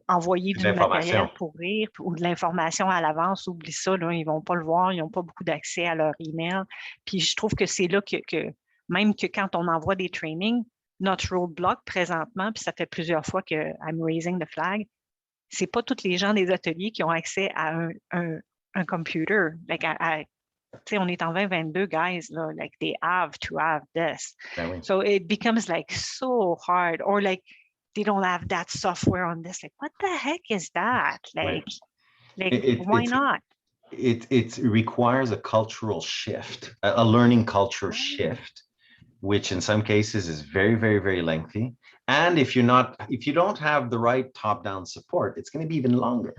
envoyer du matériel pour rire ou de l'information à l'avance, oublie ça, là, ils ne vont pas le voir, ils n'ont pas beaucoup d'accès à leur email. Puis je trouve que c'est là que même que quand on envoie des trainings, notre roadblock présentement, puis ça fait plusieurs fois que I'm raising the flag, c'est pas tous les gens des ateliers qui ont accès à un computer. Like on est en 2022, guys, là, like they have to have this. Ben oui. So it becomes like so hard, or like they don't have that software on this. Like, what the heck is that? Like, why not? It requires a cultural shift, a learning culture shift, which in some cases is very, very, very lengthy. And if you don't have the right top-down support, it's going to be even longer.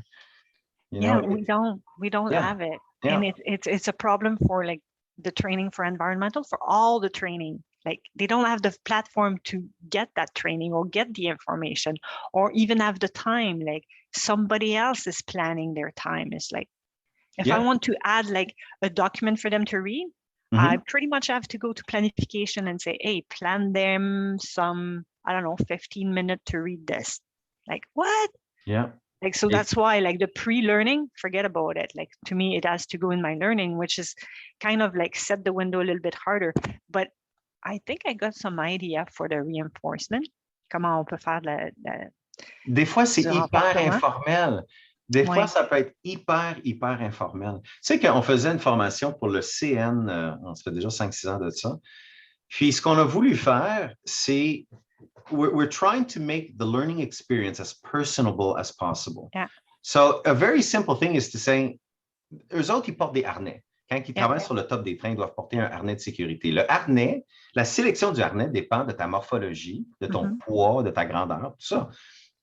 We don't have it. Yeah. And it's a problem for like the training for environmental, for all the training. Like they don't have the platform to get that training or get the information or even have the time. Like somebody else is planning their time. It's like, if I want to add like a document for them to read, I pretty much have to go to planification and say, hey, plan them some, I don't know, 15 minutes to read this. Like what? Yeah. Like, so that's why like the pre-learning, forget about it. Like to me, it has to go in my learning, which is kind of like set the window a little bit harder. But I think I got some idea for the reinforcement. Comment on peut faire Des fois, c'est hyper informel. Des fois, ça peut être hyper informel. Tu sais qu'on faisait une formation pour le CN, ça fait déjà 5-6 ans de ça. Puis, ce qu'on a voulu faire, c'est we're trying to make the learning experience as personable as possible. Yeah. So a very simple thing is to say, eux autres, ils portent des harnais. Quand ils travaillent sur le top des trains, ils doivent porter un harnais de sécurité. Le harnais, la sélection du harnais dépend de ta morphologie, de ton poids, de ta grandeur, tout ça.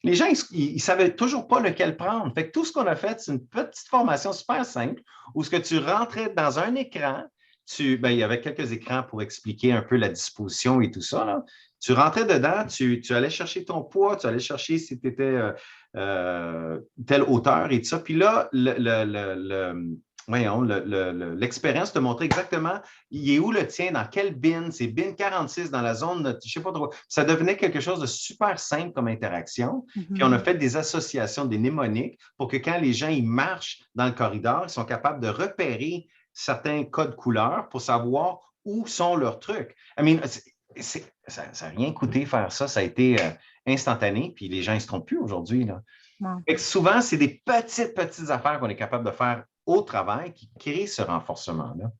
Les gens, ils ne savaient toujours pas lequel prendre. Fait que tout ce qu'on a fait, c'est une petite formation super simple où ce que tu rentrais dans un écran, il y avait quelques écrans pour expliquer un peu la disposition et tout ça, là. Tu rentrais dedans, tu allais chercher ton poids, tu allais chercher si tu étais telle hauteur et tout ça. Puis là, l'expérience te montrait exactement il est où le tien, dans quelle bin, c'est bin 46 dans la zone, je ne sais pas trop. Ça devenait quelque chose de super simple comme interaction. Puis on a fait des associations, des mnémoniques pour que quand les gens ils marchent dans le corridor, ils sont capables de repérer certains codes couleurs pour savoir où sont leurs trucs. I mean, ça n'a rien coûté faire ça. Ça a été instantané, puis les gens ne se trompent plus aujourd'hui. Souvent, c'est des petites affaires qu'on est capable de faire au travail qui créent ce renforcement-là.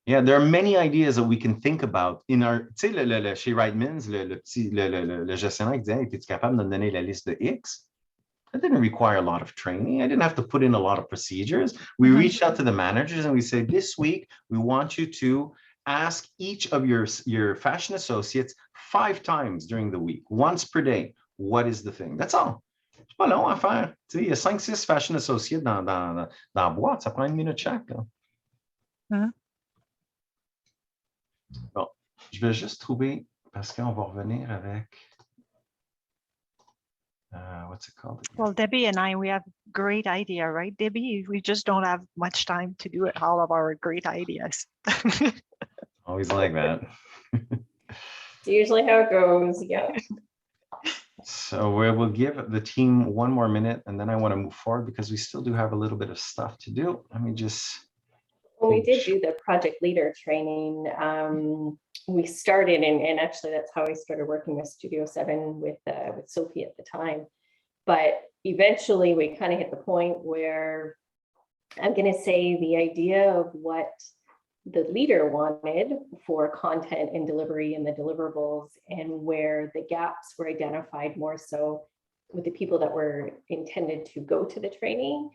Yeah, there are many ideas that we can think about in our. Tu sais, chez Wrightmans, le gestionnaire qui disait, hey, es-tu capable de me donner la liste de X? That didn't require a lot of training. I didn't have to put in a lot of procedures. We reached out to the managers and we said, this week, we want you to ask each of your fashion associates 5 times during the week, once per day. What is the thing? That's all. C'est pas long à faire. Tu sais, il y a 5-6 fashion associates dans la boîte. Ça prend 1 minute chaque. Là. Bon, je vais juste trouver, parce qu'on va revenir avec... what's it called? Well, Debbie and I, we have great idea, right, Debbie? We just don't have much time to do it, all of our great ideas. Always like that. It's usually how it goes, yeah. So we will give the team 1 more minute, and then I want to move forward because we still do have a little bit of stuff to do. Let me just... When we did do the project leader training, we started, and actually that's how I started working with Studio 7 with Sophie at the time. But eventually we kind of hit the point where I'm going to say the idea of what the leader wanted for content and delivery and the deliverables, and where the gaps were identified more so with the people that were intended to go to the training,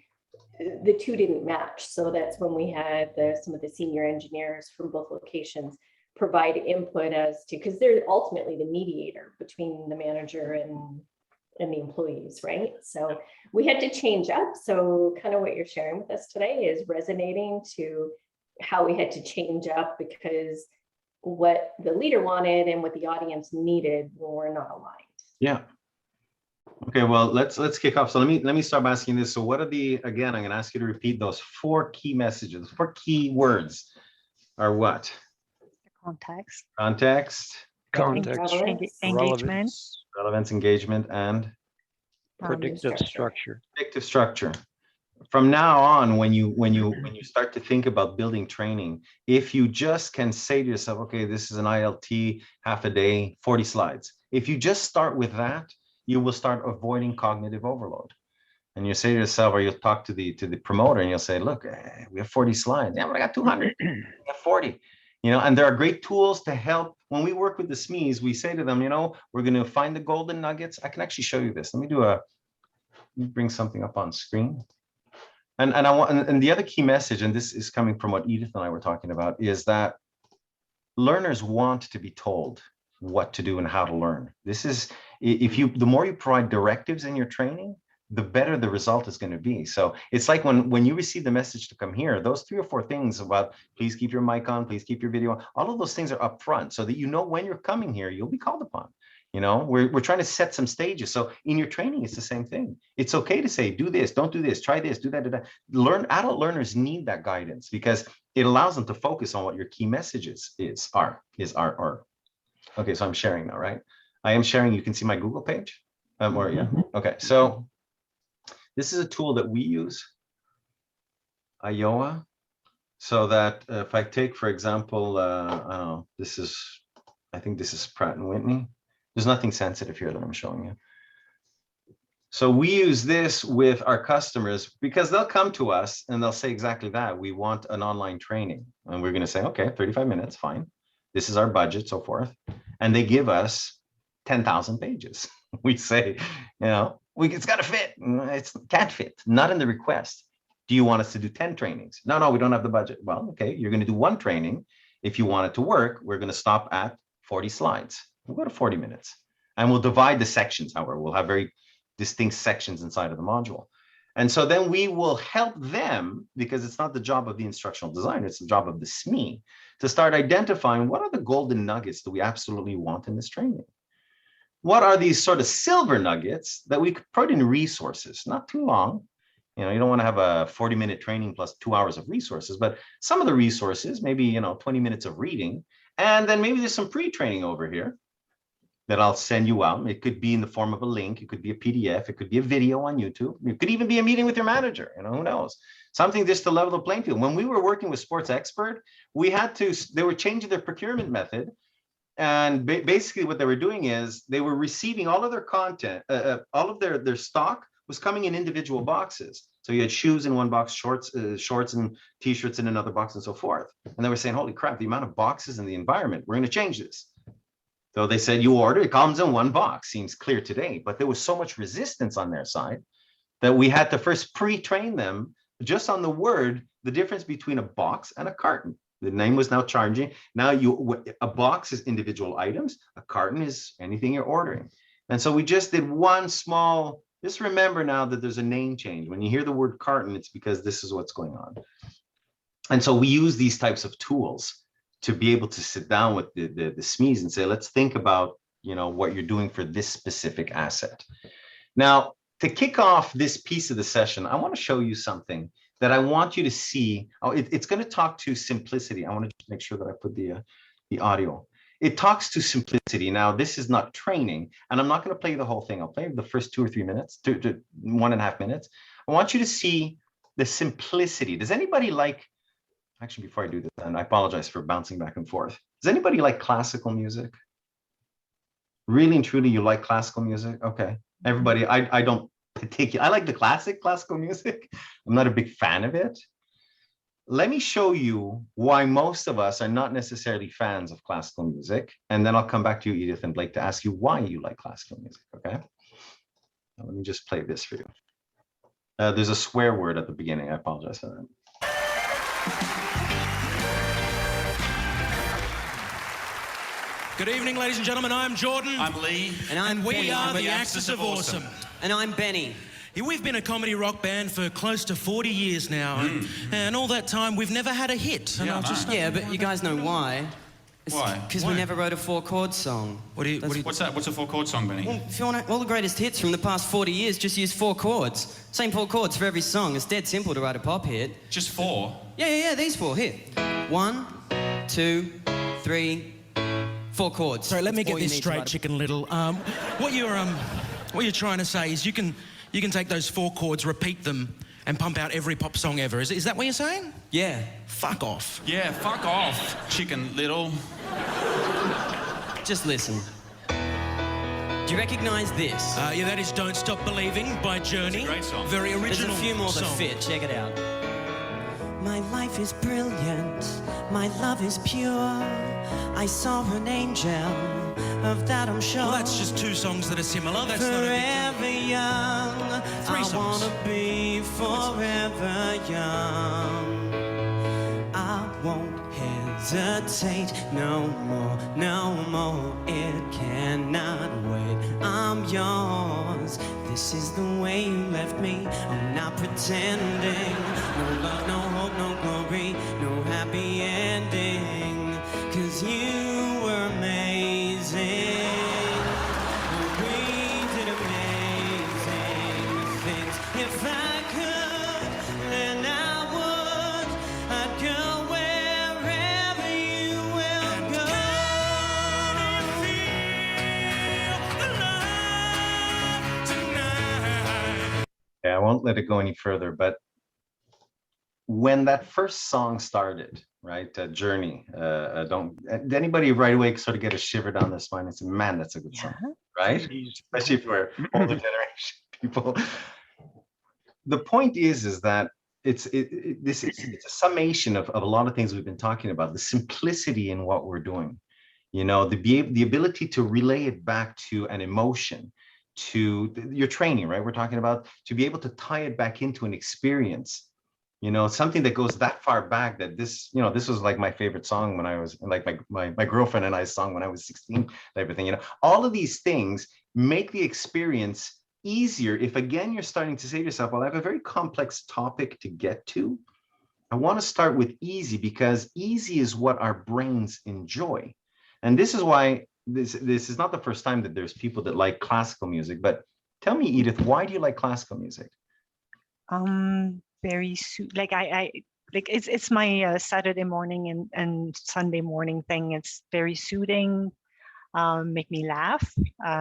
the two didn't match. So that's when we had some of the senior engineers from both locations provide input as to, because they're ultimately the mediator between the manager and the employees, right? So we had to change up. So kind of what you're sharing with us today is resonating to how we had to change up, because what the leader wanted and what the audience needed were not aligned. Yeah. Okay, well, let's kick off. So let me start by asking this. So what are again, I'm going to ask you to repeat those 4 key messages, 4 key words are what? Context, Context, Context, engagement, relevance, relevance, engagement, and predictive structure. structure. predictive structure. From now on, when you start to think about building training, if you just can say to yourself, okay, this is an ILT, half a day, 40 slides. If you just start with that, you will start avoiding cognitive overload. And you say to yourself, or you'll talk to the promoter and you'll say, look, we have 40 slides. Yeah, but I got 200. I got 40. And there are great tools to help. When we work with the SMEs, we say to them, we're going to find the golden nuggets. I can actually show you this. Let me bring something up on screen. And the other key message, and this is coming from what Edith and I were talking about, is that learners want to be told what to do and how to learn. This is, the more you provide directives in your training, the better the result is going to be. So it's like when you receive the message to come here, those 3 or 4 things about please keep your mic on, please keep your video on, all of those things are up front so that when you're coming here, you'll be called upon. We're trying to set some stages. So in your training, it's the same thing. It's okay to say, do this, don't do this, try this, do that, do that. Adult learners need that guidance because it allows them to focus on what your key messages are. Okay, so I'm sharing now, right? I am sharing. You can see my Google page. Okay, so this is a tool that we use, Iowa, so that if I take, for example, I don't know, I think this is Pratt and Whitney. There's nothing sensitive here that I'm showing you. So we use this with our customers because they'll come to us and they'll say exactly that. We want an online training. And we're going to say, okay, 35 minutes, fine. This is our budget, so forth. And they give us 10,000 pages. We say, it's got to fit. It can't fit, not in the request. Do you want us to do 10 trainings? No, we don't have the budget. Well, okay, you're going to do 1 training. If you want it to work, we're going to stop at 40 slides. We'll go to 40 minutes and we'll divide the sections. However, we'll have very distinct sections inside of the module. And so then we will help them, because it's not the job of the instructional designer, it's the job of the SME, to start identifying what are the golden nuggets that we absolutely want in this training. What are these sort of silver nuggets that we could put in resources, not too long. You don't want to have a 40-minute training plus 2 hours of resources, but some of the resources, maybe, 20 minutes of reading, and then maybe there's some pre-training over here that I'll send you out. It could be in the form of a link. It could be a PDF. It could be a video on YouTube. It could even be a meeting with your manager. Who knows? Something just to level the playing field. When we were working with Sports Expert, they were changing their procurement method. And basically what they were doing is they were receiving all of their content, all of their stock was coming in individual boxes. So you had shoes in one box, shorts and T-shirts in another box and so forth. And they were saying, holy crap, the amount of boxes in the environment, we're going to change this. So they said, you order, it comes in one box. Seems clear today, but there was so much resistance on their side that we had to first pre-train them just on the word, the difference between a box and a carton. The name was now charging. Now a box is individual items. A carton is anything you're ordering. And so we just did one small, just remember now that there's a name change. When you hear the word carton, it's because this is what's going on. And so we use these types of tools to be able to sit down with the SMEs and say, let's think about, what you're doing for this specific asset. Now, to kick off this piece of the session, I want to show you something that I want you to see. It's going to talk to simplicity. I want to just make sure that I put the audio. It talks to simplicity. Now, this is not training, and I'm not going to play the whole thing. I'll play the first 2 or 3 minutes, 1.5 minutes. I want you to see the simplicity. Does anybody like, actually, before I do this, and I apologize for bouncing back and forth. Does anybody like classical music? Really and truly, you like classical music? Okay. Everybody, I don't particularly, I like the classical music. I'm not a big fan of it. let me show you why most of us are not necessarily fans of classical music. And then I'll come back to you, Edith and Blake, to ask you why you like classical music, okay? Now, let me just play this for you. There's a swear word at the beginning. I apologize for that. Good evening, ladies and gentlemen. I'm Jordan. I'm Lee. And we are the Axis of Awesome. And I'm Benny. Yeah, we've been a comedy rock band for close to 40 years now. And all that time, we've never had a hit. And Yeah, but you guys know why. Why? Because we never wrote a 4-chord song. What's that? What's a 4-chord song, Benny? Well, if you want all the greatest hits from the past 40 years, just use 4 chords. Same 4 chords for every song. It's dead simple to write a pop hit. Just 4? Yeah, these 4. Here. 1, 2, 3, 4 chords. Sorry, let me That's get all you this need to straight, write a- Chicken Little. What you're trying to say is you can take those 4 chords, repeat them, and pump out every pop song ever. Is that what you're saying? Yeah. Fuck off. Yeah, fuck off, Chicken Little. Just listen. Do you recognize this? Yeah, that is Don't Stop Believing by Journey. It's a great song. Very There's original a few more that song. fit. Check it out. My life is brilliant. My love is pure. I saw an angel. Of that I'm sure. Well, that's just 2 songs that are similar. That's not a big deal. Forever young. 3 songs. I wanna be forever young. I won't hesitate no more, no more. It cannot wait. I'm yours. This is the way you left me. I'm not pretending. No love, no hope, no glory, no happy ending. 'Cause you were amazing. We did amazing things. If I could, then I would. I'd go wherever you will go. Yeah, I won't let it go any further, but when that first song started, right, Journey, did anybody right away sort of get a shiver down their spine and say, man, that's a good song, right? Especially for older generation people. The point is that it's a summation of a lot of things we've been talking about, the simplicity in what we're doing, you know, the ability to relay it back to an emotion, to your training, right? We're talking about to be able to tie it back into an experience. You know, something that goes that far back that this, you know, this was like my favorite song when I was like my girlfriend and I's song when I was 16, type of thing. You know, all of these things make the experience easier if, again, you're starting to say to yourself, well, I have a very complex topic to get to. I want to start with easy because easy is what our brains enjoy. And this is why this is not the first time that there's people that like classical music. But tell me, Edith, why do you like classical music? Like I like it's my Saturday morning and Sunday morning thing. It's very soothing, make me laugh,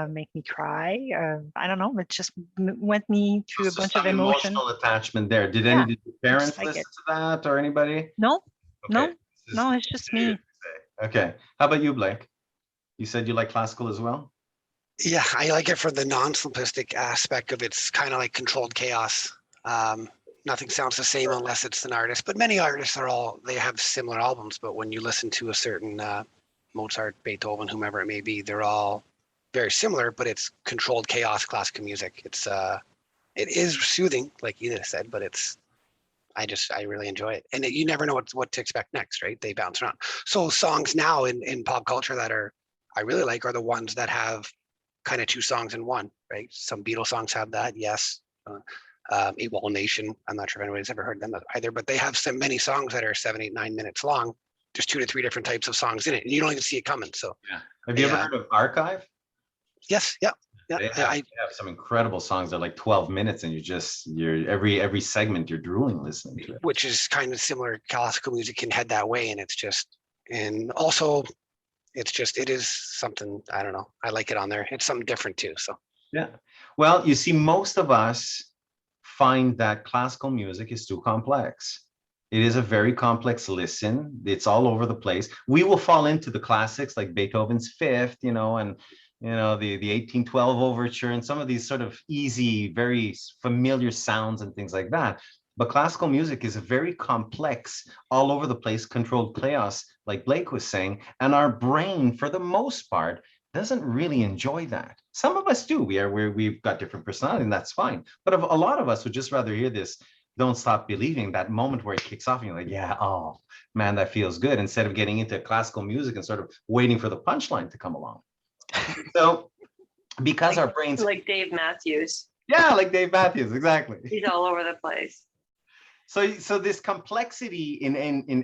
make me cry. I don't know, it just went me through a bunch of emotion. Emotional attachment there. Did any did your parents like listen it. to that or anybody? No, Okay. no, it's just me. Okay, how about you, Blake? You said you like classical as well? Yeah, I like it for the non-simplistic aspect of it's kind of like controlled chaos. Nothing sounds the same unless it's an artist, but many artists they have similar albums, but when you listen to a certain Mozart, Beethoven, whomever it may be, they're all very similar, but it's controlled chaos classical music. It is soothing, like Edith said, but I really enjoy it. And you never know what to expect next, right? They bounce around. So songs now in pop culture that I really like are the ones that have kind of 2 songs in one, right? Some Beatles songs have that, yes. AWOL Nation, I'm not sure if anybody's ever heard them either, but they have so many songs that are 7, 8, 9 minutes long. There's 2 to 3 different types of songs in it, and you don't even see it coming. So, yeah. Have you ever heard of Archive? Yes, yeah. They have some incredible songs that are like 12 minutes, and you're every segment you're drooling listening to it. Which is kind of similar. Classical music can head that way, and it is something, I don't know. I like it on there. It's something different too. So yeah. Well, you see, most of us find that classical music is too complex. It is a very complex listen. It's all over the place. We will fall into the classics like Beethoven's Fifth, you know, and you know, the 1812 overture and some of these sort of easy, very familiar sounds and things like that. But classical music is a very complex, all over the place, controlled chaos, like Blake was saying. And our brain, for the most part, doesn't really enjoy that. Some of us do. We've got different personality, and that's fine. But a lot of us would just rather hear this "Don't Stop Believing," that moment where it kicks off and you're like, yeah, oh man, that feels good, instead of getting into classical music and sort of waiting for the punchline to come along. So because our brains, Like Dave Matthews. yeah, like Dave Matthews, exactly. He's all over the place. So this complexity in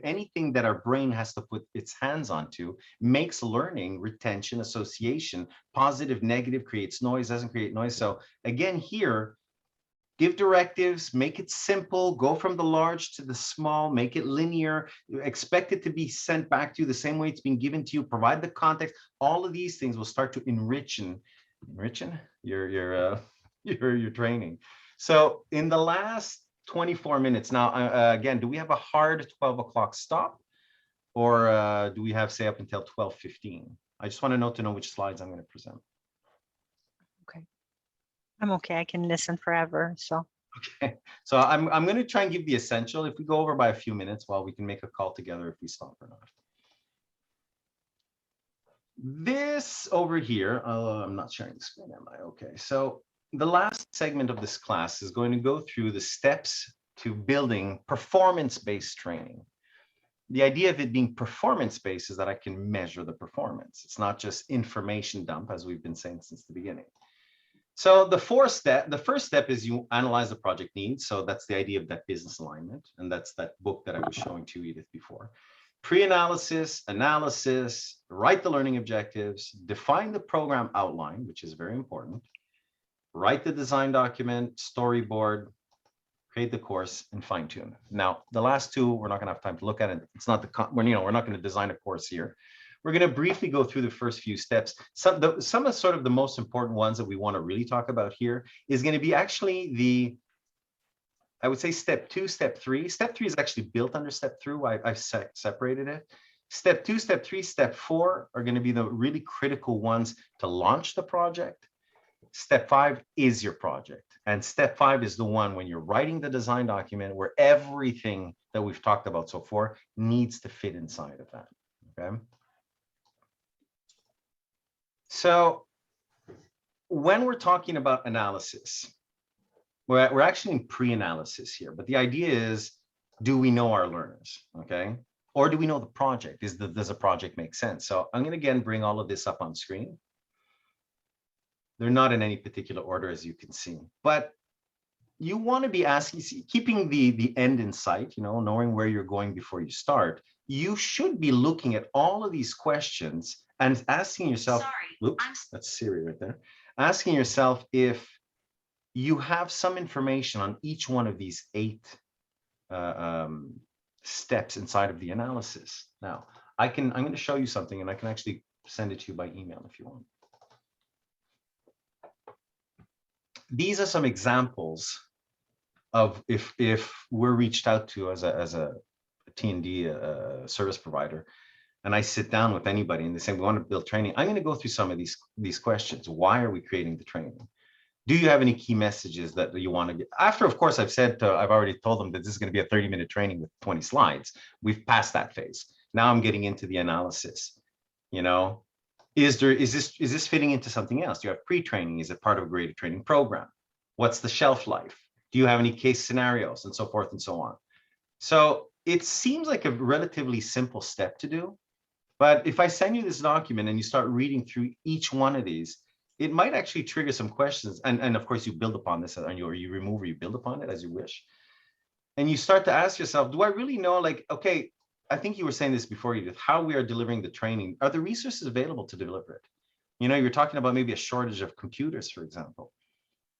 anything that our brain has to put its hands onto makes learning, retention, association, positive, negative, creates noise, doesn't create noise. So again, here, give directives, make it simple, go from the large to the small, make it linear, expect it to be sent back to you the same way it's been given to you, provide the context. All of these things will start to enrich your training. So in the last 24 minutes now, again, do we have a hard 12 o'clock stop, or do we have, say, up until 12:15? I just want to know which slides I'm going to present. Okay. I'm okay. I can listen forever. So. Okay. So I'm going to try and give the essential. If we go over by a few minutes, well, we can make a call together if we stop or not. This over here, I'm not sharing the screen, am I? Okay. So the last segment of this class is going to go through the steps to building performance-based training. The idea of it being performance-based is that I can measure the performance. It's not just information dump, as we've been saying since the beginning. So the first step is you analyze the project needs. So that's the idea of that business alignment. And that's that book that I was showing to Edith before. Pre-analysis, analysis, write the learning objectives, define the program outline, which is very important. Write the design document, storyboard, create the course, and fine tune. Now, the last two, we're not going to have time to look at it. It's not we're not going to design a course here. We're going to briefly go through the first few steps. Some of sort of the most important ones that we want to really talk about here is going to be actually I would say step 2, step 3. Step 3 is actually built under step 3. I've separated it. Step 2, step 3, step 4 are going to be the really critical ones to launch the project. Step 5 is your project. And step 5 is the one when you're writing the design document where everything that we've talked about so far needs to fit inside of that. Okay. So when we're talking about analysis, we're actually in pre-analysis here, but the idea is, do we know our learners? Okay. Or do we know the project? Does the project make sense? So I'm going to again bring all of this up on screen. They're not in any particular order, as you can see, but you want to be asking, keeping the end in sight, knowing where you're going before you start. You should be looking at all of these questions and asking yourself, oops, that's Siri right there, asking yourself if you have some information on each one of these 8 steps inside of the analysis. Now, I'm going to show you something, and I can actually send it to you by email if you want. These are some examples of if we're reached out to as a T&D service provider, and I sit down with anybody and they say, we want to build training. I'm going to go through some of these questions. Why are we creating the training? Do you have any key messages that you want to get? After, of course, I've already told them that this is going to be a 30-minute training with 20 slides. We've passed that phase. Now I'm getting into the analysis. Is this fitting into something else? Do you have pre-training? Is it part of a graded training program? What's the shelf life? Do you have any case scenarios, and so forth and so on? So it seems like a relatively simple step to do, but if I send you this document and you start reading through each one of these, it might actually trigger some questions. And of course, you build upon this, or you remove or you build upon it as you wish. And you start to ask yourself, do I really know, okay, I think you were saying this before, Edith, how we are delivering the training. Are the resources available to deliver it? You're talking about maybe a shortage of computers, for example.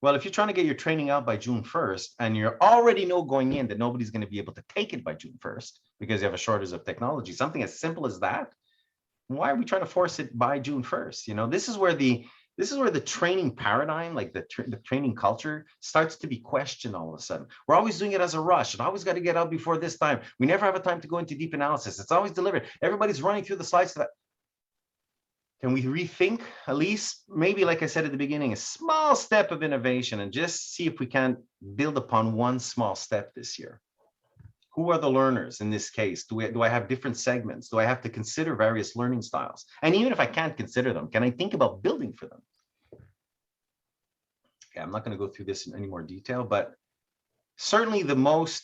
Well, if you're trying to get your training out by June 1st, and you already know going in that nobody's going to be able to take it by June 1st because you have a shortage of technology, something as simple as that, why are we trying to force it by June 1st? This is where the training paradigm, like the training culture, starts to be questioned all of a sudden. We're always doing it as a rush. It always got to get out before this time. We never have a time to go into deep analysis. It's always delivered. Everybody's running through the slides. can we rethink at least, maybe like I said at the beginning, a small step of innovation and just see if we can build upon one small step this year? Who are the learners in this case? Do I have different segments? Do I have to consider various learning styles? And even if I can't consider them, can I think about building for them? Okay, I'm not going to go through this in any more detail, but certainly the most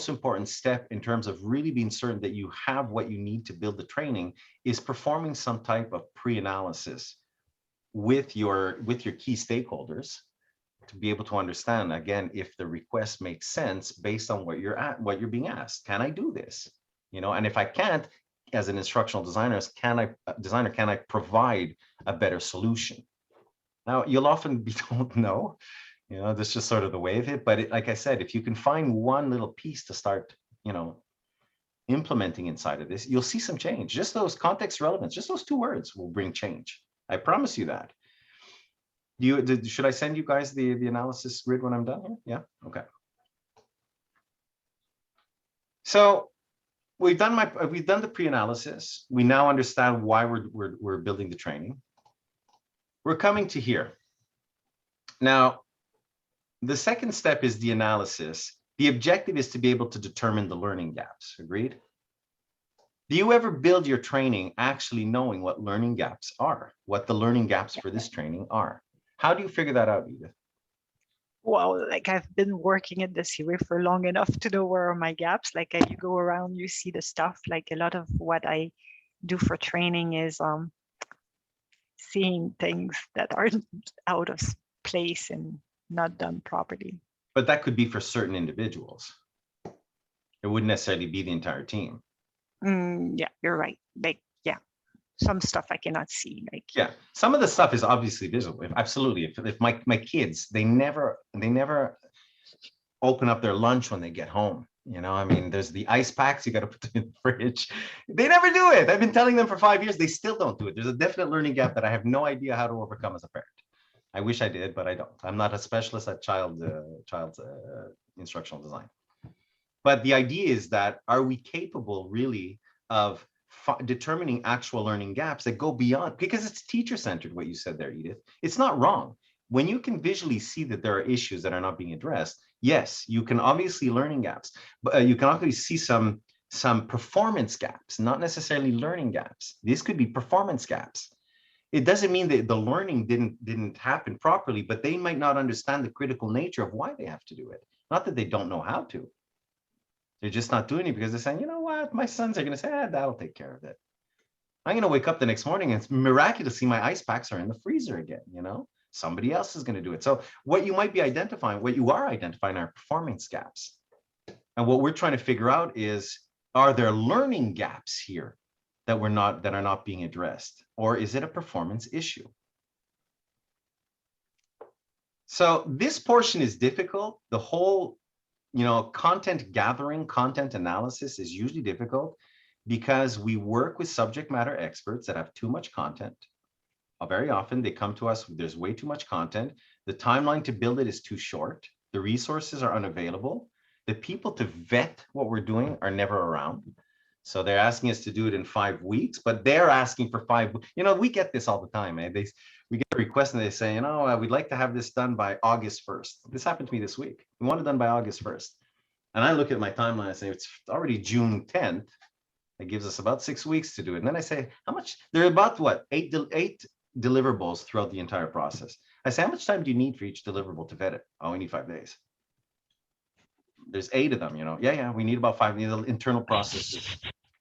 important step in terms of really being certain that you have what you need to build the training is performing some type of pre-analysis with your key stakeholders to be able to understand, again, if the request makes sense based on what you're being asked. Can I do this? You know, and if I can't, as an instructional designer, can I provide a better solution? Now, you'll often be told no. You know, that's just sort of the way of it. But like I said, if you can find one little piece to start, you know, implementing inside of this, you'll see some change. Just those context relevance, just those 2 words will bring change. I promise you that. Should I send you guys the analysis grid when I'm done here? Yeah, okay. So we've done the pre-analysis. We now understand why we're building the training. We're coming to here. Now, the second step is the analysis. The objective is to be able to determine the learning gaps. Agreed? Do you ever build your training actually knowing what learning gaps are, what the learning gaps for this training are? How do you figure that out, Edith? Well, like I've been working at the Seaway for long enough to know where are my gaps. Like you go around, you see the stuff. Like a lot of what I do for training is seeing things that are out of place and not done properly. But that could be for certain individuals. It wouldn't necessarily be the entire team. Yeah, you're right. Like, yeah, some stuff I cannot see. Like, yeah, some of the stuff is obviously visible. Absolutely. If my kids, they never open up their lunch when they get home. You know, I mean, there's the ice packs, you got to put them in the fridge. They never do it. I've been telling them for 5 years, they still don't do it. There's a definite learning gap that I have no idea how to overcome as a parent. I wish I did, but I don't. I'm not a specialist at child instructional design. But the idea is that, are we capable really of determining actual learning gaps that go beyond, because it's teacher-centered, what you said there, Edith. It's not wrong. When you can visually see that there are issues that are not being addressed, yes, you can obviously learning gaps, but you can obviously see some performance gaps, not necessarily learning gaps. These could be performance gaps. It doesn't mean that the learning didn't happen properly, but they might not understand the critical nature of why they have to do it. Not that they don't know how to. They're just not doing it because they're saying, you know what, my sons are going to say, that'll take care of it. I'm going to wake up the next morning and miraculously my ice packs are in the freezer again, you know? Somebody else is going to do it. So what you might be identifying, what you are identifying are performance gaps. And what we're trying to figure out is, are there learning gaps here that are not being addressed? Or is it a performance issue? So this portion is difficult. The whole, content gathering, content analysis is usually difficult because we work with subject matter experts that have too much content. Very often they come to us, there's way too much content. The timeline to build it is too short. The resources are unavailable. The people to vet what we're doing are never around. So they're asking us to do it in 5 weeks, but they're asking for 5. We get this all the time. We get a request and they say, we'd like to have this done by August 1st. This happened to me this week. We want it done by August 1st. And I look at my timeline and say, it's already June 10th. It gives us about 6 weeks to do it. And then I say, how much? There are about what, eight deliverables throughout the entire process. I say, how much time do you need for each deliverable to vet it? Oh, we need 5 days. There's 8 of them, Yeah, we need about 5 internal processes.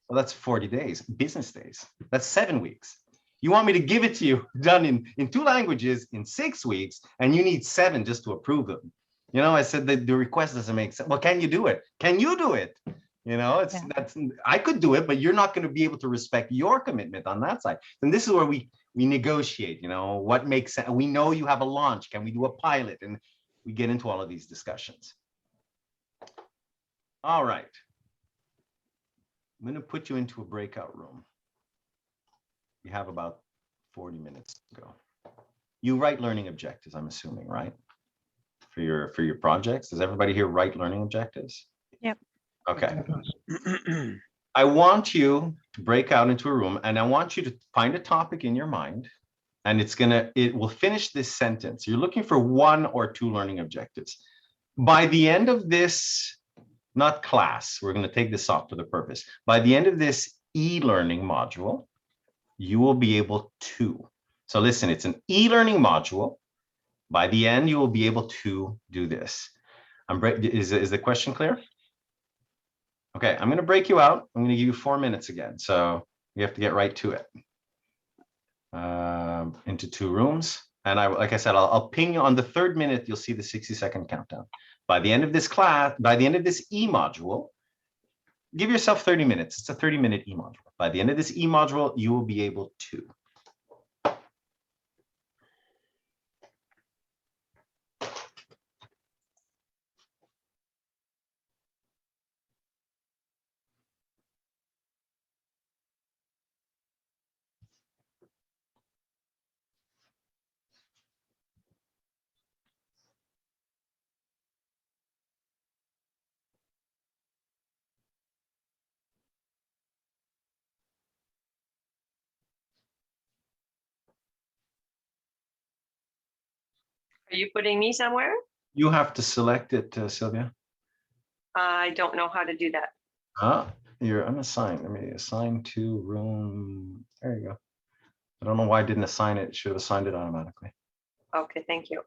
Well, that's 40 days, business days. That's 7 weeks. You want me to give it to you done in 2 languages in 6 weeks, and you need 7 just to approve them. I said that the request doesn't make sense. Well, can you do it? Can you do it? I could do it, but you're not going to be able to respect your commitment on that side. And this is where we negotiate, what makes sense. We know you have a launch. Can we do a pilot? And we get into all of these discussions. All right. I'm going to put you into a breakout room. You have about 40 minutes to go. You write learning objectives, I'm assuming, right? For your projects. Does everybody here write learning objectives? Yep. Okay. I want you break out into a room, and I want you to find a topic in your mind, and it will finish this sentence. You're looking for 1 or 2 learning objectives. By the end of this, not class, we're going to take this off for the purpose. By the end of this e-learning module, you will be able to. So listen, it's an e-learning module. By the end, you will be able to do this. Is the question clear? Okay, I'm going to break you out. I'm going to give you 4 minutes again. So you have to get right to it. Into 2 rooms. And like I said, I'll ping you on the 3rd minute. You'll see the 60-second countdown. By the end of this class, by the end of this e-module, give yourself 30 minutes. It's a 30-minute e-module. By the end of this e-module, you will be able to. Are you putting me somewhere? You have to select it, Sylvia. I don't know how to do that. I'm assigned. Let me assign to room. There you go. I don't know why I didn't assign it. It should have assigned it automatically. Okay, thank you.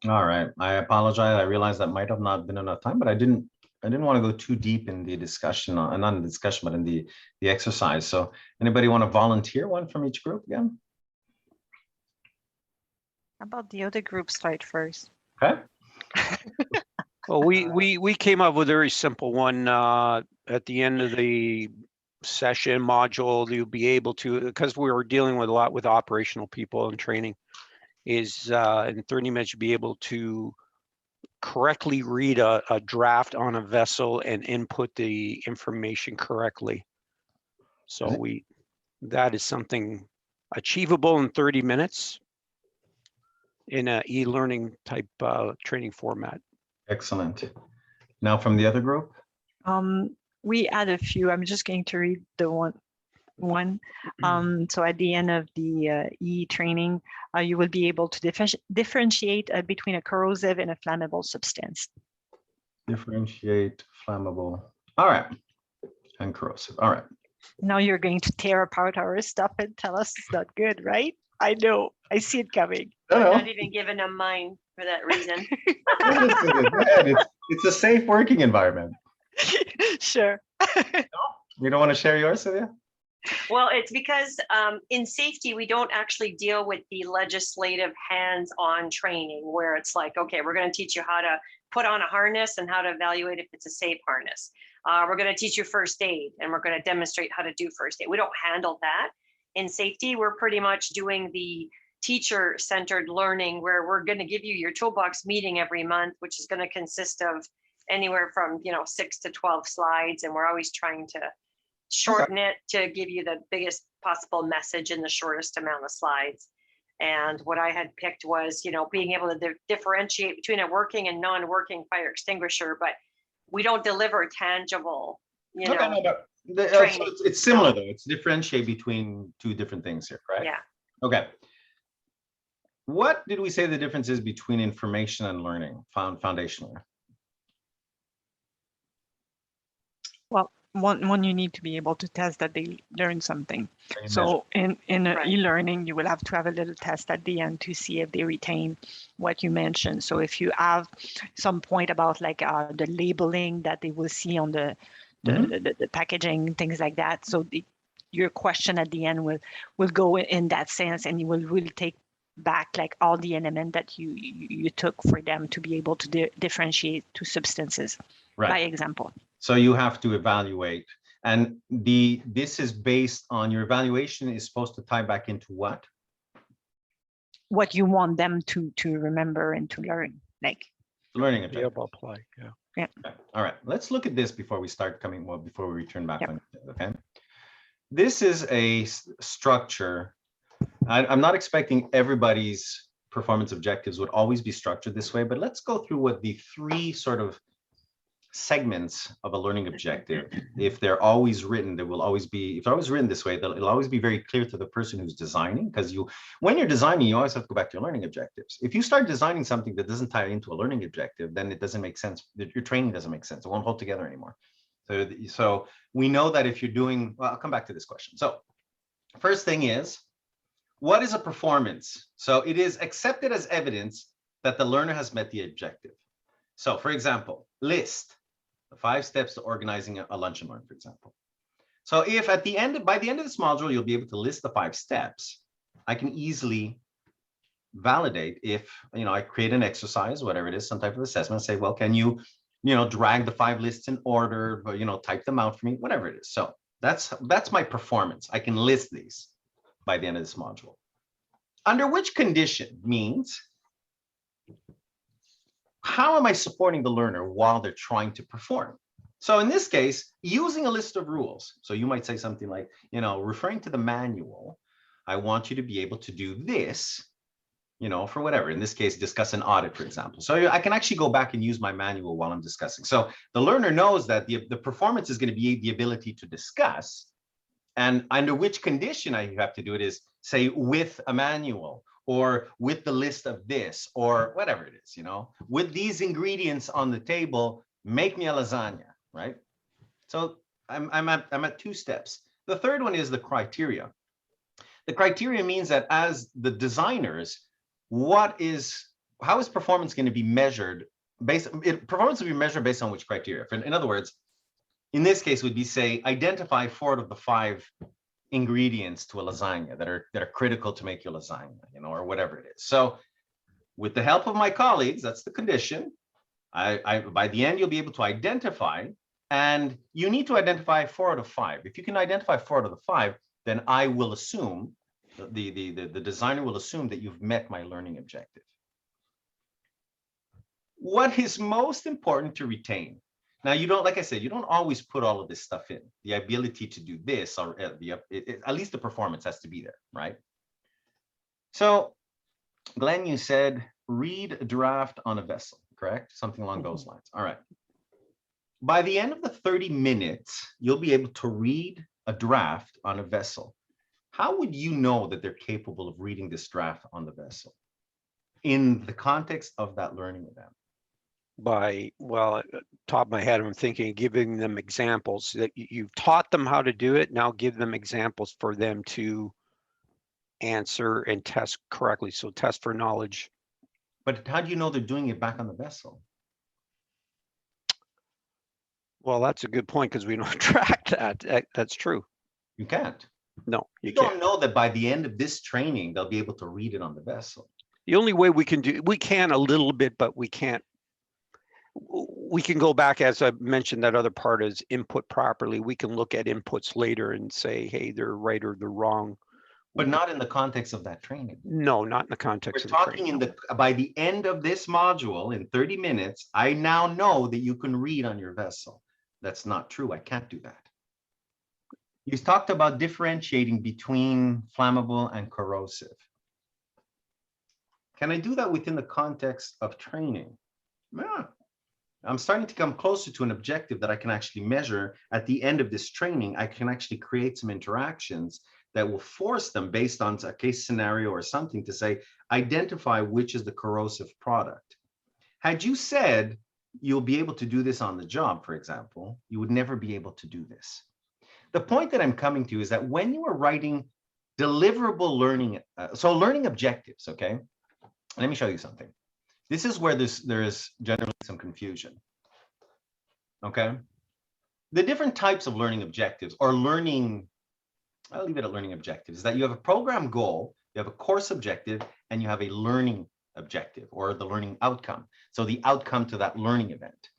All right, I apologize. I realized that might have not been enough time, but I didn't want to go too deep in the discussion, not in the discussion, but in the exercise. So anybody want to volunteer one from each group again? How about the other group start first? Okay. Well, we came up with a very simple one at the end of the session module. You'll be able to, because we were dealing with a lot with operational people and training, is in 30 minutes you'll be able to correctly read a draft on a vessel and input the information correctly. So that is something achievable in 30 minutes in a e-learning type training format. Excellent. Now from the other group. We add a few. I'm just going to read the one. So at the end of the e-training, you will be able to differentiate between a corrosive and a flammable substance. Differentiate flammable. All right. And corrosive. All right. Now you're going to tear apart our stuff and tell us it's not good, right? I know. I see it coming. I'm not even giving them mine for that reason. It's a safe working environment. Sure. You don't want to share yours, Sylvia? Well, it's because in safety, we don't actually deal with the legislative hands-on training where it's like, okay, we're going to teach you how to put on a harness and how to evaluate if it's a safe harness. We're going to teach you first aid and we're going to demonstrate how to do first aid. We don't handle that. In safety, we're pretty much doing the teacher-centered learning where we're going to give you your toolbox meeting every month, which is going to consist of anywhere from 6 to 12 slides, and we're always trying to shorten it to give you the biggest possible message in the shortest amount of slides. And what I had picked was, being able to differentiate between a working and non-working fire extinguisher, but we don't deliver tangible, training. It's similar though. It's differentiate between two different things here, right? Yeah. Okay. What did we say the difference is between information and learning foundationally? Well, one you need to be able to test that they learn something. Same So in Right. e-learning, you will have to have a little test at the end to see if they retain what you mentioned. So if you have some point about like the labeling that they will see on the packaging, things like that. So your question at the end will go in that sense, and you will really take back like all the element that you took for them to be able to differentiate two substances by example. So you have to evaluate, and this is based on your evaluation is supposed to tie back into what? What you want them to remember and to learn, like Learning Be able objective. to apply, yeah. Yeah. Okay. All right, let's look at this before we start before we return back on it, okay? This is a structure. I'm not expecting everybody's performance objectives would always be structured this way, but let's go through what the three sort of segments of a learning objective, if they're always written, there will always be, if they're always written this way, it'll always be very clear to the person who's designing, because when you're designing, you always have to go back to your learning objectives. If you start designing something that doesn't tie into a learning objective, then it doesn't make sense. Your training doesn't make sense. It won't hold together anymore. So we know that if you're doing, well, I'll come back to this question. So first thing is, what is a performance? So it is accepted as evidence that the learner has met the objective. So for example, list the 5 steps to organizing a lunch and learn, for example. So if by the end of this module, you'll be able to list the 5 steps, I can easily validate if, I create an exercise, whatever it is, some type of assessment, say, well, can you, drag the 5 lists in order, but, type them out for me, whatever it is. So that's my performance. I can list these by the end of this module. Under which condition means, how am I supporting the learner while they're trying to perform? So in this case, using a list of rules. So you might say something like, referring to the manual, I want you to be able to do this, for whatever. In this case, discuss an audit, for example. So I can actually go back and use my manual while I'm discussing. So the learner knows that the performance is going to be the ability to discuss. And under which condition I have to do it is, say, with a manual, or with the list of this, or whatever it is, with these ingredients on the table, make me a lasagna, right? So I'm at 2 steps. The third one is the criteria. The criteria means that as the designers, how is performance going to be measured performance will be measured based on which criteria? In other words, in this case would be, say, identify 4 out of the 5 ingredients to a lasagna that are critical to make your lasagna, or whatever it is. So with the help of my colleagues, that's the condition. By the end, you'll be able to identify, and you need to identify 4 out of 5. If you can identify 4 out of the 5, then I will assume, the designer will assume that you've met my learning objective. What is most important to retain? Now, you don't, like I said, you don't always put all of this stuff in. The ability to do this, or at least the performance has to be there, right? So, Glenn, you said read a draft on a vessel, correct? Something along those lines. All right. By the end of the 30 minutes, you'll be able to read a draft on a vessel. How would you know that they're capable of reading this draft on the vessel in the context of that learning event? Top of my head, I'm thinking giving them examples that you've taught them how to do it. Now give them examples for them to answer and test correctly. So test for knowledge. But how do you know they're doing it back on the vessel? Well, that's a good point, because we don't track that. That's true. You can't. No, You can't. don't know that by the end of this training, they'll be able to read it on the vessel. The only way we can a little bit, but we can't. We can go back, as I mentioned, that other part is input properly. We can look at inputs later and say, hey, they're right or they're wrong. But not in the context of that training. No, not in the context We're of the talking training. by the end of this module, in 30 minutes, I now know that you can read on your vessel. That's not true. I can't do that. You talked about differentiating between flammable and corrosive. Can I do that within the context of training? Yeah. I'm starting to come closer to an objective that I can actually measure at the end of this training. I can actually create some interactions that will force them, based on a case scenario or something, to say, identify which is the corrosive product. Had you said you'll be able to do this on the job, for example, you would never be able to do this. The point that I'm coming to is that when you are writing deliverable learning, learning objectives, okay? Let me show you something. This is where there is generally some confusion, okay? The different types of learning objectives, or learning, I'll leave it at learning objectives, is that you have a program goal, you have a course objective, and you have a learning objective, or the learning outcome. So the outcome to that learning event.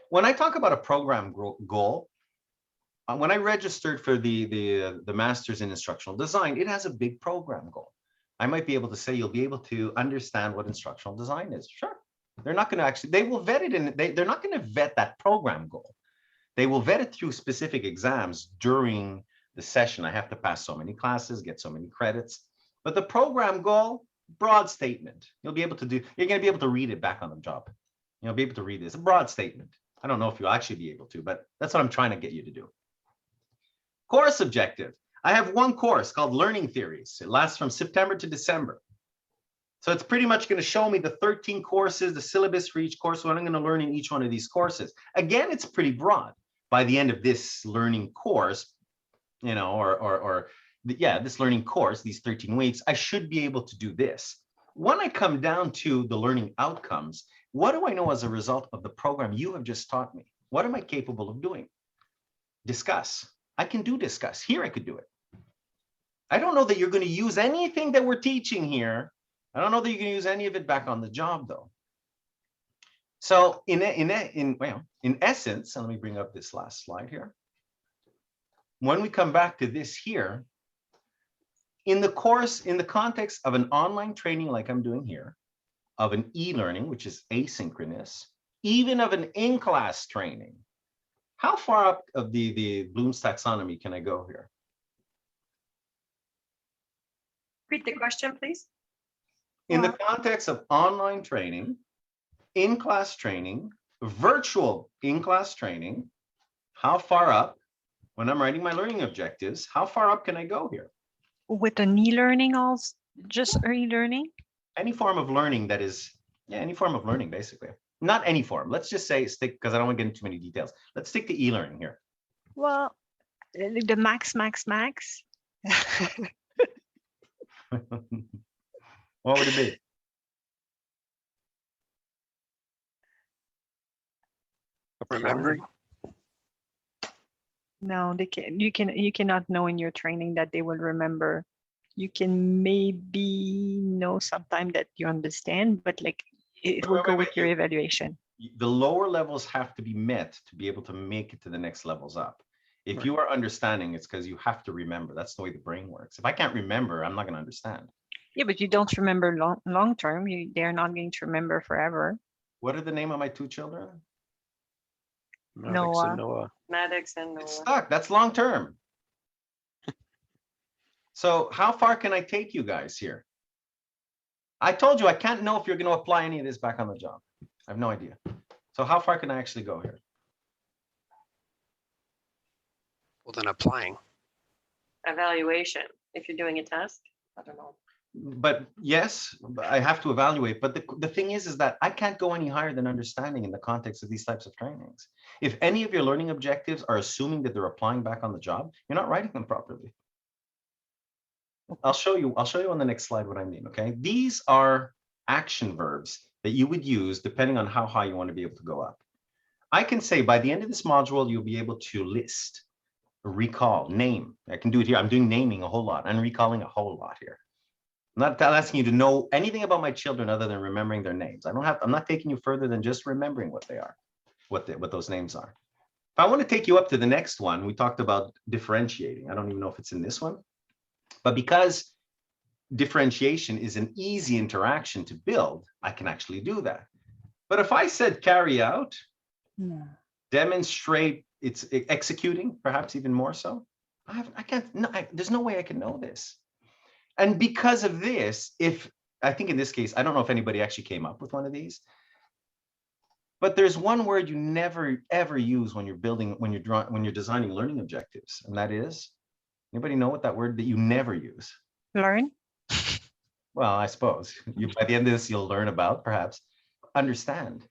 When I talk about a program goal, when I registered for the Master's in Instructional Design, it has a big program goal. I might be able to say you'll be able to understand what instructional design is. Sure. They're not going to actually, they will vet it in, they're not going to vet that program goal. They will vet it through specific exams during the session. I have to pass so many classes, get so many credits. But the program goal, broad statement. You'll be able to do, you're going to be able to read it back on the job. You'll be able to read this, a broad statement. I don't know if you'll actually be able to, but that's what I'm trying to get you to do. Course objective. I have one course called Learning Theories. It lasts from September to December. So it's pretty much going to show me the 13 courses, the syllabus for each course, what I'm going to learn in each one of these courses. Again, it's pretty broad. By the end of this learning course, you know, this learning course, these 13 weeks, I should be able to do this. When I come down to the learning outcomes, what do I know as a result of the program you have just taught me? What am I capable of doing? Discuss. I can do discuss. Here I could do it. I don't know that you're going to use anything that we're teaching here. I don't know that you can use any of it back on the job, though. So in essence, and let me bring up this last slide here. When we come back to this here, in the course, in the context of an online training like I'm doing here, of an e-learning, which is asynchronous, even of an in-class training, how far up of the Bloom's taxonomy can I go here? Repeat the question, please. In the context of online training, in-class training, virtual in-class training, how far up, when I'm writing my learning objectives, how far up can I go here? With an e-learning, also just e-learning? Any form of learning that is, any form of learning, basically. Not any form. Let's just say stick, because I don't want to get into too many details. Let's stick to e-learning here. Well, the max. What would it be? Remembering. No, they can. You cannot know in your training that they will remember. You can maybe know sometime that you understand, but like it will go with your evaluation. The lower levels have to be met to be able to make it to the next levels up. If you are understanding, it's because you have to remember. That's the way the brain works. If I can't remember, I'm not going to understand. Yeah, but you don't remember long term. They're not going to remember forever. What are the name of my two children? Maddox and Noah. Maddox and It's Noah. stuck. That's long term. So how far can I take you guys here? I told you I can't know if you're going to apply any of this back on the job. I have no idea. So how far can I actually go here? Well, then applying. Evaluation. If you're doing a test, I don't know. But yes, I have to evaluate. But the thing is that I can't go any higher than understanding in the context of these types of trainings. If any of your learning objectives are assuming that they're applying back on the job, you're not writing them properly. I'll show you on the next slide what I mean, okay? These are action verbs that you would use depending on how high you want to be able to go up. I can say by the end of this module, you'll be able to list, recall, name. I can do it here. I'm doing naming a whole lot. I'm recalling a whole lot here. I'm not asking you to know anything about my children other than remembering their names. I'm not taking you further than just remembering what they are, what those names are. If I want to take you up to the next one, we talked about differentiating. I don't even know if it's in this one. But because differentiation is an easy interaction to build, I can actually do that. But if I said carry out, demonstrate, it's executing, perhaps even more so, I can't, no, there's no way I can know this. And because of this, I think in this case, I don't know if anybody actually came up with one of these, but there's one word you never, ever use when you're building, when you're designing learning objectives. And that is, anybody know what that word that you never use? Learn. Well, I suppose by the end of this, you'll learn about perhaps understand.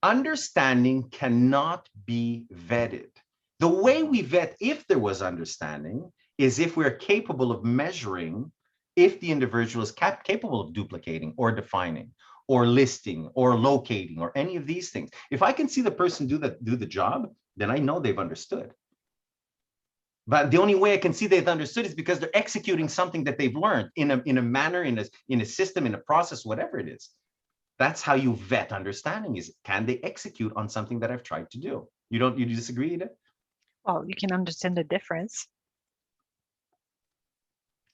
Understanding cannot be vetted. The way we vet if there was understanding is if we're capable of measuring if the individual is capable of duplicating or defining or listing or locating or any of these things. If I can see the person do the job, then I know they've understood. But the only way I can see they've understood is because they're executing something that they've learned in a manner, in a system, in a process, whatever it is. That's how you vet understanding, is can they execute on something that I've tried to do? You disagree, Edith? Well, you can understand the difference.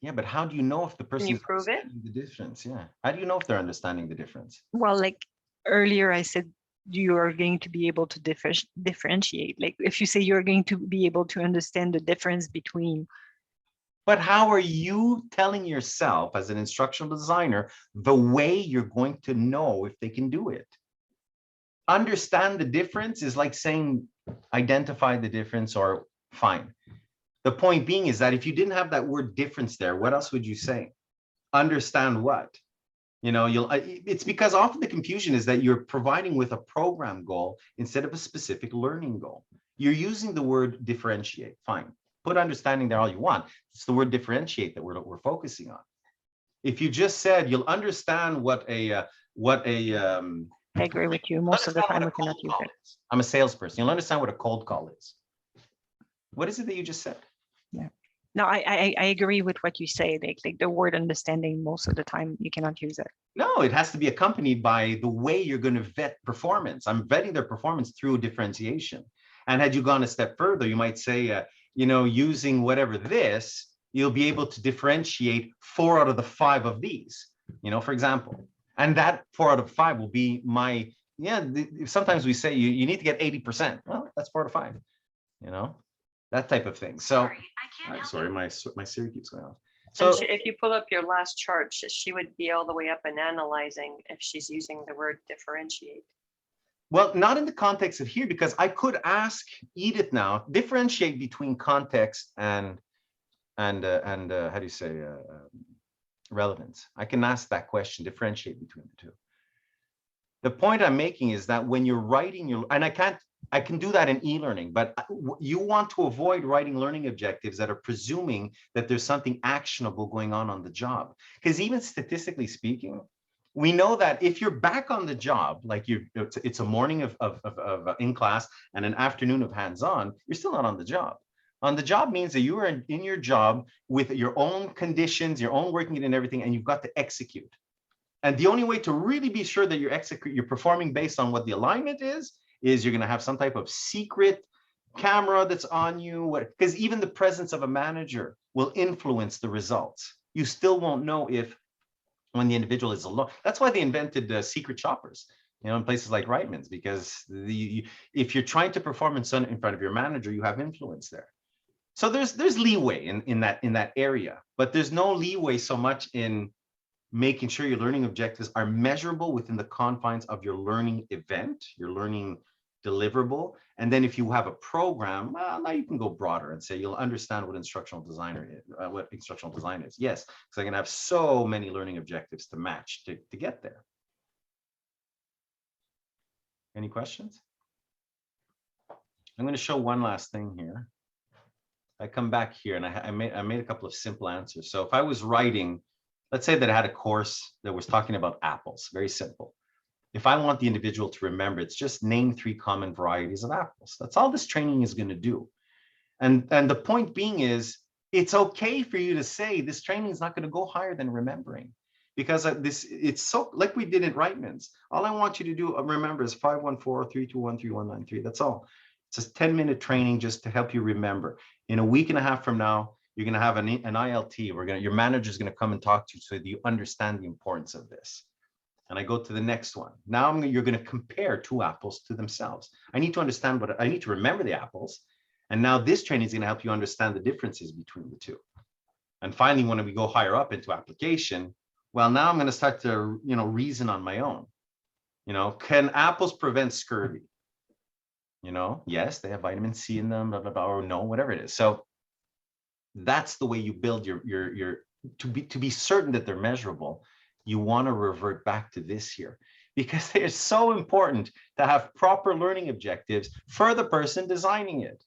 Yeah, but how do you know if the person is prove it? understanding the difference? Yeah. How do you know if they're understanding the difference? Well, like earlier I said, you are going to be able to differentiate. Like if you say you're going to be able to understand the difference between. But how are you telling yourself as an instructional designer the way you're going to know if they can do it? Understand the difference is like saying identify the difference or fine. The point being is that if you didn't have that word difference there, what else would you say? Understand what? You know, it's because often the confusion is that you're providing with a program goal instead of a specific learning goal. You're using the word differentiate. Fine. Put understanding there all you want. It's the word differentiate that we're focusing on. If you just said you'll understand I agree with you. Most of the time we cannot use it. I'm a salesperson. You'll understand what a cold call is. What is it that you just said? Yeah. No, I agree with what you say. Like the word understanding, most of the time you cannot use it. No, it has to be accompanied by the way you're going to vet performance. I'm vetting their performance through differentiation. And had you gone a step further, you might say, using whatever this, you'll be able to differentiate 4 out of the 5 of these, for example. And that 4 out of 5 will be my, sometimes we say you need to get 80%. Well, that's 4 out of 5, that type of thing. So, sorry, my Siri keeps going off. So if you pull up your last chart, she would be all the way up and analyzing if she's using the word differentiate. Well, not in the context of here, because I could ask Edith now, differentiate between context and how do you say relevance. I can ask that question, differentiate between the two. The point I'm making is that when you're writing and I can't I can do that in e-learning, but you want to avoid writing learning objectives that are presuming that there's something actionable going on the job. Because even statistically speaking, we know that if you're back on the job, like it's a morning of in class and an afternoon of hands-on, you're still not on the job. On the job means that you are in your job with your own conditions, your own working and everything, and you've got to execute. And the only way to really be sure that you're performing based on what the alignment is you're going to have some type of secret camera that's on you, because even the presence of a manager will influence the results. You still won't know if when the individual is alone. That's why they invented secret shoppers, in places like Reitman's, because if you're trying to perform in front of your manager, you have influence there. So there's leeway in that area, but there's no leeway so much in making sure your learning objectives are measurable within the confines of your learning event, your learning deliverable. And then if you have a program, well, now you can go broader and say you'll understand what instructional design is. Yes, because I can have so many learning objectives to match to get there. Any questions? I'm going to show one last thing here. I come back here and I made a couple of simple answers. So if I was writing, let's say that I had a course that was talking about apples, very simple. If I want the individual to remember, it's just name 3 common varieties of apples. That's all this training is going to do. And the point being is, it's okay for you to say this training is not going to go higher than remembering, because it's so like we did in Reitman's. All I want you to do, remember, is 514-321-3193. That's all. It's just 10-minute training just to help you remember. In a week and a half from now, you're going to have an ILT. Your manager is going to come and talk to you so that you understand the importance of this. And I go to the next one. Now you're going to compare 2 apples to themselves. I need to understand I need to remember the apples. And now this training is going to help you understand the differences between the 2. And finally, when we go higher up into application, well, now I'm going to start to, reason on my own. Can apples prevent scurvy? Yes, they have vitamin C in them, blah, blah, blah, or no, whatever it is. So that's the way you build your to be certain that they're measurable. You want to revert back to this here, because it is so important to have proper learning objectives for the person designing it,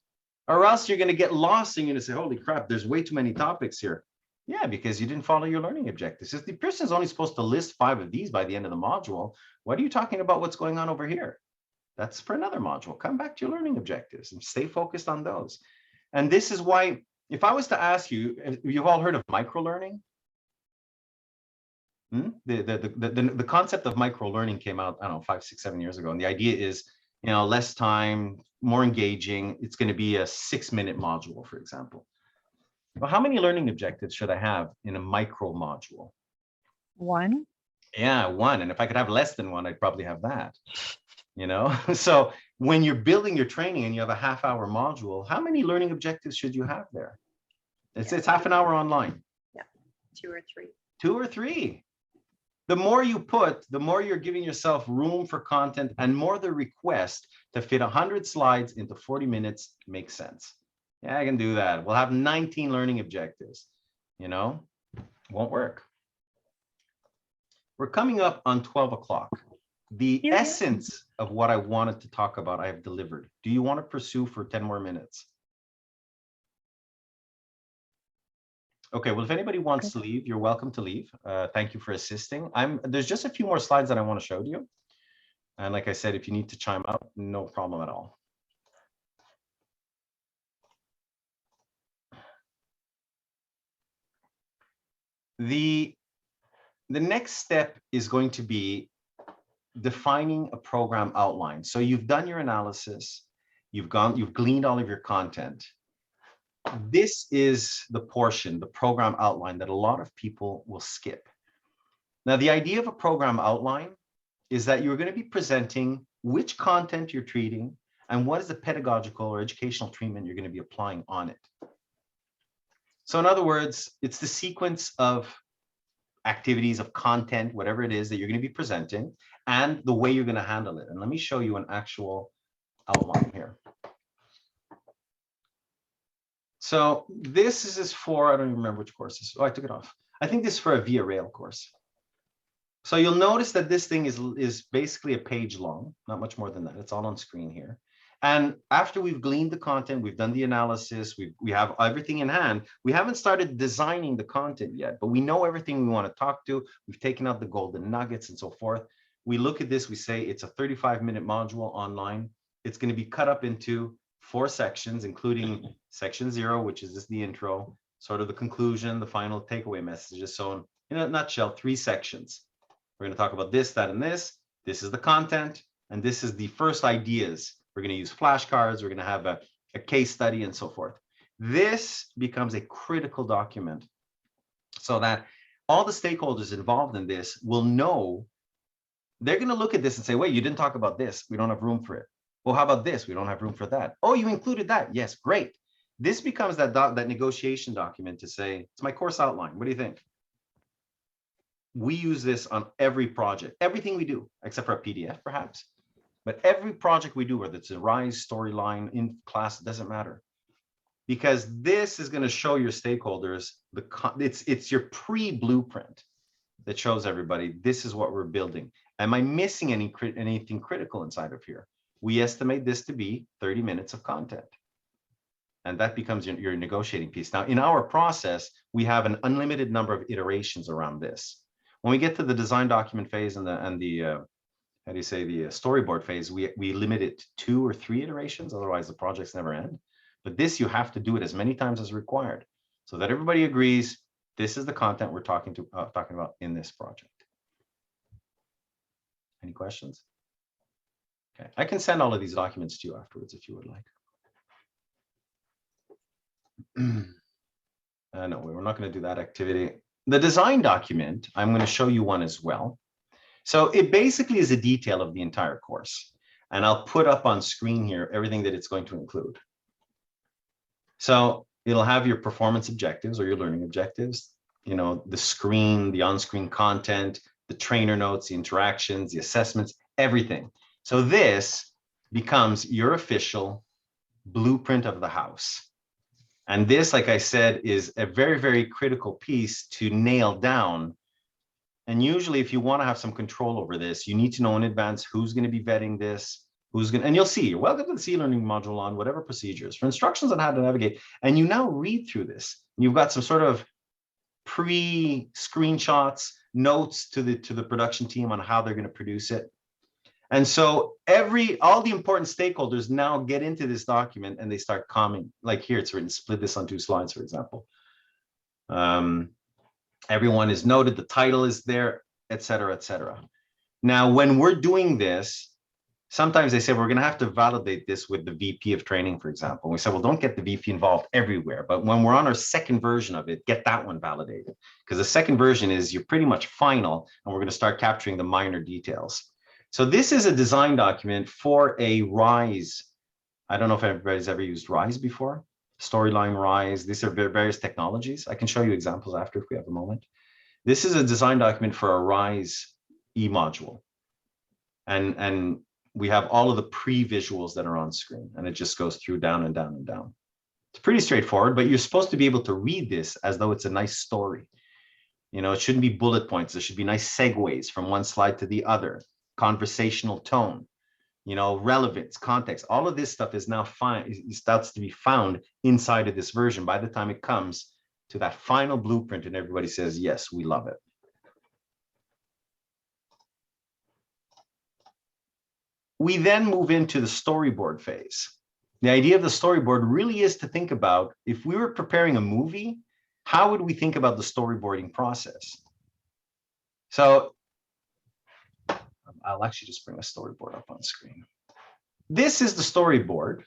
or else you're going to get lost and you're going to say, holy crap, there's way too many topics here. Yeah, because you didn't follow your learning objectives. If the person is only supposed to list 5 of these by the end of the module, what are you talking about what's going on over here? That's for another module. Come back to your learning objectives and stay focused on those. And this is why, if I was to ask you, you've all heard of micro-learning? The concept of micro-learning came out, I don't know, 5, 6, 7 years ago. And the idea is, less time, more engaging. It's going to be a 6-minute module, for example. Well, how many learning objectives should I have in a micro module? 1. Yeah, 1. And if I could have less than 1, I'd probably have that. So when you're building your training and you have a half-hour module, how many learning objectives should you have there? It's half an hour online. Yeah, 2 or 3. 2 or 3. The more you put, the more you're giving yourself room for content, and more the request to fit 100 slides into 40 minutes makes sense. Yeah, I can do that. We'll have 19 learning objectives. Won't work. We're coming up on 12 o'clock. The essence of what I wanted to talk about, I have delivered. Do you want to pursue for 10 more minutes? Okay, well, if anybody wants to leave, you're welcome to leave. Thank you for assisting. There's just a few more slides that I want to show you. And like I said, if you need to chime out, no problem at all. The next step is going to be defining a program outline. So you've done your analysis, you've gleaned all of your content. This is the portion, the program outline, that a lot of people will skip. Now, the idea of a program outline is that you're going to be presenting which content you're treating and what is the pedagogical or educational treatment you're going to be applying on it. So in other words, it's the sequence of activities, of content, whatever it is that you're going to be presenting, and the way you're going to handle it. And let me show you an actual outline here. So this is for, I don't even remember which course this is. Oh, I took it off. I think this is for a Via Rail course. So you'll notice that this thing is basically a page long, not much more than that. It's all on screen here. And after we've gleaned the content, we've done the analysis, we have everything in hand. We haven't started designing the content yet, but we know everything we want to talk to. We've taken out the golden nuggets and so forth. We look at this, we say it's a 35-minute module online. It's going to be cut up into 4 sections, including section 0, which is just the intro, sort of the conclusion, the final takeaway messages. So in a nutshell, 3 sections. We're going to talk about this, that, and this. This is the content, and this is the first ideas. We're going to use flashcards. We're going to have a case study and so forth. This becomes a critical document so that all the stakeholders involved in this will know. They're going to look at this and say, wait, you didn't talk about this. We don't have room for it. Well, how about this? We don't have room for that. Oh, you included that. Yes, great. This becomes that negotiation document to say, it's my course outline. What do you think? We use this on every project, everything we do, except for a PDF, perhaps. But every project we do, whether it's a RISE storyline in class, it doesn't matter. Because this is going to show your stakeholders, it's your pre-blueprint that shows everybody, this is what we're building. Am I missing anything critical inside of here? We estimate this to be 30 minutes of content. And that becomes your negotiating piece. Now, in our process, we have an unlimited number of iterations around this. When we get to the design document phase and the how do you say, the storyboard phase, we limit it to 2 or 3 iterations, otherwise the projects never end. But this, you have to do it as many times as required so that everybody agrees this is the content we're talking about in this project. Any questions? Okay, I can send all of these documents to you afterwards if you would like. No, we're not going to do that activity. The design document, I'm going to show you one as well. So it basically is a detail of the entire course. And I'll put up on screen here everything that it's going to include. So it'll have your performance objectives or your learning objectives, you know, the screen, the on-screen content, the trainer notes, the interactions, the assessments, everything. So this becomes your official blueprint of the house. And this, like I said, is a very, very critical piece to nail down. And usually if you want to have some control over this, you need to know in advance who's going to be vetting this, and you'll see, you're welcome to the C-Learning module on whatever procedures for instructions on how to navigate. And you now read through this. You've got some sort of pre-screenshots, notes to the production team on how they're going to produce it. And so all the important stakeholders now get into this document and they start commenting. Like here, it's written, split this on 2 slides, for example. Everyone is noted, the title is there, et cetera, et cetera. Now, when we're doing this, sometimes they say, we're going to have to validate this with the VP of training, for example. And we say, well, don't get the VP involved everywhere. But when we're on our second version of it, get that one validated. Because the second version is you're pretty much final, and we're going to start capturing the minor details. So this is a design document for a RISE. I don't know if everybody's ever used RISE before. Storyline RISE. These are various technologies. I can show you examples after if we have a moment. This is a design document for a RISE e-module. And we have all of the pre-visuals that are on screen, and it just goes through down and down and down. It's pretty straightforward, but you're supposed to be able to read this as though it's a nice story. You know, it shouldn't be bullet points. There should be nice segues from one slide to the other, conversational tone, you know, relevance, context. All of this stuff is now it starts to be found inside of this version by the time it comes to that final blueprint and everybody says, yes, we love it. We then move into the storyboard phase. The idea of the storyboard really is to think about, if we were preparing a movie, how would we think about the storyboarding process? So I'll actually just bring a storyboard up on screen. This is the storyboard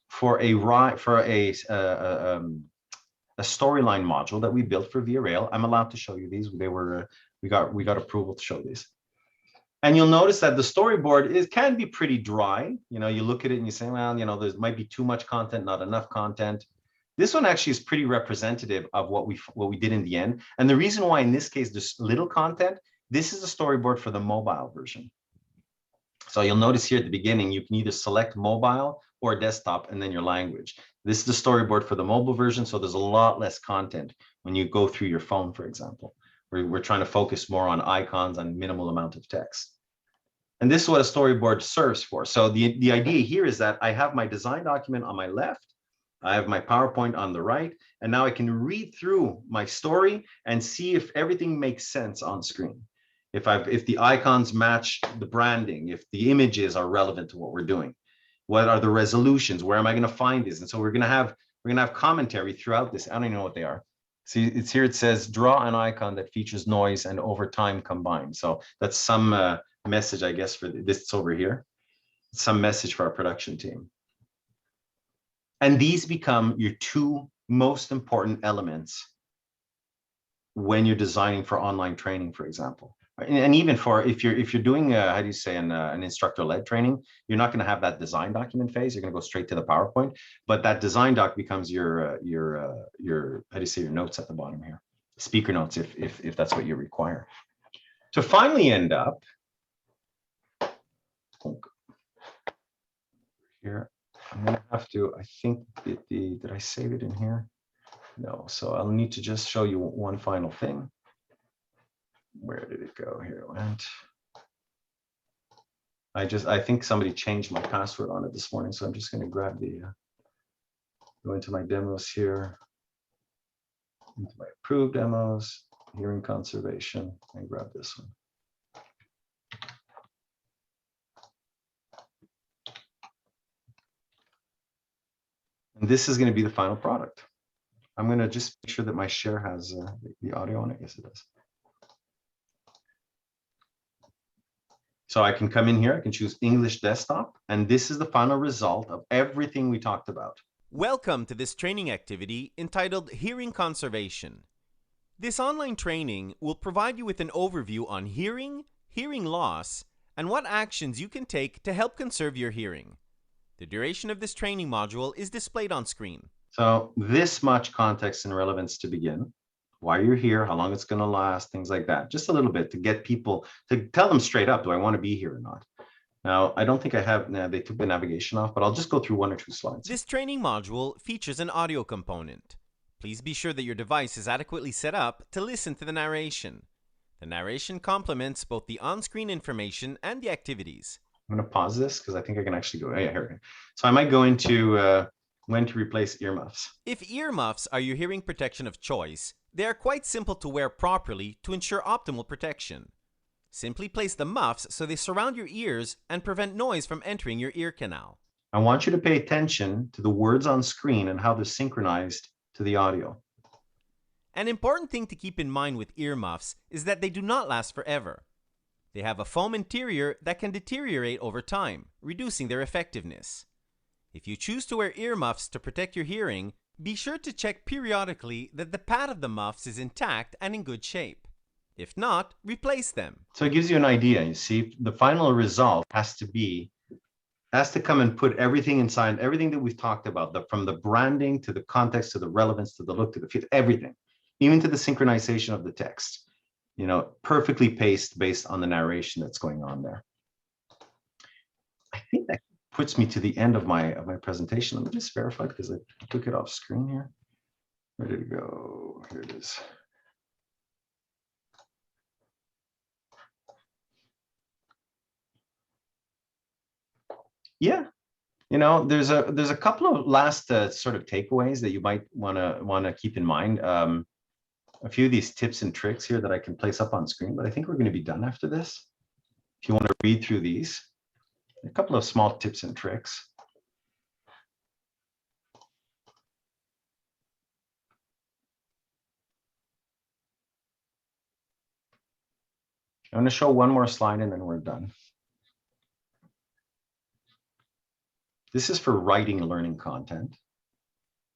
for a storyline module that we built for Via Rail. I'm allowed to show you these. We got approval to show these. And you'll notice that the storyboard can be pretty dry. You know, you look at it and you say, well, you know, there might be too much content, not enough content. This one actually is pretty representative of what we did in the end. And the reason why in this case there's little content, this is the storyboard for the mobile version. So you'll notice here at the beginning, you can either select mobile or desktop and then your language. This is the storyboard for the mobile version. So there's a lot less content when you go through your phone, for example. We're trying to focus more on icons and minimal amount of text. And this is what a storyboard serves for. So the idea here is that I have my design document on my left, I have my PowerPoint on the right, and now I can read through my story and see if everything makes sense on screen. If the icons match the branding, if the images are relevant to what we're doing, what are the resolutions, where am I going to find this? And so we're going to have commentary throughout this. I don't even know what they are. See, it's here, it says draw an icon that features noise and over time combined. So that's some message, I guess, for this. It's over here. Some message for our production team. And these become your two most important elements when you're designing for online training, for example. And even for if you're doing how do you say an instructor-led training, you're not going to have that design document phase. You're going to go straight to the PowerPoint, but that design doc becomes your how do you say, your notes at the bottom here, speaker notes, if that's what you require. To finally end up here, I'm going to have to, I think, did I save it in here? No, so I'll need to just show you one final thing. Where did it go? Here it went. I think somebody changed my password on it this morning, so I'm just going to grab go into my demos here, into my approved demos, hearing conservation, and grab this one. And this is going to be the final product. I'm going to just make sure that my share has the audio on it. Yes, it does. So I can come in here, I can choose English desktop, and this is the final result of everything we talked about. Welcome to this training activity entitled Hearing Conservation. This online training will provide you with an overview on hearing, hearing loss, and what actions you can take to help conserve your hearing. The duration of this training module is displayed on screen. So this much context and relevance to begin. Why you're here, how long it's going to last, things like that. Just a little bit to get people to tell them straight up, do I want to be here or not? Now, I don't think I have, they took the navigation off, but I'll just go through one or two slides. This training module features an audio component. Please be sure that your device is adequately set up to listen to the narration. The narration complements both the on-screen information and the activities. I'm going to pause this because I think I can actually go, oh, yeah, here we go. So I might go into when to replace earmuffs. If earmuffs are your hearing protection of choice, they are quite simple to wear properly to ensure optimal protection. Simply place the muffs so they surround your ears and prevent noise from entering your ear canal. I want you to pay attention to the words on screen and how they're synchronized to the audio. An important thing to keep in mind with earmuffs is that they do not last forever. They have a foam interior that can deteriorate over time, reducing their effectiveness. If you choose to wear earmuffs to protect your hearing, be sure to check periodically that the pad of the muffs is intact and in good shape. If not, replace them. So it gives you an idea. You see, the final result has to come and put everything inside, everything that we've talked about, from the branding to the context to the relevance to the look to the feel, everything, even to the synchronization of the text, you know, perfectly paced based on the narration that's going on there. I think that puts me to the end of my presentation. Let me just verify because I took it off screen here. Where did it go? Here it is. Yeah, you know, there's a couple of last sort of takeaways that you might want to keep in mind. A few of these tips and tricks here that I can place up on screen, but I think we're going to be done after this. If you want to read through these, a couple of small tips and tricks. I'm going to show one more slide and then we're done. This is for writing learning content.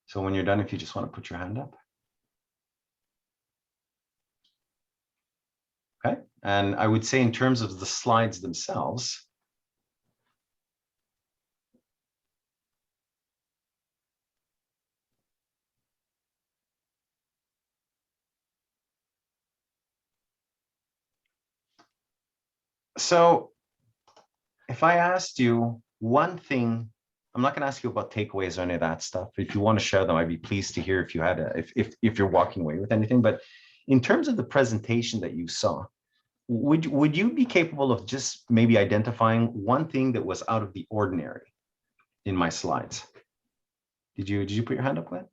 So when you're done, if you just want to put your hand up. Okay, and I would say in terms of the slides themselves, so if I asked you one thing, I'm not going to ask you about takeaways or any of that stuff. If you want to share them, I'd be pleased to hear if you had if you're walking away with anything. But in terms of the presentation that you saw, would you be capable of just maybe identifying one thing that was out of the ordinary in my slides? Did you put your hand up, Glenn?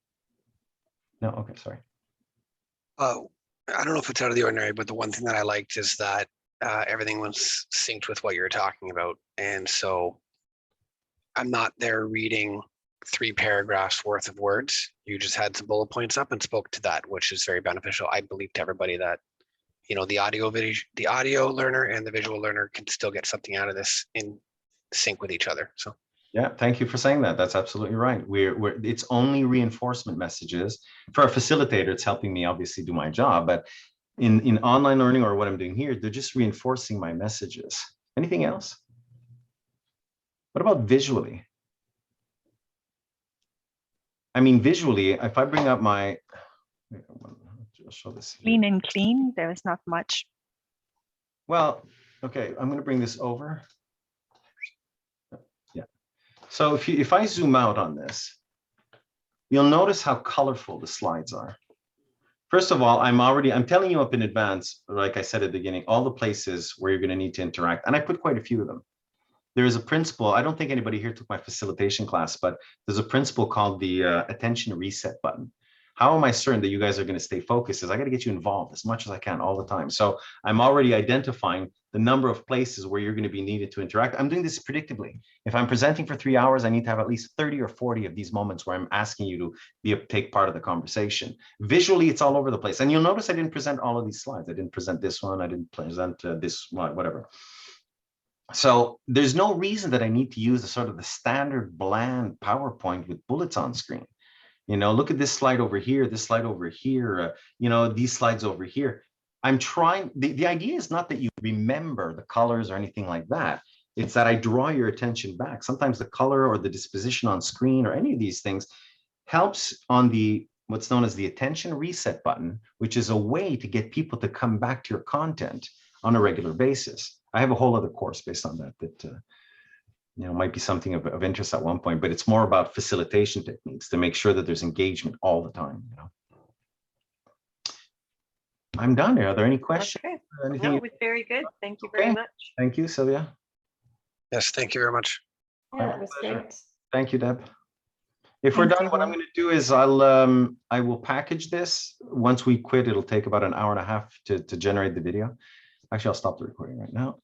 No, okay, sorry. I don't know if it's out of the ordinary, but the one thing that I liked is that everything was synced with what you were talking about. And so I'm not there reading 3 paragraphs worth of words. You just had some bullet points up and spoke to that, which is very beneficial. I believe to everybody that, you know, the audio learner and the visual learner can still get something out of this in sync with each other. So Yeah, thank you for saying that. That's absolutely right. It's only reinforcement messages. For a facilitator, it's helping me obviously do my job, but in online learning or what I'm doing here, they're just reinforcing my messages. Anything else? What about visually? I mean, visually, if I bring up my, I'll show this here. Clean and clean, there's not much. Well, okay, I'm going to bring this over. Yeah. So if I zoom out on this, you'll notice how colorful the slides are. First of all, I'm telling you up in advance, like I said at the beginning, all the places where you're going to need to interact. And I put quite a few of them. There is a principle. I don't think anybody here took my facilitation class, but there's a principle called the attention reset button. How am I certain that you guys are going to stay focused? Is I got to get you involved as much as I can all the time. So I'm already identifying the number of places where you're going to be needed to interact. I'm doing this predictably. If I'm presenting for 3 hours, I need to have at least 30 or 40 of these moments where I'm asking you to take part of the conversation. Visually, it's all over the place. And you'll notice I didn't present all of these slides. I didn't present this one. I didn't present this one, whatever. So there's no reason that I need to use the standard bland PowerPoint with bullets on screen. You know, look at this slide over here, this slide over here, you know, these slides over here. I'm trying, the idea is not that you remember the colors or anything like that. It's that I draw your attention back. Sometimes the color or the disposition on screen or any of these things helps on the what's known as the attention reset button, which is a way to get people to come back to your content on a regular basis. I have a whole other course based on that you know, might be something of interest at one point, but it's more about facilitation techniques to make sure that there's engagement all the time. You know, I'm done here. Are there any questions? Okay. Anything? No, it was very good. Thank you very much. Thank you, Sylvia. yes, thank you very much. Yeah, it was great. Thank you, Deb. If we're done, what I'm going to do is I will package this. Once we quit, it'll take about an hour and a half to generate the video. Actually, I'll stop the recording right now.